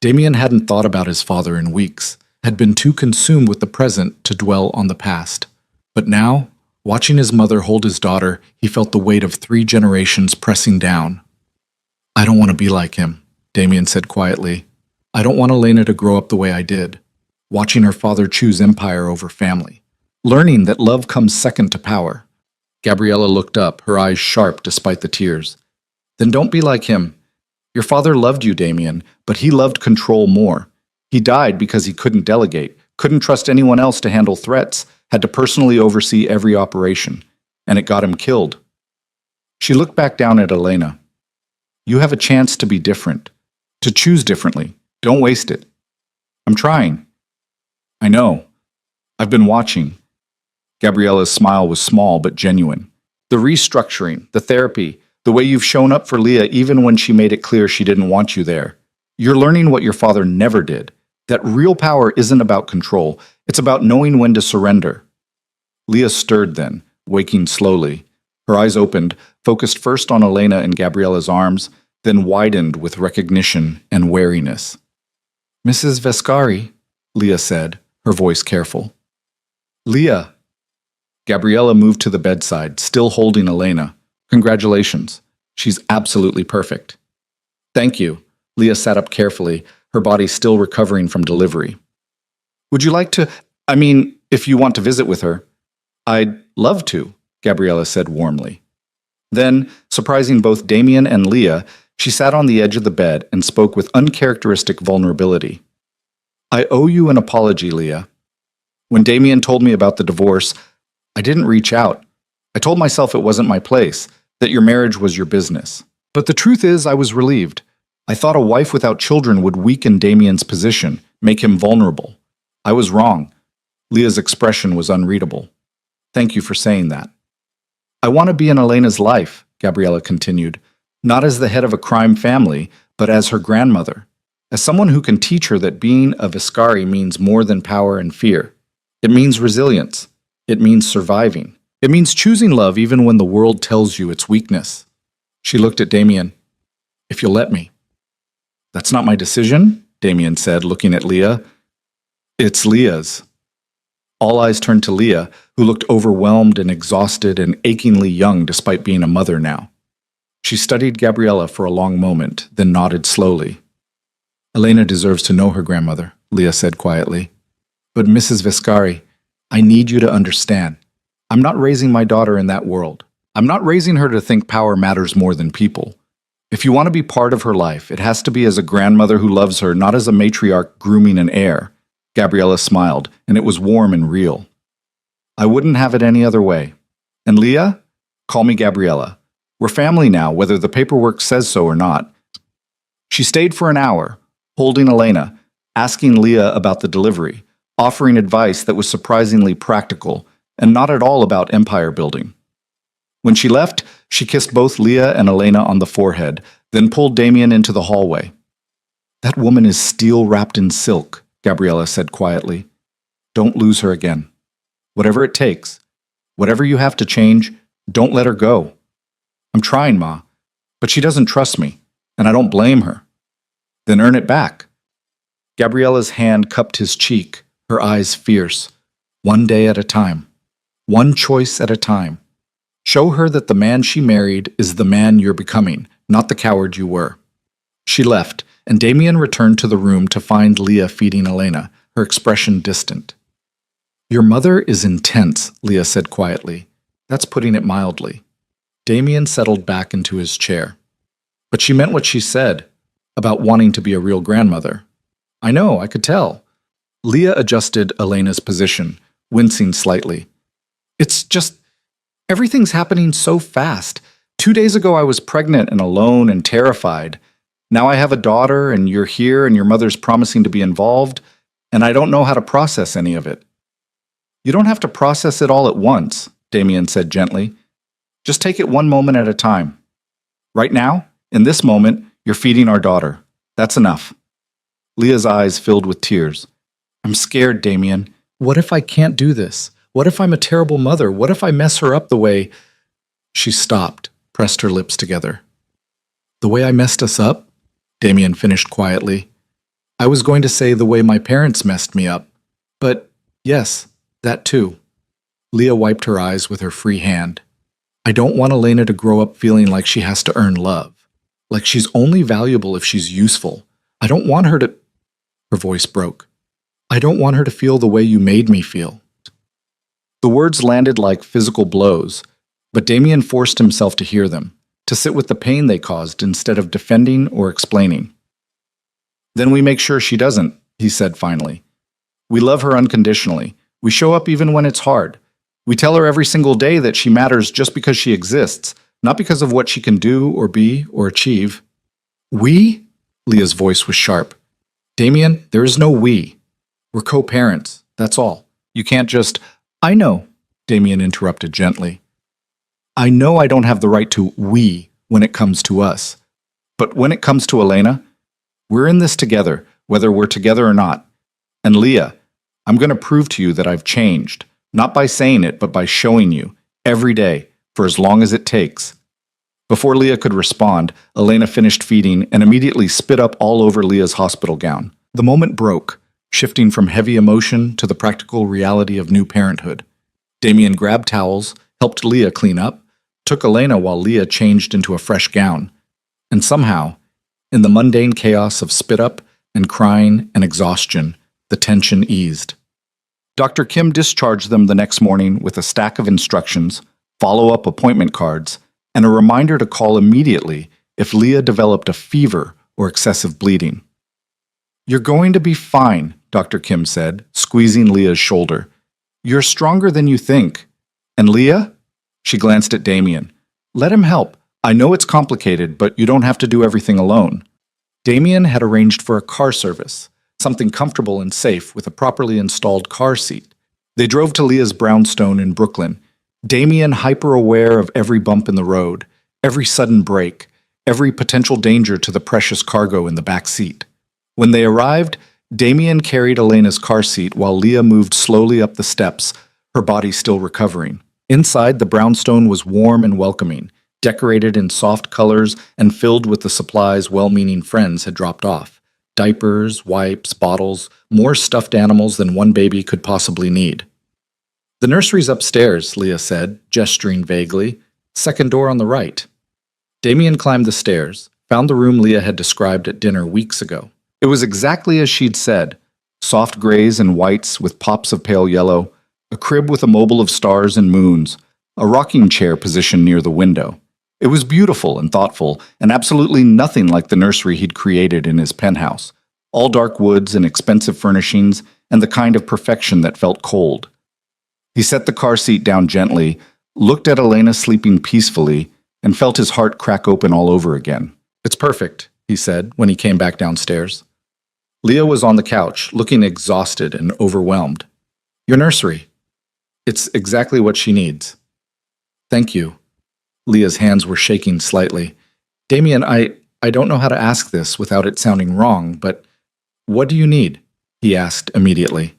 Damien hadn't thought about his father in weeks, had been too consumed with the present to dwell on the past. But now, watching his mother hold his daughter, he felt the weight of 3 generations pressing down. "I don't want to be like him," Damien said quietly. "I don't want Elena to grow up the way I did, watching her father choose empire over family, learning that love comes second to power." Gabriella looked up, her eyes sharp despite the tears. "Then don't be like him. Your father loved you, Damien, but he loved control more. He died because he couldn't delegate, couldn't trust anyone else to handle threats, had to personally oversee every operation, and it got him killed." She looked back down at Elena. "You have a chance to be different, to choose differently. Don't waste it." "I'm trying." "I know. I've been watching." Gabriella's smile was small but genuine. "The restructuring, the therapy, the way you've shown up for Leah even when she made it clear she didn't want you there. You're learning what your father never did. That real power isn't about control. It's about knowing when to surrender." Leah stirred then, waking slowly. Her eyes opened, focused first on Elena in Gabriella's arms, then widened with recognition and wariness. "Mrs. Vescari," Leah said, her voice careful. "Leah." Gabriella moved to the bedside, still holding Elena. "Congratulations. She's absolutely perfect." "Thank you." Leah sat up carefully, her body still recovering from delivery. "Would you like to, if you want to visit with her?" "I'd love to," Gabriella said warmly. Then, surprising both Damien and Leah, she sat on the edge of the bed and spoke with uncharacteristic vulnerability. "I owe you an apology, Leah. When Damien told me about the divorce, I didn't reach out. I told myself it wasn't my place, that your marriage was your business. But the truth is I was relieved. I thought a wife without children would weaken Damien's position, make him vulnerable. I was wrong. Leah's expression was unreadable. Thank you for saying that. I want to be in Elena's life, Gabriella continued, not as the head of a crime family, but as her grandmother, as someone who can teach her that being a Viscari means more than power and fear. It means resilience. It means surviving. It means choosing love even when the world tells you it's weakness. She looked at Damien. If you'll let me. That's not my decision, Damien said, looking at Leah. It's Leah's. All eyes turned to Leah, who looked overwhelmed and exhausted and achingly young despite being a mother now. She studied Gabriella for a long moment, then nodded slowly. Elena deserves to know her grandmother, Leah said quietly. But Mrs. Viscari, I need you to understand. I'm not raising my daughter in that world. I'm not raising her to think power matters more than people. If you want to be part of her life, it has to be as a grandmother who loves her, not as a matriarch grooming an heir. Gabriella smiled, and it was warm and real. I wouldn't have it any other way. And Leah? Call me Gabriella. We're family now, whether the paperwork says so or not. She stayed for an hour, holding Elena, asking Leah about the delivery, offering advice that was surprisingly practical and not at all about empire building. When she left, she kissed both Leah and Elena on the forehead, then pulled Damien into the hallway. That woman is steel wrapped in silk, Gabriella said quietly. Don't lose her again. Whatever it takes, whatever you have to change, don't let her go. I'm trying, Ma, but she doesn't trust me, and I don't blame her. Then earn it back. Gabriella's hand cupped his cheek, her eyes fierce. One day at a time. One choice at a time. Show her that the man she married is the man you're becoming, not the coward you were. She left, and Damien returned to the room to find Leah feeding Elena, her expression distant. Your mother is intense, Leah said quietly. That's putting it mildly. Damien settled back into his chair. But she meant what she said, about wanting to be a real grandmother. I know, I could tell. Leah adjusted Elena's position, wincing slightly. It's just, everything's happening so fast. 2 days ago I was pregnant and alone and terrified. Now I have a daughter and you're here and your mother's promising to be involved, and I don't know how to process any of it. You don't have to process it all at once, Damien said gently. Just take it one moment at a time. Right now, in this moment, you're feeding our daughter. That's enough. Leah's eyes filled with tears. I'm scared, Damien. What if I can't do this? What if I'm a terrible mother? What if I mess her up the way... She stopped, pressed her lips together. The way I messed us up? Damien finished quietly. I was going to say the way my parents messed me up. But, yes, that too. Leah wiped her eyes with her free hand. I don't want Elena to grow up feeling like she has to earn love. Like she's only valuable if she's useful. I don't want her to... Her voice broke. I don't want her to feel the way you made me feel. The words landed like physical blows, but Damien forced himself to hear them, to sit with the pain they caused instead of defending or explaining. Then we make sure she doesn't, he said finally. We love her unconditionally. We show up even when it's hard. We tell her every single day that she matters just because she exists, not because of what she can do or be or achieve. We? Leah's voice was sharp. Damien, there is no we. We're co-parents, that's all. You can't just... I know, Damien interrupted gently. I know I don't have the right to we when it comes to us. But when it comes to Elena, we're in this together, whether we're together or not. And Leah, I'm going to prove to you that I've changed, not by saying it, but by showing you, every day, for as long as it takes. Before Leah could respond, Elena finished feeding and immediately spit up all over Leah's hospital gown. The moment broke, shifting from heavy emotion to the practical reality of new parenthood. Damien grabbed towels, helped Leah clean up, took Elena while Leah changed into a fresh gown. And somehow, in the mundane chaos of spit up and crying and exhaustion, the tension eased. Dr. Kim discharged them the next morning with a stack of instructions, follow-up appointment cards, and a reminder to call immediately if Leah developed a fever or excessive bleeding. You're going to be fine, Dr. Kim said, squeezing Leah's shoulder. You're stronger than you think. And Leah? She glanced at Damien. Let him help. I know it's complicated, but you don't have to do everything alone. Damien had arranged for a car service, something comfortable and safe with a properly installed car seat. They drove to Leah's brownstone in Brooklyn, Damien hyper-aware of every bump in the road, every sudden break, every potential danger to the precious cargo in the back seat. When they arrived, Damien carried Elena's car seat while Leah moved slowly up the steps, her body still recovering. Inside, the brownstone was warm and welcoming, decorated in soft colors and filled with the supplies well-meaning friends had dropped off. Diapers, wipes, bottles, more stuffed animals than one baby could possibly need. "The nursery's upstairs," Leah said, gesturing vaguely. "Second door on the right." Damien climbed the stairs, found the room Leah had described at dinner weeks ago. It was exactly as she'd said, soft grays and whites with pops of pale yellow, a crib with a mobile of stars and moons, a rocking chair positioned near the window. It was beautiful and thoughtful, and absolutely nothing like the nursery he'd created in his penthouse. All dark woods and expensive furnishings, and the kind of perfection that felt cold. He set the car seat down gently, looked at Elena sleeping peacefully, and felt his heart crack open all over again. "It's perfect," he said when he came back downstairs. Leah was on the couch, looking exhausted and overwhelmed. "Your nursery. It's exactly what she needs." "Thank you." Leah's hands were shaking slightly. "Damien, I don't know how to ask this without it sounding wrong, but what do you need?" he asked immediately.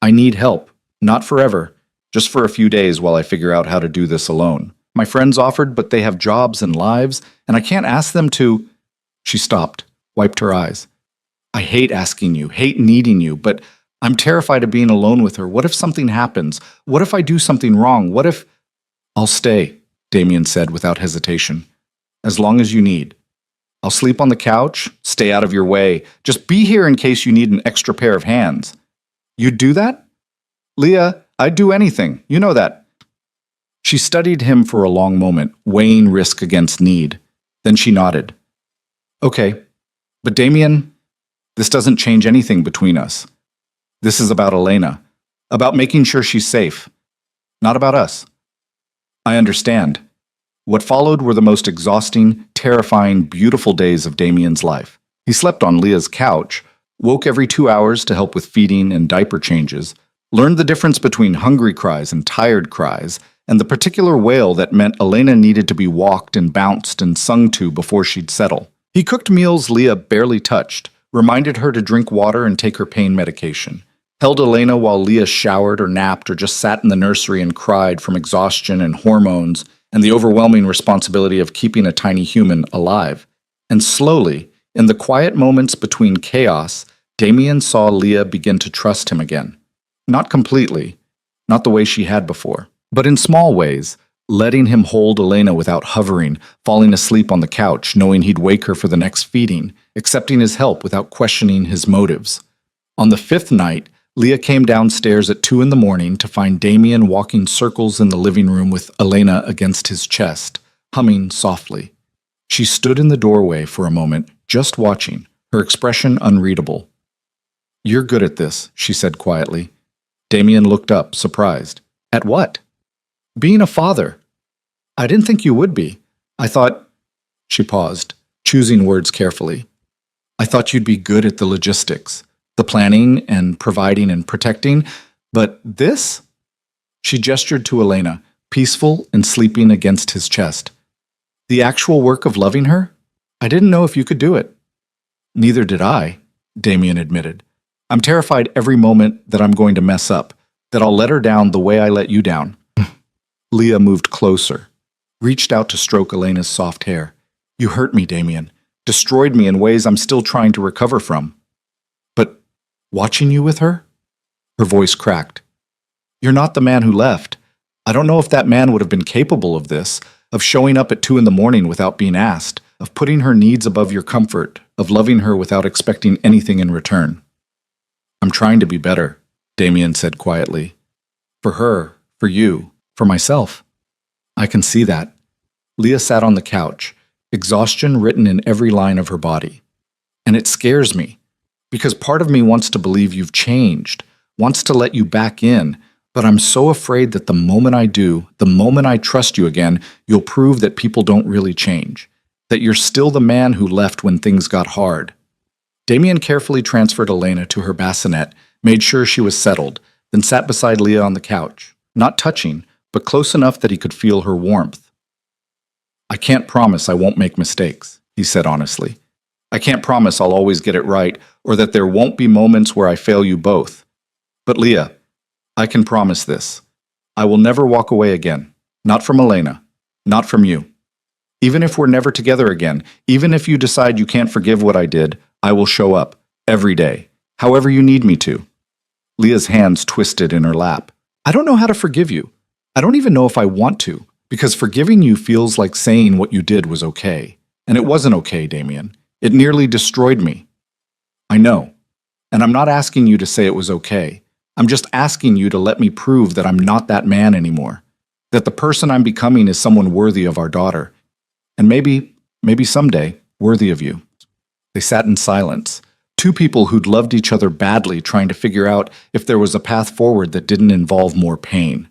"I need help. Not forever. Just for a few days while I figure out how to do this alone. My friends offered, but they have jobs and lives, and I can't ask them to—" She stopped, wiped her eyes. "I hate asking you, hate needing you, but I'm terrified of being alone with her. What if something happens? What if I do something wrong? What if—" "I'll stay," Damien said without hesitation. "As long as you need. I'll sleep on the couch, stay out of your way. Just be here in case you need an extra pair of hands." "You'd do that?" "Leah, I'd do anything. You know that." She studied him for a long moment, weighing risk against need. Then she nodded. "Okay, but Damien, this doesn't change anything between us. This is about Elena, about making sure she's safe, not about us." "I understand." What followed were the most exhausting, terrifying, beautiful days of Damien's life. He slept on Leah's couch, woke every 2 hours to help with feeding and diaper changes, learned the difference between hungry cries and tired cries, and the particular wail that meant Elena needed to be walked and bounced and sung to before she'd settle. He cooked meals Leah barely touched, reminded her to drink water and take her pain medication, held Elena while Leah showered or napped or just sat in the nursery and cried from exhaustion and hormones and the overwhelming responsibility of keeping a tiny human alive. And slowly, in the quiet moments between chaos, Damien saw Leah begin to trust him again. Not completely, not the way she had before, but in small ways, letting him hold Elena without hovering, falling asleep on the couch, knowing he'd wake her for the next feeding, accepting his help without questioning his motives. On the 5th night, Leah came downstairs at 2 a.m. to find Damien walking circles in the living room with Elena against his chest, humming softly. She stood in the doorway for a moment, just watching, her expression unreadable. "You're good at this," she said quietly. Damien looked up, surprised. "At what?" "Being a father." "I didn't think you would be. I thought—" She paused, choosing words carefully. "I thought you'd be good at the logistics, the planning and providing and protecting, but this?" She gestured to Elena, peaceful and sleeping against his chest. "The actual work of loving her? I didn't know if you could do it." "Neither did I," Damien admitted. "I'm terrified every moment that I'm going to mess up, that I'll let her down the way I let you down." Leah moved closer, reached out to stroke Elena's soft hair. "You hurt me, Damien. Destroyed me in ways I'm still trying to recover from. But watching you with her?" Her voice cracked. "You're not the man who left. I don't know if that man would have been capable of this, of showing up at 2 a.m. without being asked, of putting her needs above your comfort, of loving her without expecting anything in return." "I'm trying to be better," Damien said quietly. "For her, for you, for myself." "I can see that." Leah sat on the couch, exhaustion written in every line of her body. "And it scares me, because part of me wants to believe you've changed, wants to let you back in, but I'm so afraid that the moment I do, the moment I trust you again, you'll prove that people don't really change, that you're still the man who left when things got hard. Damien carefully transferred Elena to her bassinet, made sure she was settled, then sat beside Leah on the couch, not touching, but close enough that he could feel her warmth. I can't promise I won't make mistakes, he said honestly. I can't promise I'll always get it right, or that there won't be moments where I fail you both. But Leah, I can promise this. I will never walk away again. Not from Elena. Not from you. Even if we're never together again, even if you decide you can't forgive what I did, I will show up, every day, however you need me to. Leah's hands twisted in her lap. I don't know how to forgive you. I don't even know if I want to, because forgiving you feels like saying what you did was okay. And it wasn't okay, Damien. It nearly destroyed me. I know. And I'm not asking you to say it was okay. I'm just asking you to let me prove that I'm not that man anymore. That the person I'm becoming is someone worthy of our daughter. And maybe someday, worthy of you. They sat in silence. Two people who'd loved each other badly, trying to figure out if there was a path forward that didn't involve more pain.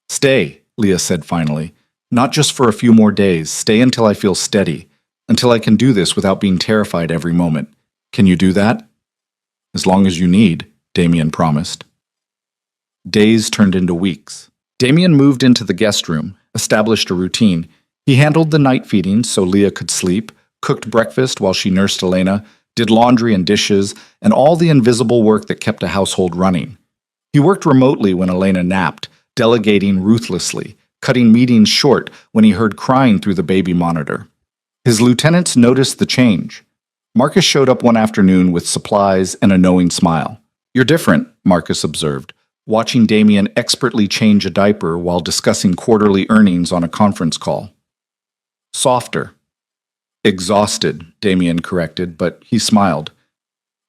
Stay, Leah said finally. Not just for a few more days. Stay until I feel steady. Until I can do this without being terrified every moment. Can you do that? As long as you need, Damien promised. Days turned into weeks. Damien moved into the guest room, established a routine. He handled the night feedings so Leah could sleep, cooked breakfast while she nursed Elena, did laundry and dishes, and all the invisible work that kept a household running. He worked remotely when Elena napped, delegating ruthlessly, cutting meetings short when he heard crying through the baby monitor. His lieutenants noticed the change. Marcus showed up one afternoon with supplies and a knowing smile. You're different, Marcus observed, watching Damien expertly change a diaper while discussing quarterly earnings on a conference call. Softer. Exhausted, Damien corrected, but he smiled.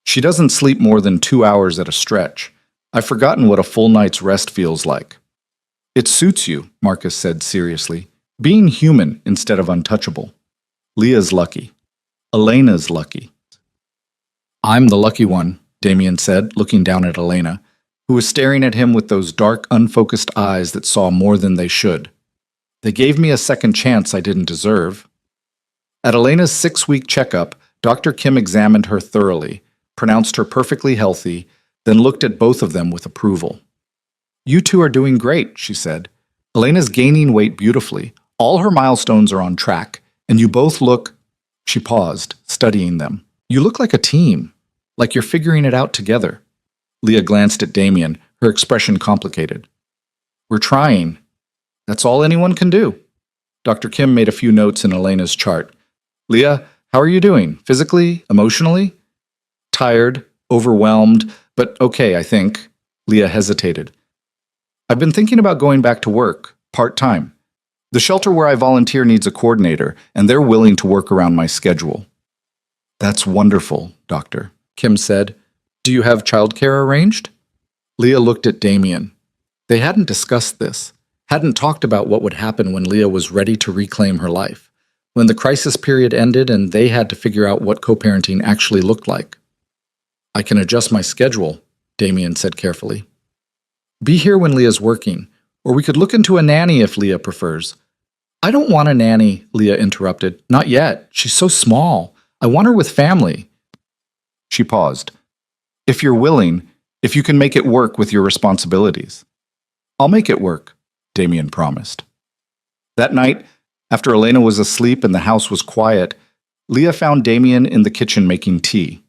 She doesn't sleep more than 2 hours at a stretch. I've forgotten what a full night's rest feels like. It suits you, Marcus said seriously. Being human instead of untouchable. Leah's lucky. Elena's lucky. I'm the lucky one, Damien said, looking down at Elena, who was staring at him with those dark, unfocused eyes that saw more than they should. They gave me a second chance I didn't deserve. At Elena's 6-week checkup, Dr. Kim examined her thoroughly, pronounced her perfectly healthy, then looked at both of them with approval. You two are doing great, she said. Elena's gaining weight beautifully. All her milestones are on track, and you both look... She paused, studying them. You look like a team, like you're figuring it out together. Leah glanced at Damien, her expression complicated. We're trying. That's all anyone can do. Dr. Kim made a few notes in Elena's chart. Leah, how are you doing? Physically? Emotionally? Tired, overwhelmed, but okay, I think. Leah hesitated. I've been thinking about going back to work, part-time. The shelter where I volunteer needs a coordinator, and they're willing to work around my schedule. That's wonderful, Doctor, Kim said. Do you have childcare arranged? Leah looked at Damien. They hadn't discussed this, hadn't talked about what would happen when Leah was ready to reclaim her life, when the crisis period ended and they had to figure out what co-parenting actually looked like. I can adjust my schedule, Damien said carefully. Be here when Leah's working, or we could look into a nanny if Leah prefers. I don't want a nanny, Leah interrupted. Not yet. She's so small. I want her with family. She paused. If you're willing, if you can make it work with your responsibilities. I'll make it work, Damien promised. That night, after Elena was asleep and the house was quiet, Leah found Damien in the kitchen making tea.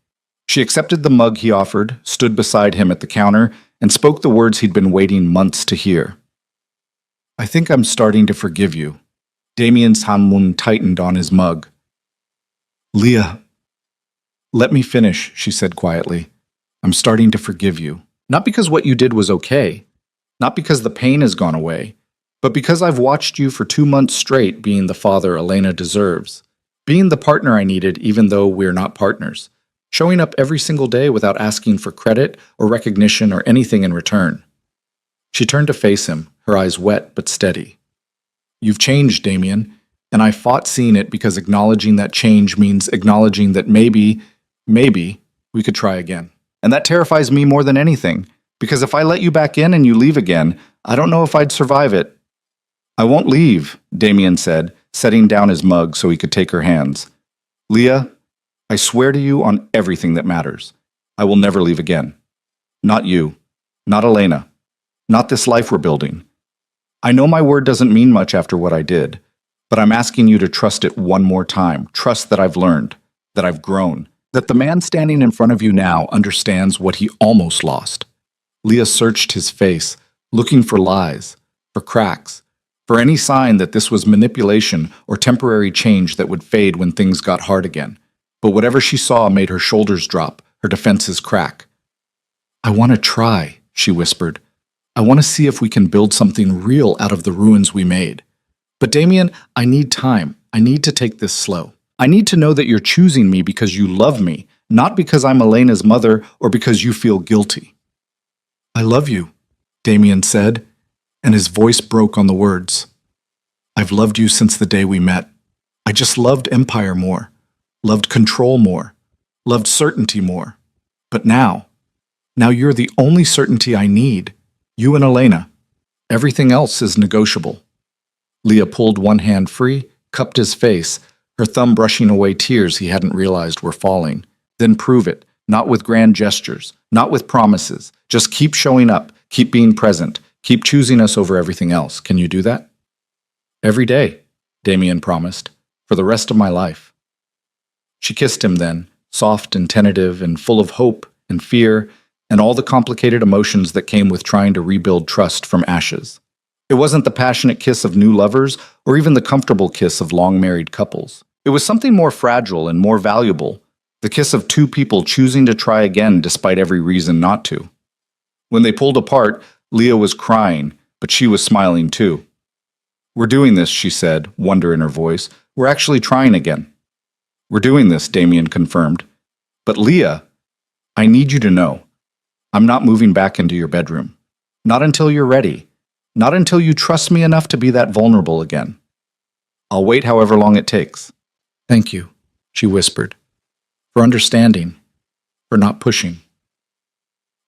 She accepted the mug he offered, stood beside him at the counter, and spoke the words he'd been waiting months to hear. I think I'm starting to forgive you. Damien's hanmun tightened on his mug. Leah, let me finish, she said quietly. I'm starting to forgive you. Not because what you did was okay, not because the pain has gone away, but because I've watched you for 2 months straight being the father Elena deserves, being the partner I needed even though we're not partners, showing up every single day without asking for credit or recognition or anything in return. She turned to face him, her eyes wet but steady. You've changed, Damien, and I fought seeing it because acknowledging that change means acknowledging that maybe we could try again. And that terrifies me more than anything, because if I let you back in and you leave again, I don't know if I'd survive it. I won't leave, Damien said, setting down his mug so he could take her hands. Leah, I swear to you on everything that matters, I will never leave again. Not you. Not Elena. Not this life we're building. I know my word doesn't mean much after what I did, but I'm asking you to trust it one more time. Trust that I've learned, that I've grown, that the man standing in front of you now understands what he almost lost. Leah searched his face, looking for lies, for cracks, for any sign that this was manipulation or temporary change that would fade when things got hard again. But whatever she saw made her shoulders drop, her defenses crack. I want to try, she whispered. I want to see if we can build something real out of the ruins we made. But Damien, I need time. I need to take this slow. I need to know that you're choosing me because you love me, not because I'm Elena's mother or because you feel guilty. I love you, Damien said, and his voice broke on the words. I've loved you since the day we met. I just loved Empire more, loved control more, loved certainty more. But now you're the only certainty I need. You and Elena. Everything else is negotiable. Leah pulled one hand free, cupped his face, her thumb brushing away tears he hadn't realized were falling. Then prove it, not with grand gestures, not with promises. Just keep showing up, keep being present, keep choosing us over everything else. Can you do that? Every day, Damien promised, for the rest of my life. She kissed him then, soft and tentative and full of hope and fear and all the complicated emotions that came with trying to rebuild trust from ashes. It wasn't the passionate kiss of new lovers or even the comfortable kiss of long-married couples. It was something more fragile and more valuable, the kiss of two people choosing to try again despite every reason not to. When they pulled apart, Leah was crying, but she was smiling too. We're doing this, she said, wonder in her voice. We're actually trying again. We're doing this, Damien confirmed. But Leah, I need you to know, I'm not moving back into your bedroom. Not until you're ready. Not until you trust me enough to be that vulnerable again. I'll wait however long it takes. Thank you, she whispered, for understanding, for not pushing.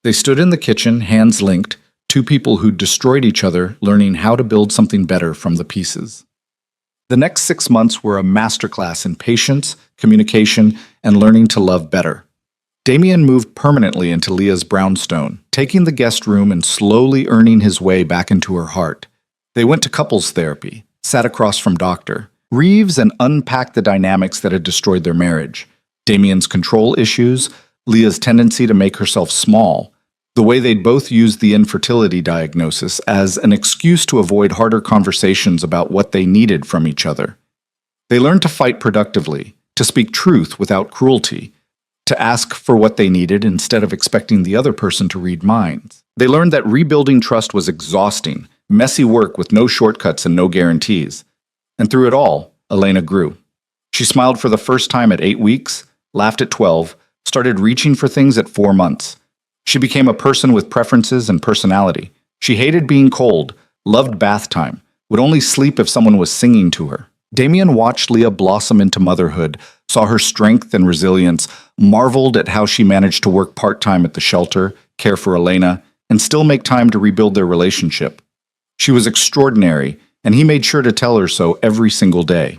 They stood in the kitchen, hands linked, two people who'd destroyed each other, learning how to build something better from the pieces. The next 6 months were a masterclass in patience, communication, and learning to love better. Damien moved permanently into Leah's brownstone, taking the guest room and slowly earning his way back into her heart. They went to couples therapy, sat across from Dr. Reeves, and unpacked the dynamics that had destroyed their marriage. Damien's control issues, Leah's tendency to make herself small, the way they'd both used the infertility diagnosis as an excuse to avoid harder conversations about what they needed from each other. They learned to fight productively, to speak truth without cruelty, to ask for what they needed instead of expecting the other person to read minds. They learned that rebuilding trust was exhausting, messy work with no shortcuts and no guarantees. And through it all, Elena grew. She smiled for the first time at 8 weeks, laughed at 12, started reaching for things at 4 months. She became a person with preferences and personality. She hated being cold, loved bath time, would only sleep if someone was singing to her. Damien watched Leah blossom into motherhood, saw her strength and resilience, marveled at how she managed to work part-time at the shelter, care for Elena, and still make time to rebuild their relationship. She was extraordinary, and he made sure to tell her so every single day.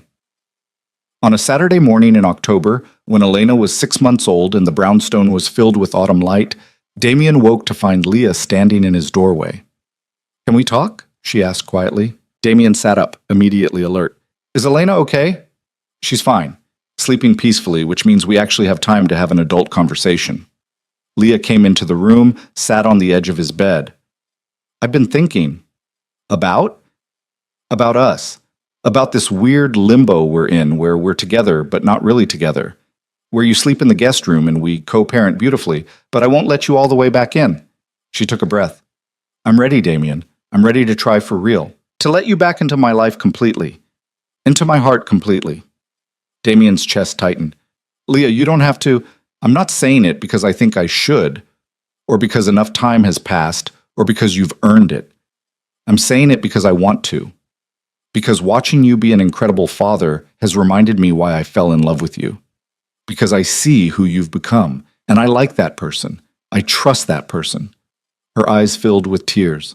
On a Saturday morning in October, when Elena was 6 months old and the brownstone was filled with autumn light, Damien woke to find Leah standing in his doorway. "Can we talk?" she asked quietly. Damien sat up, immediately alert. "Is Elena okay?" "She's fine, sleeping peacefully, which means we actually have time to have an adult conversation." Leah came into the room, sat on the edge of his bed. "I've been thinking." About? About us. About this weird limbo we're in where we're together but not really together. Where you sleep in the guest room and we co-parent beautifully, but I won't let you all the way back in." She took a breath. "I'm ready, Damien. I'm ready to try for real. To let you back into my life completely. Into my heart completely." Damien's chest tightened. "Leah, you don't have to. I'm not saying it because I think I should, or because enough time has passed, or because you've earned it. I'm saying it because I want to. Because watching you be an incredible father has reminded me why I fell in love with you. Because I see who you've become, and I like that person. I trust that person." Her eyes filled with tears.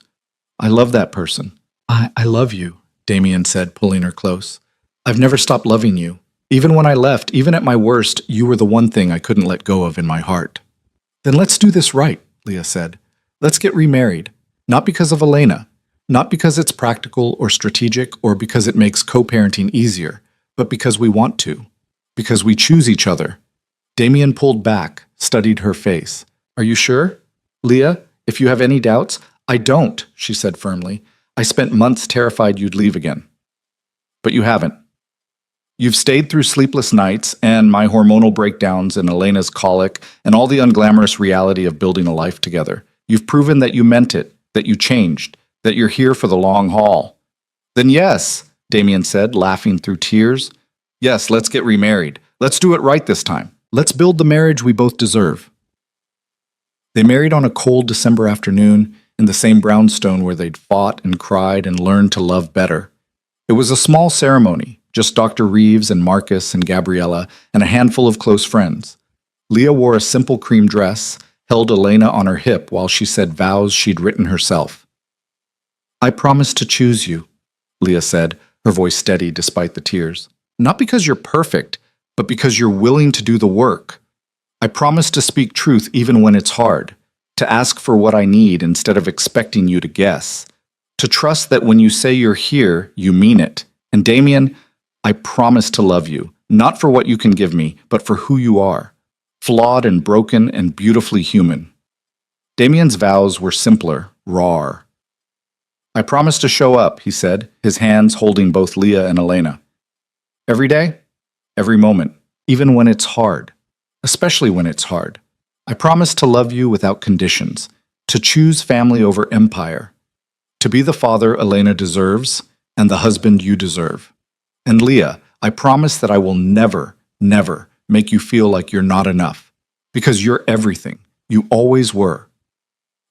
"I love that person." I love you," Damien said, pulling her close. I've never stopped loving you. Even when I left, even at my worst, you were the one thing I couldn't let go of in my heart. Then let's do this right, Leah said. Let's get remarried. Not because of Elena, not because it's practical or strategic or because it makes co-parenting easier, but because we want to. Because we choose each other. Damien pulled back, studied her face. Are you sure? Leah, if you have any doubts, I don't, she said firmly. I spent months terrified you'd leave again. But you haven't. You've stayed through sleepless nights and my hormonal breakdowns and Elena's colic and all the unglamorous reality of building a life together. You've proven that you meant it, that you changed, that you're here for the long haul. Then yes, Damien said, laughing through tears. Yes, let's get remarried. Let's do it right this time. Let's build the marriage we both deserve. They married on a cold December afternoon in the same brownstone where they'd fought and cried and learned to love better. It was a small ceremony, just Dr. Reeves and Marcus and Gabriella and a handful of close friends. Leah wore a simple cream dress, held Elena on her hip while she said vows she'd written herself. I promise to choose you, Leah said, her voice steady despite the tears. Not because you're perfect, but because you're willing to do the work. I promise to speak truth even when it's hard, to ask for what I need instead of expecting you to guess, to trust that when you say you're here, you mean it. And Damien, I promise to love you, not for what you can give me, but for who you are, flawed and broken and beautifully human. Damien's vows were simpler, raw. I promise to show up, he said, his hands holding both Leah and Elena. Every day, every moment, even when it's hard, especially when it's hard. I promise to love you without conditions, to choose family over empire, to be the father Elena deserves and the husband you deserve. And Leah, I promise that I will never, never make you feel like you're not enough, because you're everything. You always were.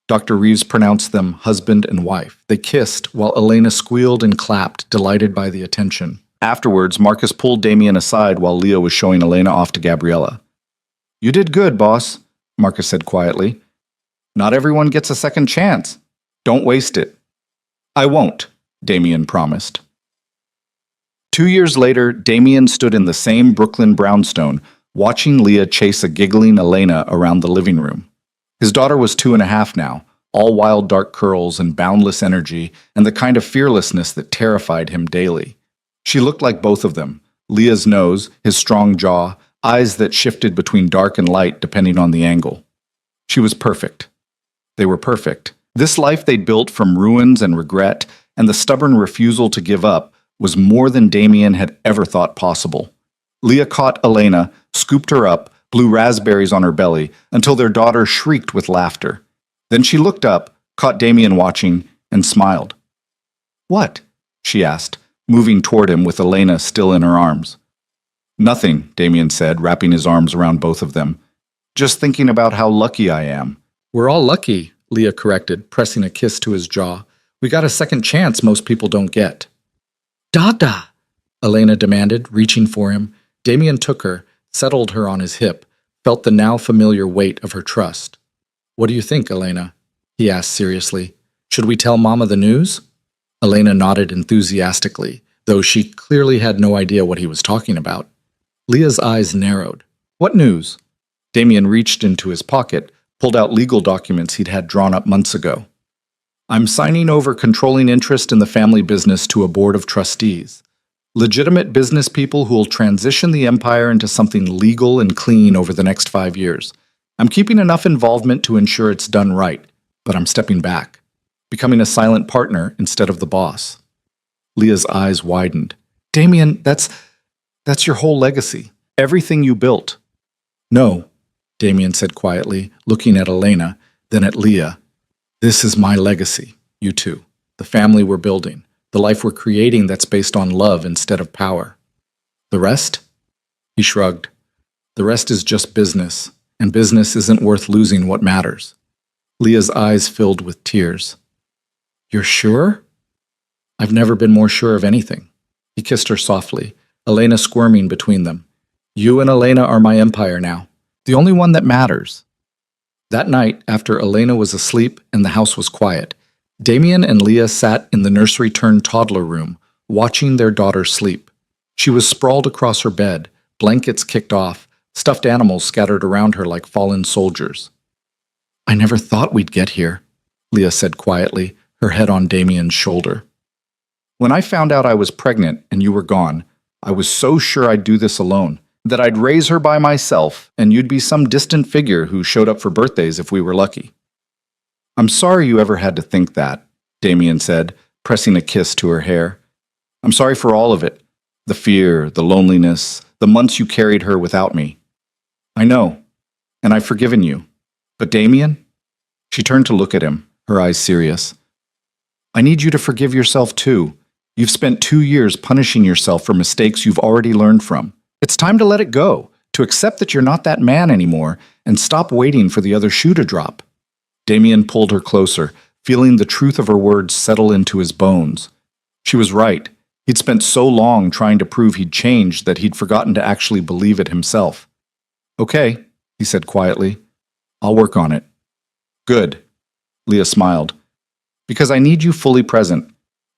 Dr. Reeves pronounced them husband and wife. They kissed while Elena squealed and clapped, delighted by the attention. Afterwards, Marcus pulled Damien aside while Leah was showing Elena off to Gabriella. You did good, boss, Marcus said quietly. Not everyone gets a second chance. Don't waste it. I won't, Damien promised. 2 years later, Damien stood in the same Brooklyn brownstone, watching Leah chase a giggling Elena around the living room. His daughter was 2.5 now, all wild dark curls and boundless energy, and the kind of fearlessness that terrified him daily. She looked like both of them, Leah's nose, his strong jaw, eyes that shifted between dark and light depending on the angle. She was perfect. They were perfect. This life they'd built from ruins and regret, and the stubborn refusal to give up, was more than Damien had ever thought possible. Leah caught Elena, scooped her up, blew raspberries on her belly, until their daughter shrieked with laughter. Then she looked up, caught Damien watching, and smiled. What? She asked, moving toward him with Elena still in her arms. Nothing, Damien said, wrapping his arms around both of them. Just thinking about how lucky I am. We're all lucky, Leah corrected, pressing a kiss to his jaw. We got a second chance most people don't get. Dada, Elena demanded, reaching for him. Damien took her, settled her on his hip, felt the now familiar weight of her trust. What do you think, Elena? He asked seriously. Should we tell Mama the news? Elena nodded enthusiastically, though she clearly had no idea what he was talking about. Leah's eyes narrowed. What news? Damien reached into his pocket, pulled out legal documents he'd had drawn up months ago. I'm signing over controlling interest in the family business to a board of trustees. Legitimate business people who will transition the empire into something legal and clean over the next 5 years. I'm keeping enough involvement to ensure it's done right, but I'm stepping back, becoming a silent partner instead of the boss. Leah's eyes widened. Damien, that's your whole legacy. Everything you built. No, Damien said quietly, looking at Elena, then at Leah. This is my legacy, you two. The family we're building. The life we're creating that's based on love instead of power. The rest? He shrugged. The rest is just business, and business isn't worth losing what matters. Leah's eyes filled with tears. You're sure? I've never been more sure of anything. He kissed her softly, Elena squirming between them. You and Elena are my empire now, the only one that matters. That night, after Elena was asleep and the house was quiet, Damien and Leah sat in the nursery-turned-toddler room, watching their daughter sleep. She was sprawled across her bed, blankets kicked off, stuffed animals scattered around her like fallen soldiers. "I never thought we'd get here," Leah said quietly, her head on Damien's shoulder. "When I found out I was pregnant and you were gone, I was so sure I'd do this alone, that I'd raise her by myself and you'd be some distant figure who showed up for birthdays if we were lucky." "I'm sorry you ever had to think that," Damien said, pressing a kiss to her hair. "I'm sorry for all of it. The fear, the loneliness, the months you carried her without me. I know, and I've forgiven you. But Damien?" She turned to look at him, her eyes serious. "I need you to forgive yourself too. You've spent 2 years punishing yourself for mistakes you've already learned from. It's time to let it go, to accept that you're not that man anymore, and stop waiting for the other shoe to drop." Damien pulled her closer, feeling the truth of her words settle into his bones. She was right. He'd spent so long trying to prove he'd changed that he'd forgotten to actually believe it himself. "Okay," he said quietly. "I'll work on it." "Good," Leah smiled. "Because I need you fully present,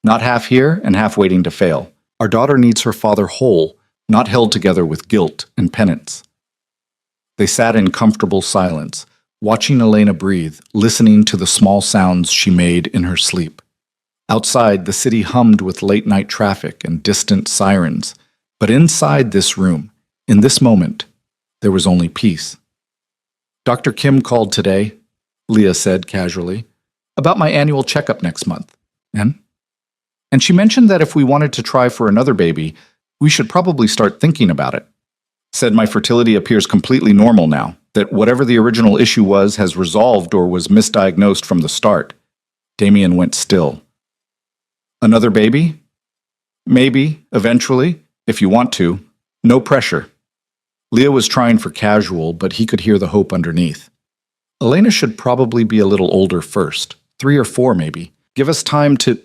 not half here and half waiting to fail. Our daughter needs her father whole, not held together with guilt and penance." They sat in comfortable silence, watching Elena breathe, listening to the small sounds she made in her sleep. Outside, the city hummed with late-night traffic and distant sirens, but inside this room, in this moment, there was only peace. "Dr. Kim called today," Leah said casually, "about my annual checkup next month. And she mentioned that if we wanted to try for another baby, we should probably start thinking about it. Said my fertility appears completely normal now, that whatever the original issue was has resolved or was misdiagnosed from the start." Damien went still. "Another baby? Maybe, eventually, if you want to. No pressure." Leah was trying for casual, but he could hear the hope underneath. "Elena should probably be a little older first, 3 or 4 maybe. Give us time to—"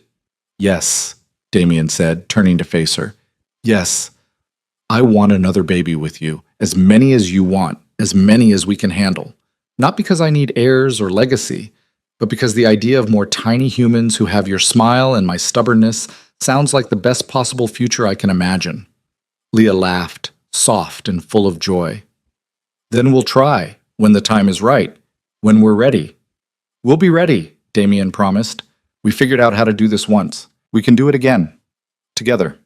"Yes," Damien said, turning to face her. "Yes, I want another baby with you, as many as you want, as many as we can handle. Not because I need heirs or legacy, but because the idea of more tiny humans who have your smile and my stubbornness sounds like the best possible future I can imagine." Leah laughed, soft and full of joy. "Then we'll try, when the time is right, when we're ready." "We'll be ready," Damien promised. "We figured out how to do this once. We can do it again. Together."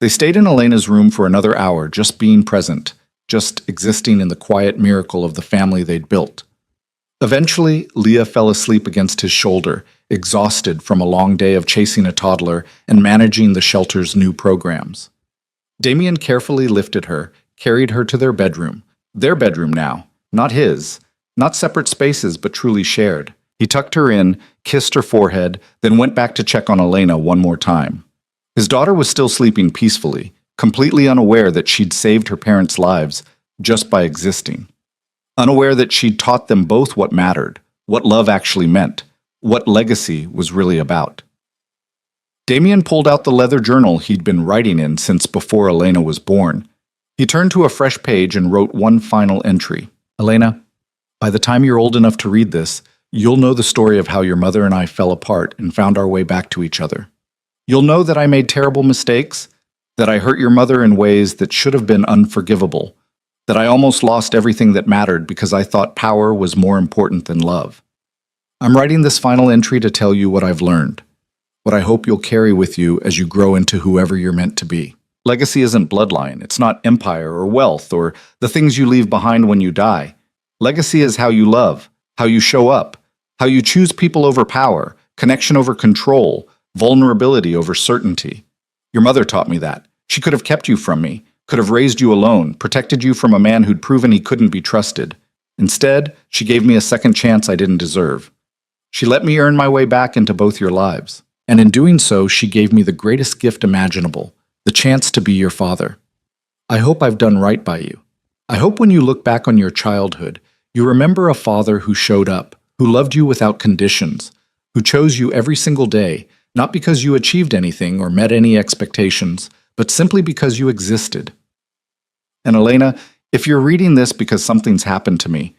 They stayed in Elena's room for another hour, just being present, just existing in the quiet miracle of the family they'd built. Eventually, Leah fell asleep against his shoulder, exhausted from a long day of chasing a toddler and managing the shelter's new programs. Damien carefully lifted her, carried her to their bedroom now, not his, not separate spaces but truly shared. He tucked her in, kissed her forehead, then went back to check on Elena one more time. His daughter was still sleeping peacefully, completely unaware that she'd saved her parents' lives just by existing. Unaware that she'd taught them both what mattered, what love actually meant, what legacy was really about. Damien pulled out the leather journal he'd been writing in since before Elena was born. He turned to a fresh page and wrote one final entry. "Elena, by the time you're old enough to read this, you'll know the story of how your mother and I fell apart and found our way back to each other. You'll know that I made terrible mistakes, that I hurt your mother in ways that should have been unforgivable, that I almost lost everything that mattered because I thought power was more important than love. I'm writing this final entry to tell you what I've learned, what I hope you'll carry with you as you grow into whoever you're meant to be. Legacy isn't bloodline, it's not empire or wealth or the things you leave behind when you die. Legacy is how you love, how you show up, how you choose people over power, connection over control, vulnerability over certainty. Your mother taught me that. She could have kept you from me, could have raised you alone, protected you from a man who'd proven he couldn't be trusted. Instead, she gave me a second chance I didn't deserve. She let me earn my way back into both your lives. And in doing so, she gave me the greatest gift imaginable, the chance to be your father. I hope I've done right by you. I hope when you look back on your childhood, you remember a father who showed up, who loved you without conditions, who chose you every single day, not because you achieved anything or met any expectations, but simply because you existed. And Elena, if you're reading this because something's happened to me,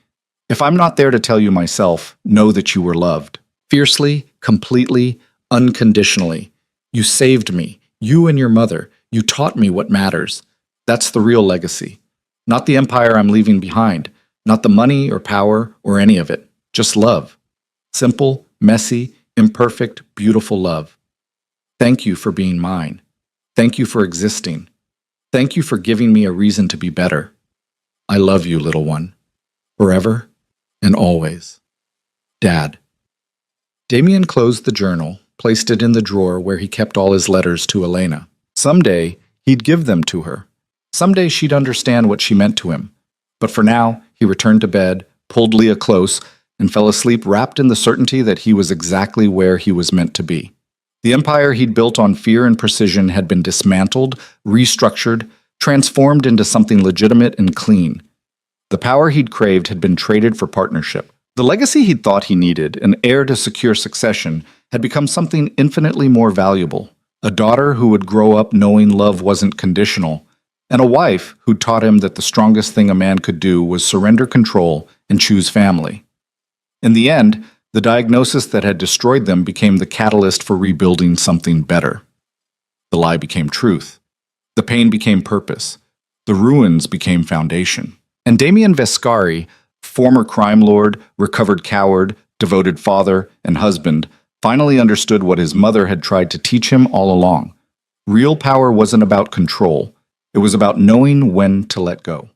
if I'm not there to tell you myself, know that you were loved. Fiercely, completely, unconditionally. You saved me, you and your mother. You taught me what matters. That's the real legacy. Not the empire I'm leaving behind, not the money or power or any of it. Just love. Simple, messy, imperfect, beautiful love. Thank you for being mine. Thank you for existing. Thank you for giving me a reason to be better. I love you, little one. Forever and always. Dad. Damien closed the journal, placed it in the drawer where he kept all his letters to Elena. Someday, he'd give them to her. Someday she'd understand what she meant to him. But for now, he returned to bed, pulled Leah close, and fell asleep wrapped in the certainty that he was exactly where he was meant to be. The empire he'd built on fear and precision had been dismantled, restructured, transformed into something legitimate and clean. The power he'd craved had been traded for partnership. The legacy he'd thought he needed, an heir to secure succession, had become something infinitely more valuable. A daughter who would grow up knowing love wasn't conditional, and a wife who taught him that the strongest thing a man could do was surrender control and choose family. In the end, the diagnosis that had destroyed them became the catalyst for rebuilding something better. The lie became truth. The pain became purpose. The ruins became foundation. And Damien Vescari, former crime lord, recovered coward, devoted father, and husband, finally understood what his mother had tried to teach him all along. Real power wasn't about control. It was about knowing when to let go.